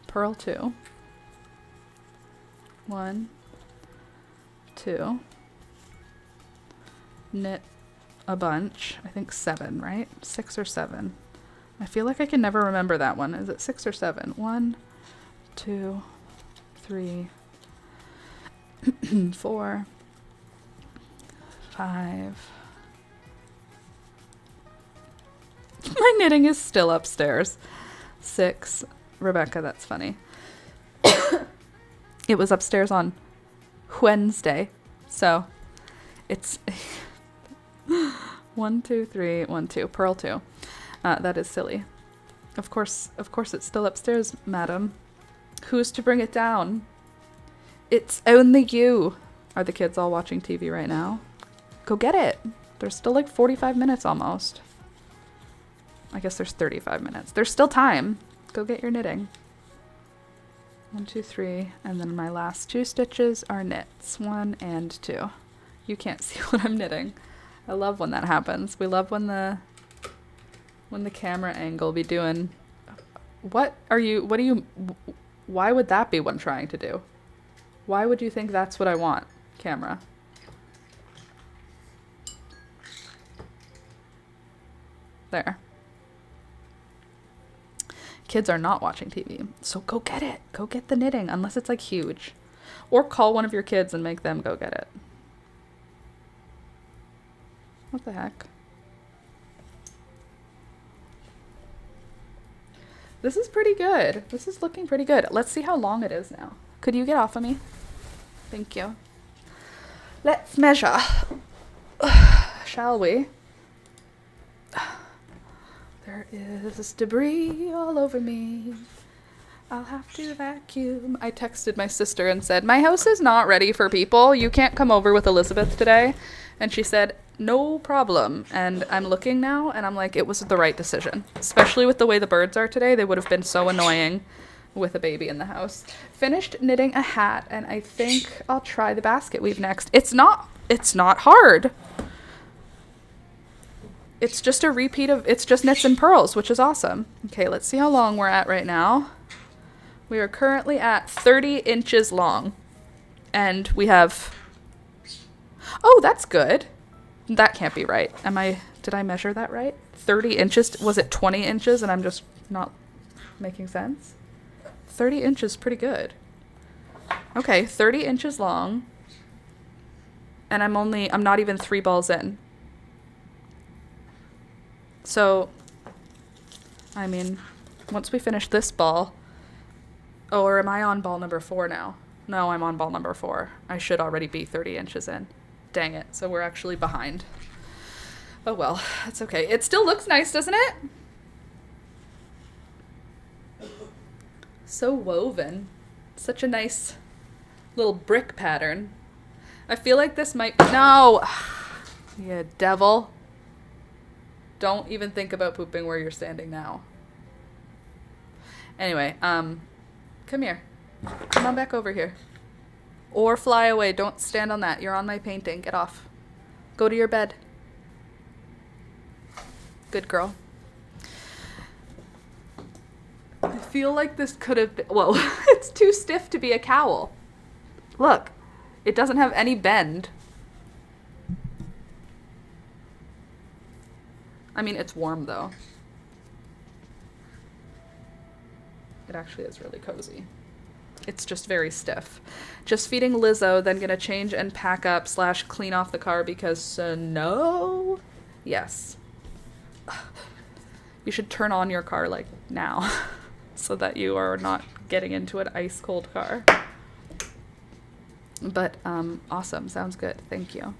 Purl 2. 1, 2. Knit a bunch. I think 7, right? 6 or 7. I feel like I can never remember that one. Is it 6 or 7? 1, 2, 3, 4, 5. My knitting is still upstairs. 6. Rebecca, that's funny. It was upstairs on Wednesday. So it's 1, 2, 3, 1, 2. Purl 2. That is silly. Of course it's still upstairs, madam. Who's to bring it down? It's only you. Are the kids all watching TV right now? Go get it. There's still like 45 minutes almost. I guess there's 35 minutes. There's still time. Go get your knitting. 1, 2, 3. And then my last 2 stitches are knits. 1 and 2. You can't see what I'm knitting. I love when that happens. We love when the camera angle be doing. Why would that be what I'm trying to do? Why would you think that's what I want, camera? There. Kids are not watching TV, so go get it. Go get the knitting, unless it's like huge. Or call one of your kids and make them go get it. What the heck? This is pretty good. This is looking pretty good. Let's see how long it is now. Could you get off of me? Thank you. Let's measure. Shall we? There is debris all over me. I'll have to vacuum. I texted my sister and said, my house is not ready for people. You can't come over with Elizabeth today. And she said, no problem. And I'm looking now and I'm like, it was the right decision. Especially with the way the birds are today. They would have been so annoying with a baby in the house. Finished knitting a hat and I think I'll try the basket weave next. It's not hard. It's just a repeat of, it's just knits and purls, which is awesome. Okay, let's see how long we're at right now. We are currently at 30 inches long. And we have, oh, that's good. That can't be right. Did I measure that right? 30 inches, was it 20 inches and I'm just not making sense? 30 inches, pretty good. Okay, 30 inches long. And I'm not even 3 balls in. So, I mean, once we finish this ball, oh, or am I on ball number 4 now? No, I'm on ball number 4. I should already be 30 inches in. Dang it. So we're actually behind. Oh well, it's okay. It still looks nice, doesn't it? So woven. Such a nice little brick pattern. I feel like this might... No! You devil. Don't even think about pooping where you're standing now. Anyway, come here. Come on back over here. Or fly away. Don't stand on that. You're on my painting. Get off. Go to your bed. Good girl. I feel like this could have been... Whoa. It's too stiff to be a cowl. Look. It doesn't have any bend. I mean, it's warm, though. It actually is really cozy. It's just very stiff. Just feeding Lizzo, then gonna change and pack up / clean off the car because snow? Yes. You should turn on your car, like, now. So that you are not getting into an ice cold car. But, awesome. Sounds good. Thank you.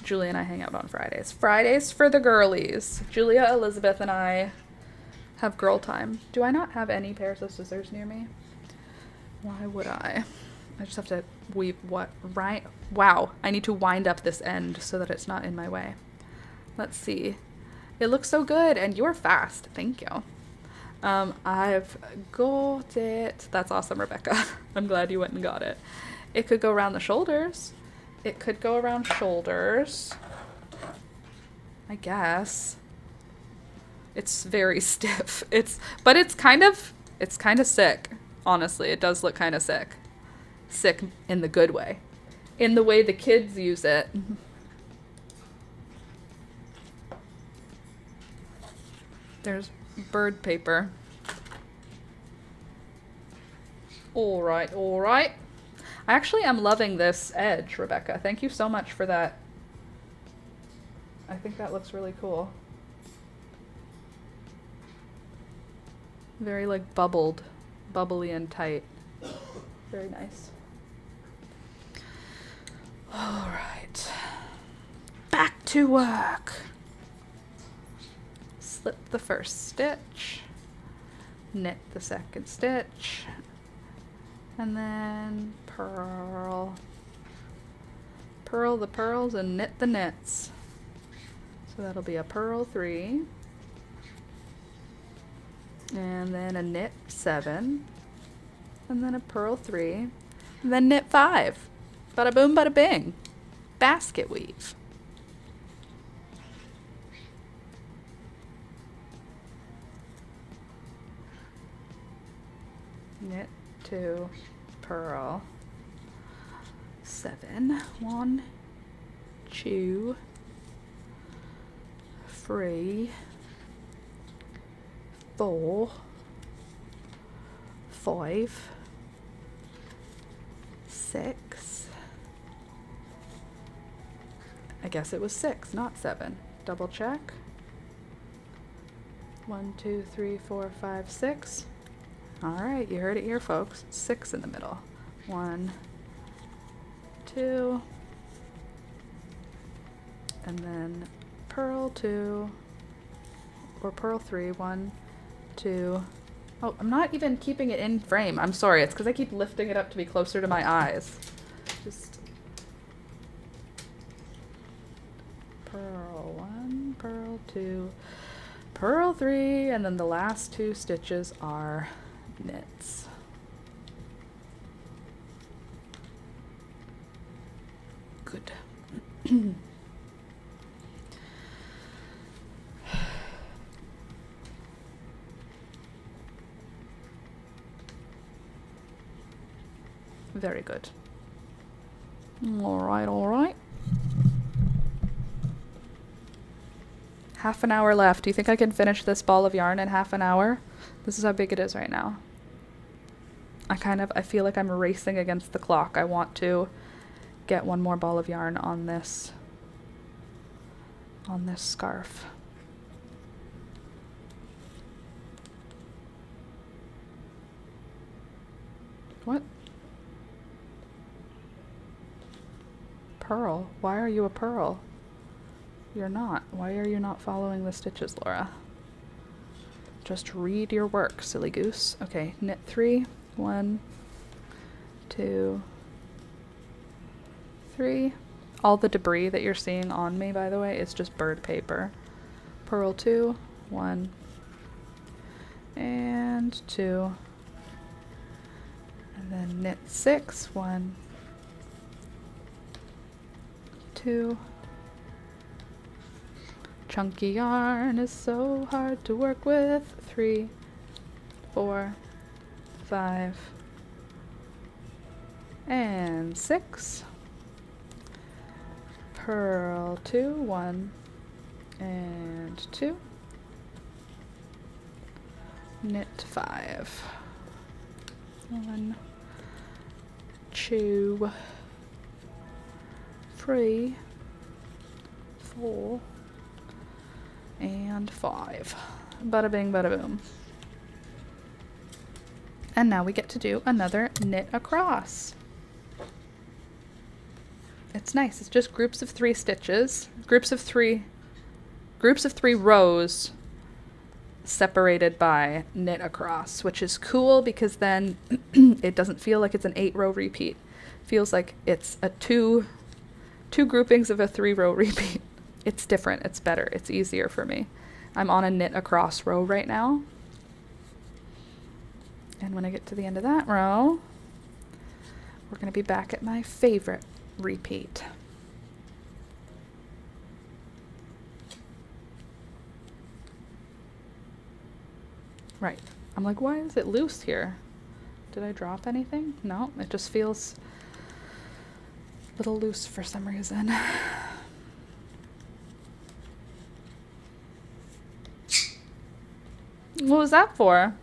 Julia and I hang out on Fridays. Fridays for the girlies. Julia, Elizabeth, and I have girl time. Do I not have any pairs of scissors near me? Why would I? I just have to weave what? Right? Wow. I need to wind up this end so that it's not in my way. Let's see. It looks so good, and you're fast. Thank you. I've got it. That's awesome, Rebecca. I'm glad you went and got it. It could go around the shoulders. It could go around shoulders. I guess. It's very stiff. But it's kind of sick. Honestly, it does look kind of sick. Sick in the good way. In the way the kids use it. There's bird paper. All right, all right. I actually am loving this edge, Rebecca. Thank you so much for that. I think that looks really cool. Very like bubbly and tight. Very nice. All right. Back to work. Slip the first stitch. Knit the second stitch. And then purl. Purl the purls and knit the knits. So that'll be a purl 3. And then a knit 7. And then a purl 3. And then knit 5. Bada boom, bada bing. Basket weave. Knit 2, purl 7, 1, 2, 3, 4, 5, 6. I guess it was 6, not 7. Double check. 1, 2, 3, 4, 5, 6. All right, you heard it here, folks. 6 in the middle. 1, 2, and then purl 2, or purl 3. 1, 2. Oh, I'm not even keeping it in frame. I'm sorry. It's because I keep lifting it up to be closer to my eyes. Just purl 1, purl 2, purl 3, and then the last 2 stitches are knits. Good. Very good. All right, all right. Half an hour left. Do you think I can finish this ball of yarn in half an hour? This is how big it is right now. I feel like I'm racing against the clock. I want to get one more ball of yarn on this scarf. What? pearl. Why are you a pearl? You're not. Why are you not following the stitches, Laura? Just read your work, silly goose. Okay, knit 3. 1, 2, 3. All the debris that you're seeing on me, by the way, is just bird paper. Purl 2, 1, and 2. And then knit 6, 1, 2. Chunky yarn is so hard to work with. 3, 4, 5, and 6. Purl 2, 1, and 2. Knit 5. 1, 2, 3, 4, and 5. Bada bing, bada boom. And now we get to do another knit across. It's nice. It's just groups of 3 stitches, groups of 3 rows separated by knit across, which is cool because then it doesn't feel like it's an 8-row repeat. It feels like it's a two groupings of a 3-row repeat. It's different. It's better. It's easier for me. I'm on a knit across row right now. And when I get to the end of that row, we're going to be back at my favorite repeat. Right. I'm like, why is it loose here? Did I drop anything? No, it just feels a little loose for some reason. What was that for?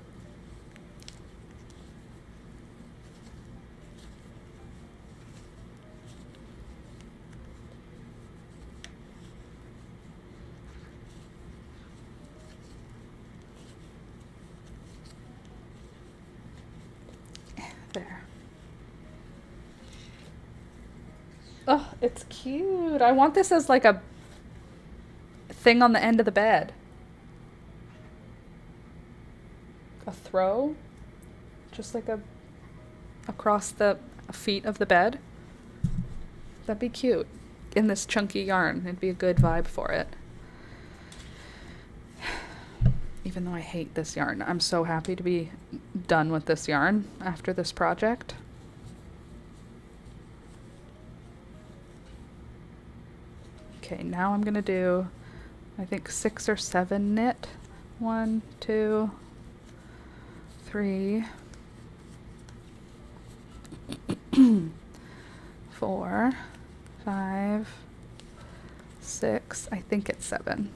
There. Oh, it's cute. I want this as like a thing on the end of the bed. A throw, just like across the feet of the bed. That'd be cute. In this chunky yarn, it'd be a good vibe for it. Even though I hate this yarn, I'm so happy to be done with this yarn after this project. Okay, now I'm gonna do, I think 6 or 7 knit. 1, 2, 3, 4, 5, 6, I think it's 7.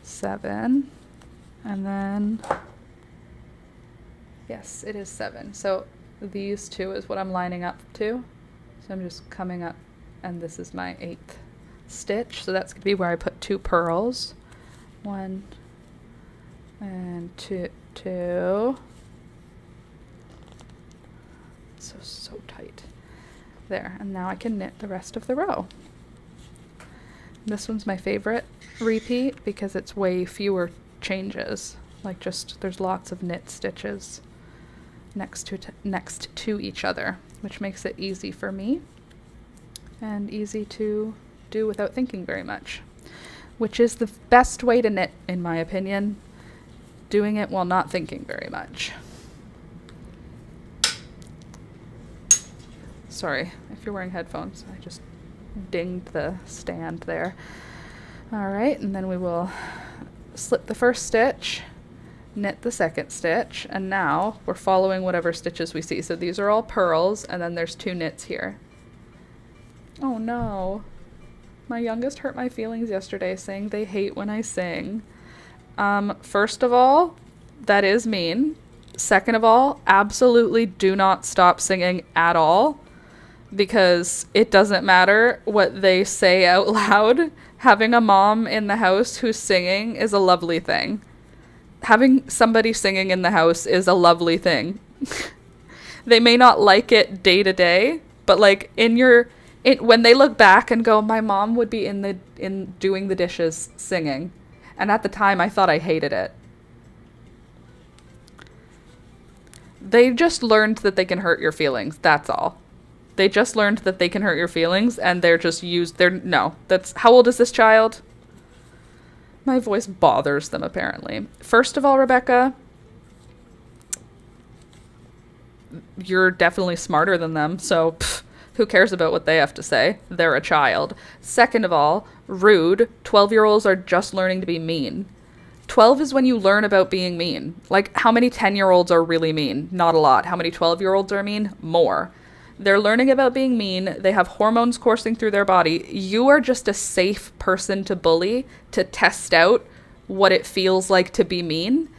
7, and then, yes, it is 7. So these 2 is what I'm lining up to. So I'm just coming up, and this is my 8th stitch. So that's going to be where I put 2 purls. 1 and 2. So tight. There, and now I can knit the rest of the row. This one's my favorite repeat because it's way fewer changes. Like just, there's lots of knit stitches next to each other, which makes it easy for me and easy to do without thinking very much, which is the best way to knit, in my opinion, doing it while not thinking very much. Sorry if you're wearing headphones, I just dinged the stand there. All right, and then we will slip the first stitch, knit the second stitch, and now we're following whatever stitches we see. So these are all purls, and then there's 2 knits here. Oh no. My youngest hurt my feelings yesterday saying they hate when I sing. First of all, that is mean. Second of all, absolutely do not stop singing at all, because it doesn't matter what they say out loud. Having a mom in the house who's singing is a lovely thing. Having somebody singing in the house is a lovely thing. They may not like it day to day, but like in your when they look back and go, my mom would be in doing the dishes singing. And at the time, I thought I hated it. They just learned that they can hurt your feelings. That's all. They just learned that they can hurt your feelings, and they're just that's, how old is this child? My voice bothers them, apparently. First of all, Rebecca, you're definitely smarter than them, so who cares about what they have to say? They're a child. Second of all, rude. 12-year-olds are just learning to be mean. 12 is when you learn about being mean. Like, how many 10-year-olds are really mean? Not a lot. How many 12-year-olds are mean? More. They're learning about being mean. They have hormones coursing through their body. You are just a safe person to bully, to test out what it feels like to be mean.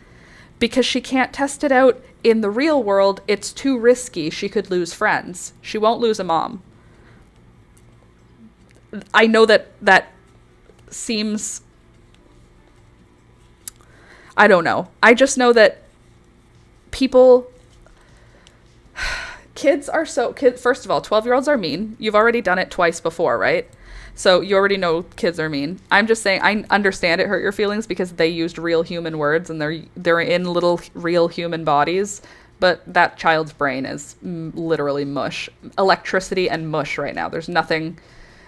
Because she can't test it out in the real world. It's too risky. She could lose friends. She won't lose a mom. I know that seems... I don't know. I just know that kids are first of all, 12-year-olds are mean. You've already done it twice before, right? So you already know kids are mean. I'm just saying, I understand it hurt your feelings because they used real human words and they're in little real human bodies. But that child's brain is literally mush. Electricity and mush right now. There's nothing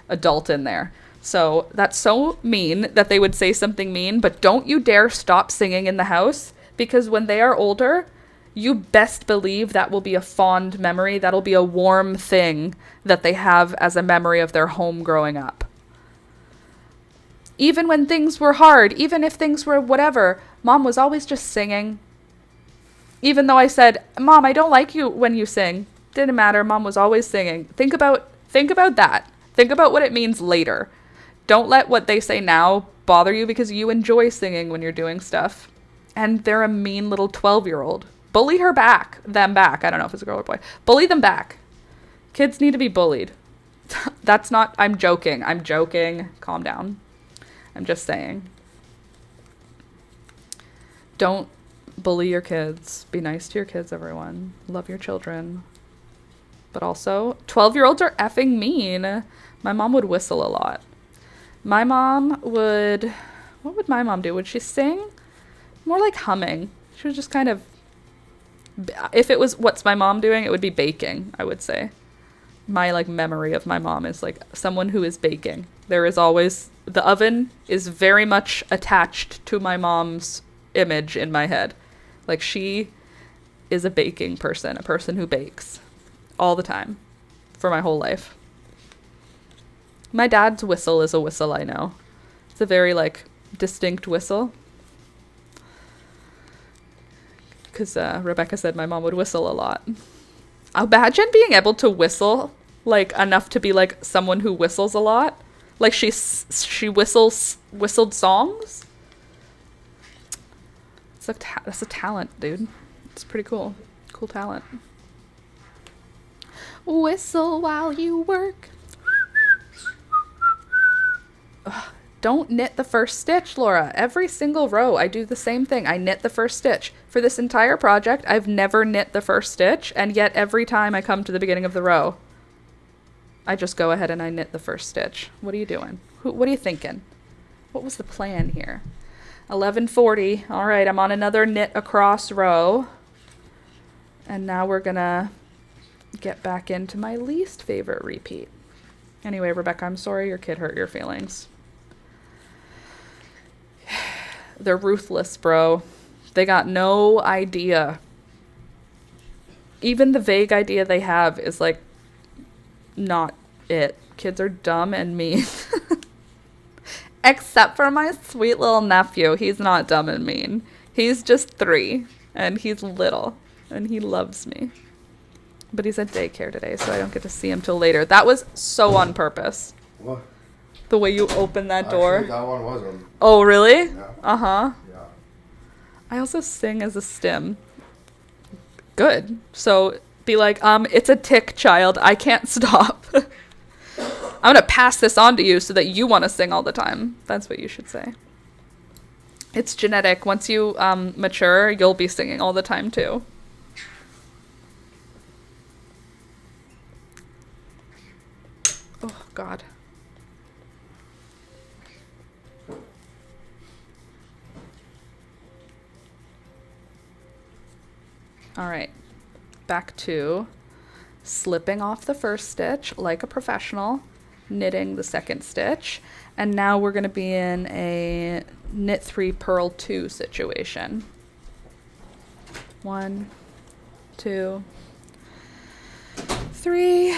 adult in there. So that's so mean that they would say something mean, but don't you dare stop singing in the house, because when they are older, you best believe that will be a fond memory. That'll be a warm thing that they have as a memory of their home growing up. Even when things were hard, even if things were whatever, Mom was always just singing. Even though I said, Mom, I don't like you when you sing. Didn't matter. Mom was always singing. Think about that. Think about what it means later. Don't let what they say now bother you, because you enjoy singing when you're doing stuff. And they're a mean little 12-year-old. Bully them back. I don't know if it's a girl or boy. Bully them back. Kids need to be bullied. I'm joking. Calm down. I'm just saying. Don't bully your kids. Be nice to your kids, everyone. Love your children. But also, 12-year-olds are effing mean. My mom would whistle a lot. My mom would... What would my mom do? Would she sing? More like humming. She was just kind of... If it was what's my mom doing, it would be baking, I would say. My, memory of my mom is, someone who is baking. There is always... The oven is very much attached to my mom's image in my head. She is a baking person, a person who bakes. All the time. For my whole life. My dad's whistle is a whistle I know. It's a very, distinct whistle. Because Rebecca said my mom would whistle a lot. Imagine being able to whistle, enough to be, someone who whistles a lot. She whistled songs. That's a talent, dude. It's pretty cool. Cool talent. Whistle while you work. Ugh, don't knit the first stitch, Laura. Every single row, I do the same thing. I knit the first stitch. For this entire project, I've never knit the first stitch, and yet every time I come to the beginning of the row, I just go ahead and I knit the first stitch. What are you doing? What are you thinking? What was the plan here? 11:40. All right, I'm on another knit across row. And now we're gonna get back into my least favorite repeat. Anyway, Rebecca, I'm sorry your kid hurt your feelings. They're ruthless, bro. They got no idea. Even the vague idea they have is not it. Kids are dumb and mean. Except for my sweet little nephew. He's not dumb and mean. He's just 3 and he's little and he loves me. But he's at daycare today, so I don't get to see him till later. That was so on purpose. What? The way you opened that door. Actually, that one wasn't. Oh, really? Yeah. Uh-huh. Yeah. I also sing as a stim. Good. So be it's a tick, child. I can't stop. I'm going to pass this on to you so that you want to sing all the time. That's what you should say. It's genetic. Once you mature, you'll be singing all the time too. Oh, God. All right, back to slipping off the first stitch like a professional, knitting the second stitch, and now we're going to be in a knit 3 purl 2 situation. 1, 2, 3,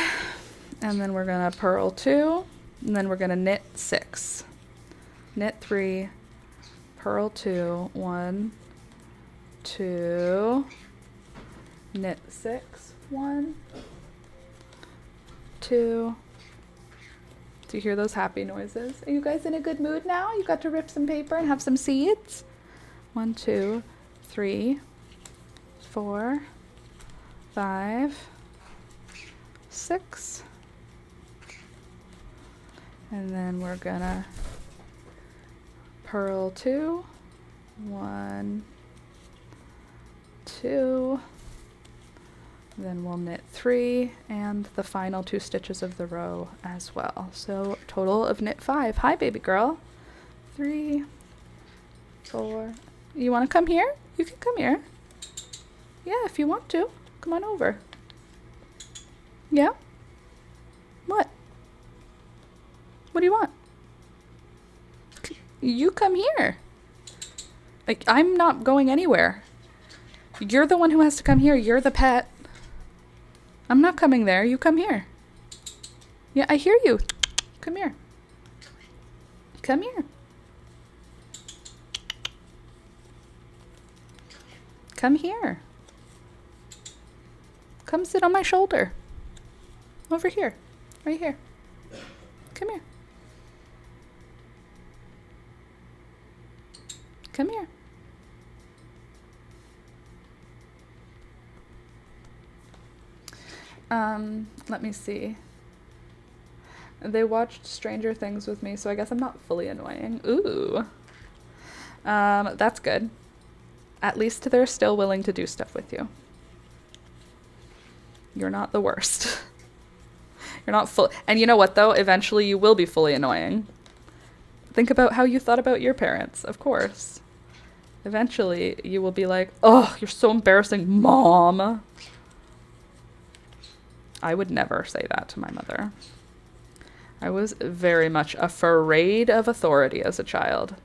and then we're going to purl 2, and then we're going to knit 6. Knit 3, purl 2, 1, 2, knit 6, 1, 2. Do you hear those happy noises? Are you guys in a good mood now? You got to rip some paper and have some seeds? 1, 2, 3, 4, 5, 6. And then we're gonna purl 2, 1, 2. Then we'll knit 3 and the final 2 stitches of the row as well. So total of knit 5. Hi, baby girl. 3, 4. You want to come here? You can come here. Yeah, if you want to. Come on over. Yeah? What? What do you want? You come here. Like, I'm not going anywhere. You're the one who has to come here. You're the pet. I'm not coming there. You come here. Yeah, I hear you. Come here. Come here. Come here. Come sit on my shoulder. Over here. Right here. Come here. Come here. Let me see. They watched Stranger Things with me, so I guess I'm not fully annoying. Ooh. That's good. At least they're still willing to do stuff with you. You're not the worst. You're not full. And you know what, though? Eventually you will be fully annoying. Think about how you thought about your parents, of course. Eventually you will be like, oh, you're so embarrassing, Mom. I would never say that to my mother. I was very much afraid of authority as a child.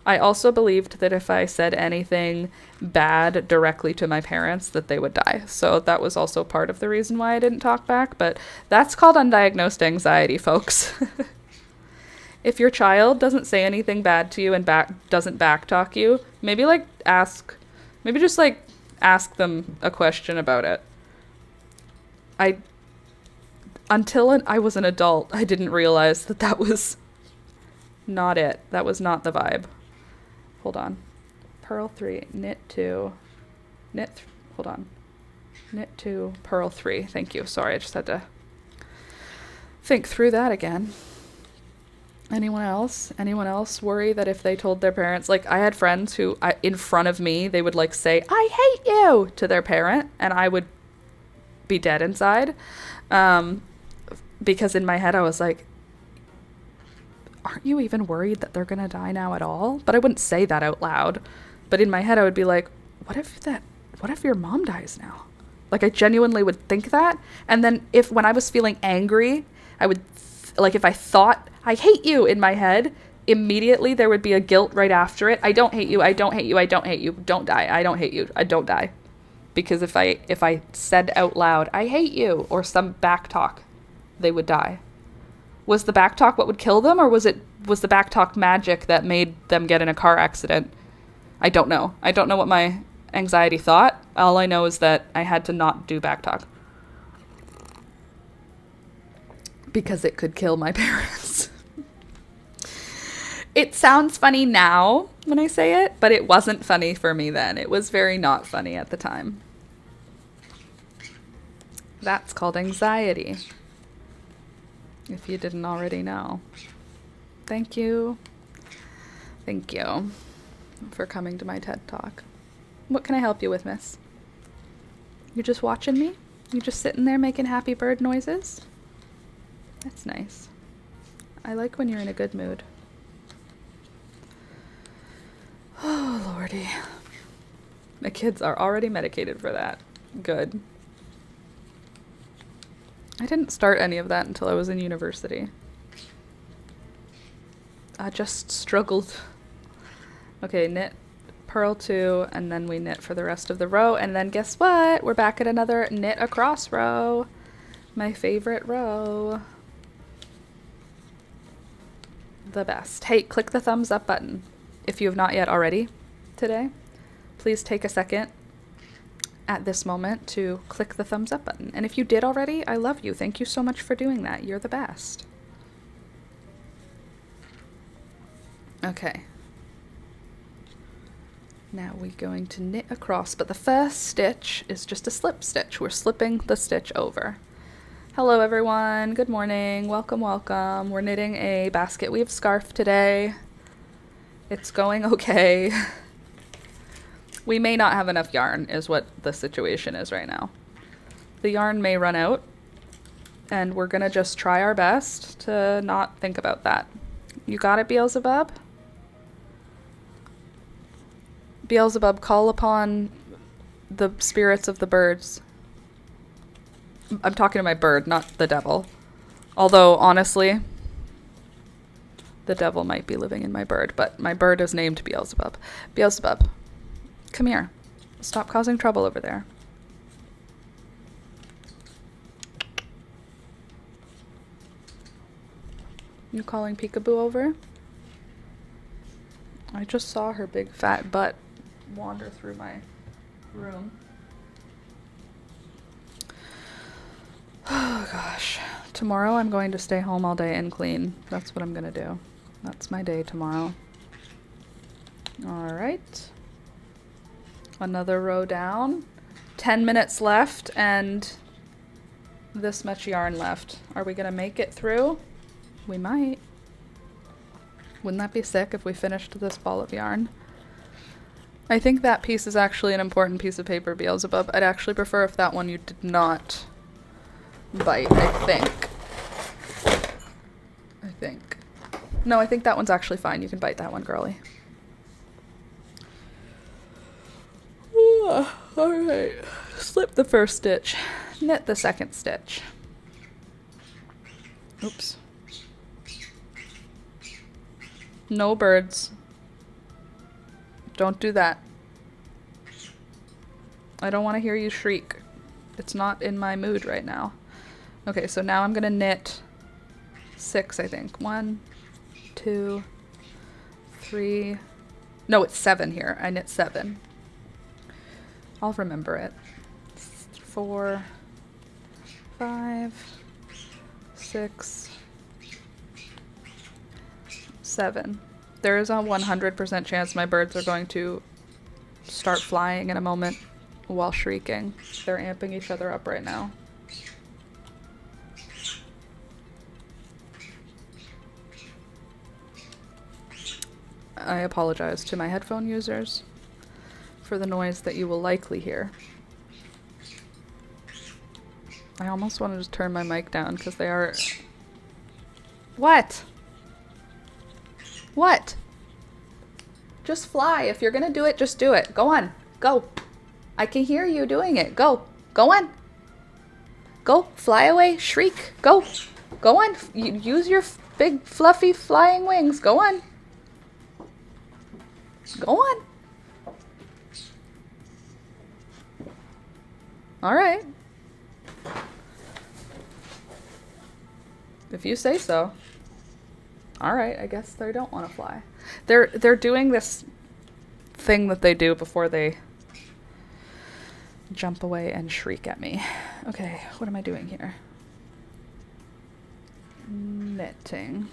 I also believed that if I said anything bad directly to my parents, that they would die. So that was also part of the reason why I didn't talk back. But that's called undiagnosed anxiety, folks. If your child doesn't say anything bad to you and doesn't backtalk you, maybe just ask them a question about it. Until I was an adult, I didn't realize that was not it. That was not the vibe. Hold on. Purl 3, knit 2, hold on. Knit 2, purl 3. Thank you. Sorry, I just had to think through that again. Anyone else? Anyone else worry that if they told their parents, like I had friends who, in front of me, they would like say, I hate you to their parent, and I would be dead inside. Because in my head I was like, aren't you even worried that they're gonna die now at all? But I wouldn't say that out loud. But in my head I would be like, what if your mom dies now? Like I genuinely would think that. And then when I was feeling angry, I would, if I thought, I hate you in my head, immediately there would be a guilt right after it. I don't hate you, I don't hate you, I don't hate you, don't die, I don't hate you, I don't die. Because if I said out loud, I hate you, or some back talk, they would die. Was the back talk what would kill them, or was the back talk magic that made them get in a car accident? I don't know. I don't know what my anxiety thought. All I know is that I had to not do back talk. Because it could kill my parents. It sounds funny now when I say it, but it wasn't funny for me then. It was very not funny at the time. That's called anxiety. If you didn't already know. Thank you. Thank you for coming to my TED Talk. What can I help you with, miss? You just watching me? You just sitting there making happy bird noises? That's nice. I like when you're in a good mood. Oh, Lordy. My kids are already medicated for that. Good. I didn't start any of that until I was in university. I just struggled. Okay, knit, purl 2, and then we knit for the rest of the row. And then guess what? We're back at another knit across row. My favorite row. The best. Hey, click the thumbs up button if you have not yet already today. Please take a second at this moment to click the thumbs up button. And if you did already, I love you. Thank you so much for doing that. You're the best. Okay. Now we're going to knit across, but the first stitch is just a slip stitch. We're slipping the stitch over. Hello everyone, good morning, welcome, welcome. We're knitting a basket weave scarf today. It's going okay. We may not have enough yarn is what the situation is right now. The yarn may run out, and we're gonna just try our best to not think about that. You got it, Beelzebub? Beelzebub, call upon the spirits of the birds. I'm talking to my bird, not the devil. Although, honestly, the devil might be living in my bird, but my bird is named Beelzebub. Beelzebub, come here. Stop causing trouble over there. You calling Peekaboo over? I just saw her big fat butt wander through my room. Oh gosh. Tomorrow I'm going to stay home all day and clean. That's what I'm gonna do. That's my day tomorrow. Alright. Another row down. 10 minutes left and this much yarn left. Are we gonna make it through? We might. Wouldn't that be sick if we finished this ball of yarn? I think that piece is actually an important piece of paper, Beelzebub. I'd actually prefer if that one you did not bite, I think. No, I think that one's actually fine. You can bite that one, girly. Alright. Slip the first stitch. Knit the second stitch. Oops. No birds. Don't do that. I don't want to hear you shriek. It's not in my mood right now. Okay, so now I'm gonna knit 6, I think. 1, 2, 3. No, it's 7 here. I knit 7. I'll remember it. 4, 5, 6, 7. There is a 100% chance my birds are going to start flying in a moment while shrieking. They're amping each other up right now. I apologize to my headphone users for the noise that you will likely hear. I almost want to just turn my mic down because they are... What? What? Just fly. If you're gonna do it, just do it. Go on. Go. I can hear you doing it. Go. Go on. Go. Fly away. Shriek. Go. Go on. Use your big, fluffy, flying wings. Go on. Go on. All right. If you say so. All right, I guess they don't want to fly. They're doing this thing that they do before they jump away and shriek at me. Okay, what am I doing here? Knitting.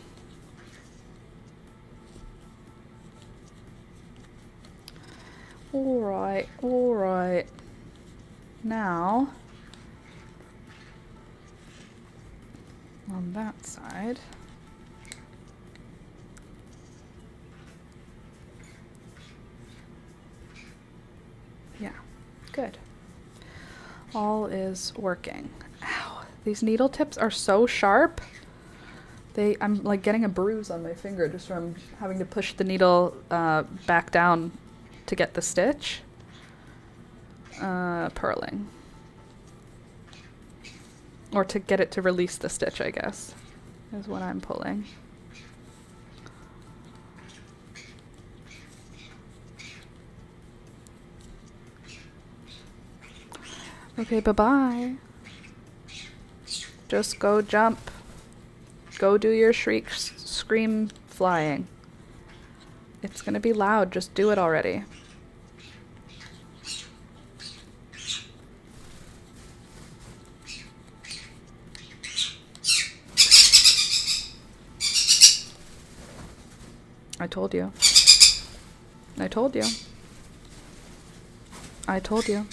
All right, all right. Now, on that side, yeah, good. All is working. Ow, these needle tips are so sharp. I'm like getting a bruise on my finger just from having to push the needle back down to get the stitch. Purling. Or to get it to release the stitch, I guess, is what I'm pulling. Okay, bye-bye. Just go jump. Go do your scream flying. It's gonna be loud, just do it already. I told you. I told you. I told you.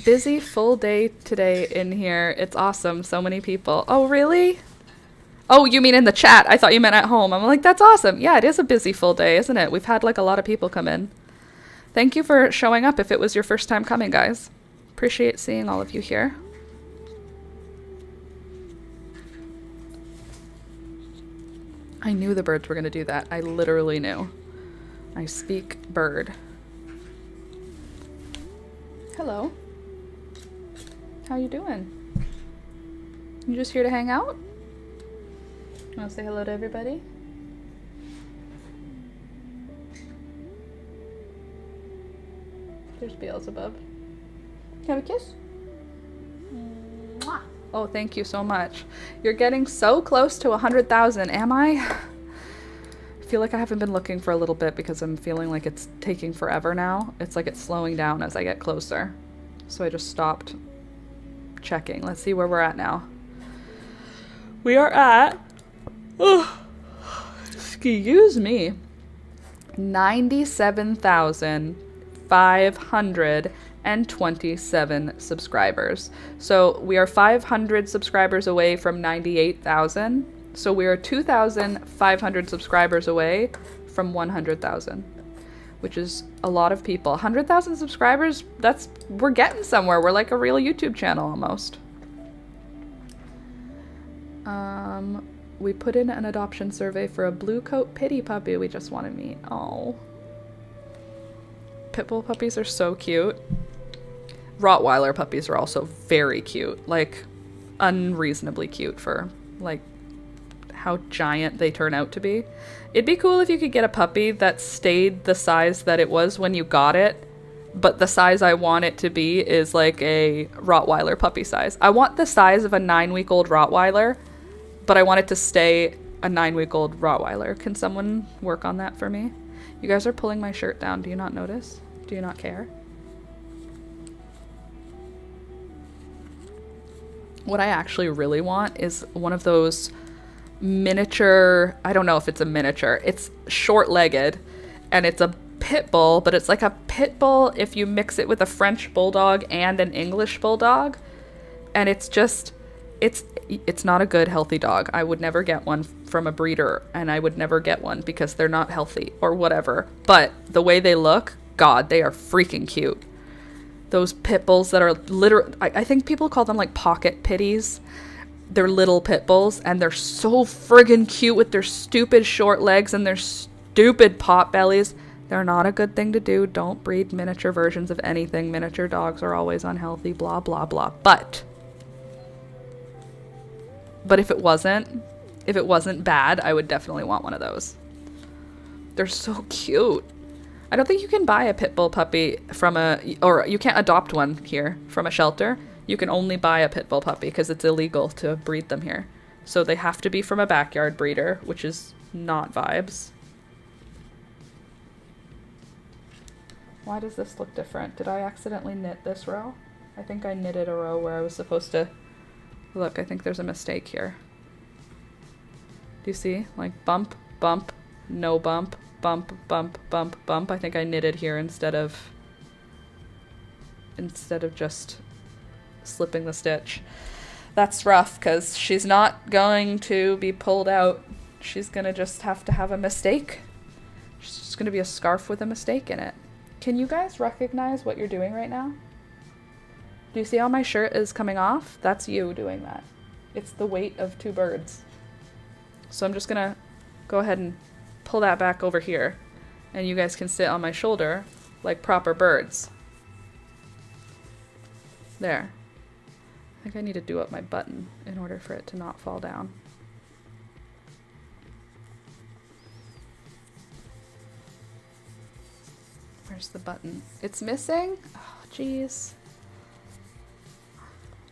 Busy full day today in here. It's awesome. So many people. Oh, really? Oh, you mean in the chat? I thought you meant at home. I'm like, that's awesome. Yeah, it is a busy full day, isn't it? We've had like a lot of people come in. Thank you for showing up if it was your first time coming, guys. Appreciate seeing all of you here. I knew the birds were going to do that. I literally knew. I speak bird. Hello. How you doing? You just here to hang out? Want to say hello to everybody? There's Beelzebub. Can I have a kiss? Mwah. Oh, thank you so much. You're getting so close to 100,000, am I? I feel like I haven't been looking for a little bit because I'm feeling like it's taking forever now. It's like it's slowing down as I get closer. So I just stopped checking. Let's see where we're at now. We are at, excuse me, 97,527 subscribers. So we are 500 subscribers away from 98,000. So we are 2,500 subscribers away from 100,000, which is a lot of people. 100,000 subscribers, we're getting somewhere. We're like a real YouTube channel almost. We put in an adoption survey for a blue coat pitty puppy we just want to meet. Oh. Pitbull puppies are so cute. Rottweiler puppies are also very cute. Like, unreasonably cute for, like, how giant they turn out to be. It'd be cool if you could get a puppy that stayed the size that it was when you got it, but the size I want it to be is like a Rottweiler puppy size. I want the size of a 9-week-old Rottweiler, but I want it to stay a 9-week-old Rottweiler. Can someone work on that for me? You guys are pulling my shirt down. Do you not notice? Do you not care? What I actually really want is one of those miniature, I don't know if it's a miniature, it's short-legged and it's a pit bull, but it's like a pit bull if you mix it with a French bulldog and an English bulldog, and it's just, it's not a good healthy dog. I would never get one from a breeder, and I would never get one because they're not healthy or whatever, but the way they look, God, they are freaking cute. Those pit bulls that are literally, I think people call them like pocket pitties. They're little pit bulls, and they're so friggin' cute with their stupid short legs and their stupid pot bellies. They're not a good thing to do. Don't breed miniature versions of anything. Miniature dogs are always unhealthy, blah, blah, blah. But if it wasn't bad, I would definitely want one of those. They're so cute. I don't think you can buy a pit bull puppy or you can't adopt one here from a shelter. You can only buy a pit bull puppy because it's illegal to breed them here. So they have to be from a backyard breeder, which is not vibes. Why does this look different? Did I accidentally knit this row? I think I knitted a row where I was supposed to... Look, I think there's a mistake here. Do you see? Like bump, bump, no bump, bump, bump, bump, bump. I think I knitted here instead of just slipping the stitch. That's rough because she's not going to be pulled out. She's gonna just have to have a mistake. She's just gonna be a scarf with a mistake in it. Can you guys recognize what you're doing right now? Do you see how my shirt is coming off? That's you doing that. It's the weight of 2 birds. So I'm just gonna go ahead and pull that back over here, and you guys can sit on my shoulder like proper birds. There. I think I need to do up my button in order for it to not fall down. Where's the button? It's missing? Oh, jeez.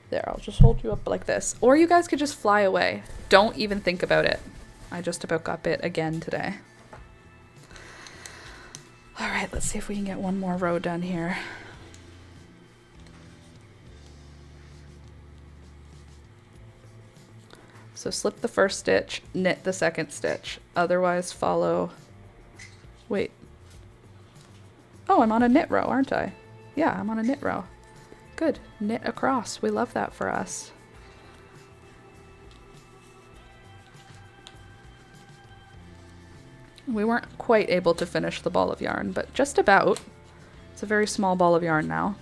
There, I'll just hold you up like this. Or you guys could just fly away. Don't even think about it. I just about got bit again today. All right, let's see if we can get one more row done here. So slip the first stitch, knit the second stitch. Otherwise follow... Wait. Oh, I'm on a knit row, aren't I? Yeah, I'm on a knit row. Good. Knit across. We love that for us. We weren't quite able to finish the ball of yarn, but just about. It's a very small ball of yarn now.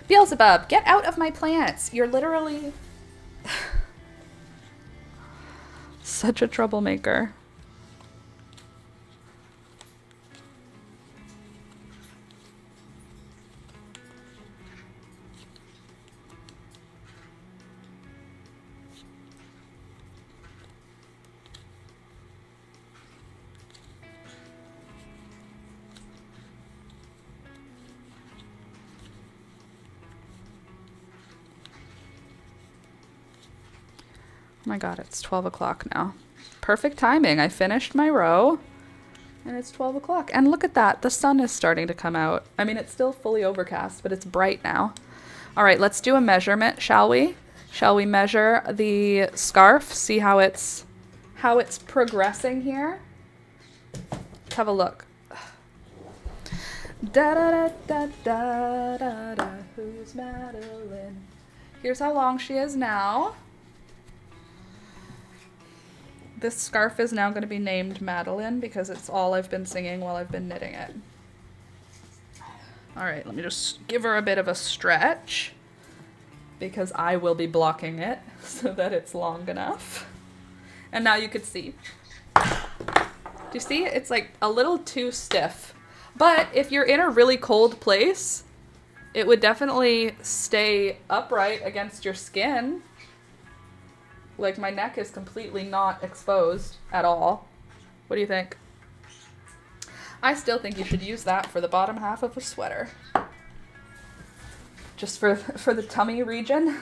Beelzebub, get out of my plants. You're literally such a troublemaker. Oh my god, it's 12 o'clock now. Perfect timing. I finished my row and it's 12 o'clock. And look at that. The sun is starting to come out. I mean, it's still fully overcast, but it's bright now. All right, let's do a measurement, shall we? Shall we measure the scarf? See how it's progressing here? Let's have a look. Da da da da da da. Who's Madeline? Here's how long she is now. This scarf is now going to be named Madeline because it's all I've been singing while I've been knitting it. All right, let me just give her a bit of a stretch because I will be blocking it so that it's long enough. And now you could see. Do you see? It's like a little too stiff. But if you're in a really cold place, it would definitely stay upright against your skin. Like, my neck is completely not exposed at all. What do you think? I still think you should use that for the bottom half of a sweater. Just for the tummy region.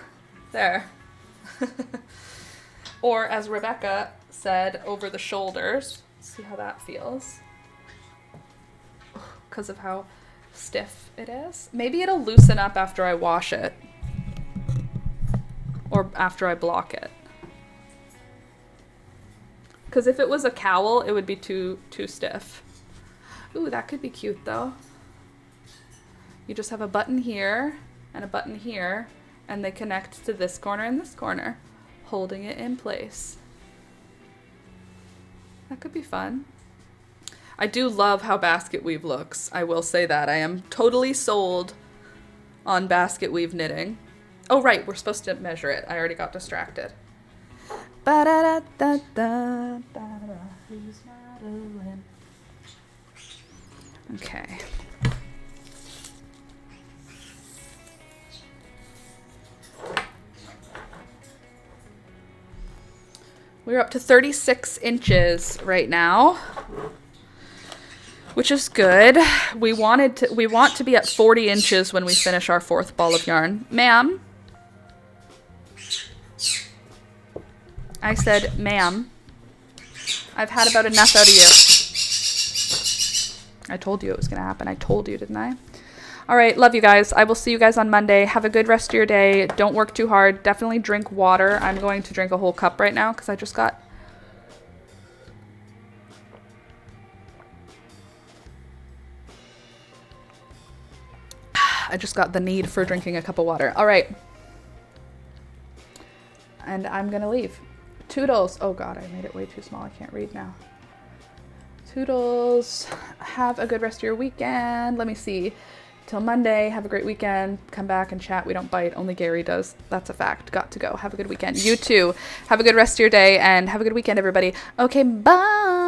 There. Or, as Rebecca said, over the shoulders. See how that feels. Because of how stiff it is. Maybe it'll loosen up after I wash it. Or after I block it. Because if it was a cowl, it would be too stiff. Ooh, that could be cute though. You just have a button here and a button here, and they connect to this corner and this corner, holding it in place. That could be fun. I do love how basket weave looks. I will say that. I am totally sold on basket weave knitting. Oh right, we're supposed to measure it. I already got distracted. Ba-da-da-da-da-da-da. Who's Madeline? Okay. We're up to 36 inches right now, which is good. We want to be at 40 inches when we finish our 4th ball of yarn. Ma'am. I said, ma'am, I've had about enough out of you. I told you it was going to happen. I told you, didn't I? All right, love you guys. I will see you guys on Monday. Have a good rest of your day. Don't work too hard. Definitely drink water. I'm going to drink a whole cup right now because I just got... the need for drinking a cup of water. All right. And I'm going to leave. Toodles. Oh God, I made it way too small. I can't read now. Toodles. Have a good rest of your weekend. Let me see. Till Monday, have a great weekend. Come back and chat. We don't bite. Only Gary does. That's a fact. Got to go. Have a good weekend. You too. Have a good rest of your day and have a good weekend, everybody. Okay, bye.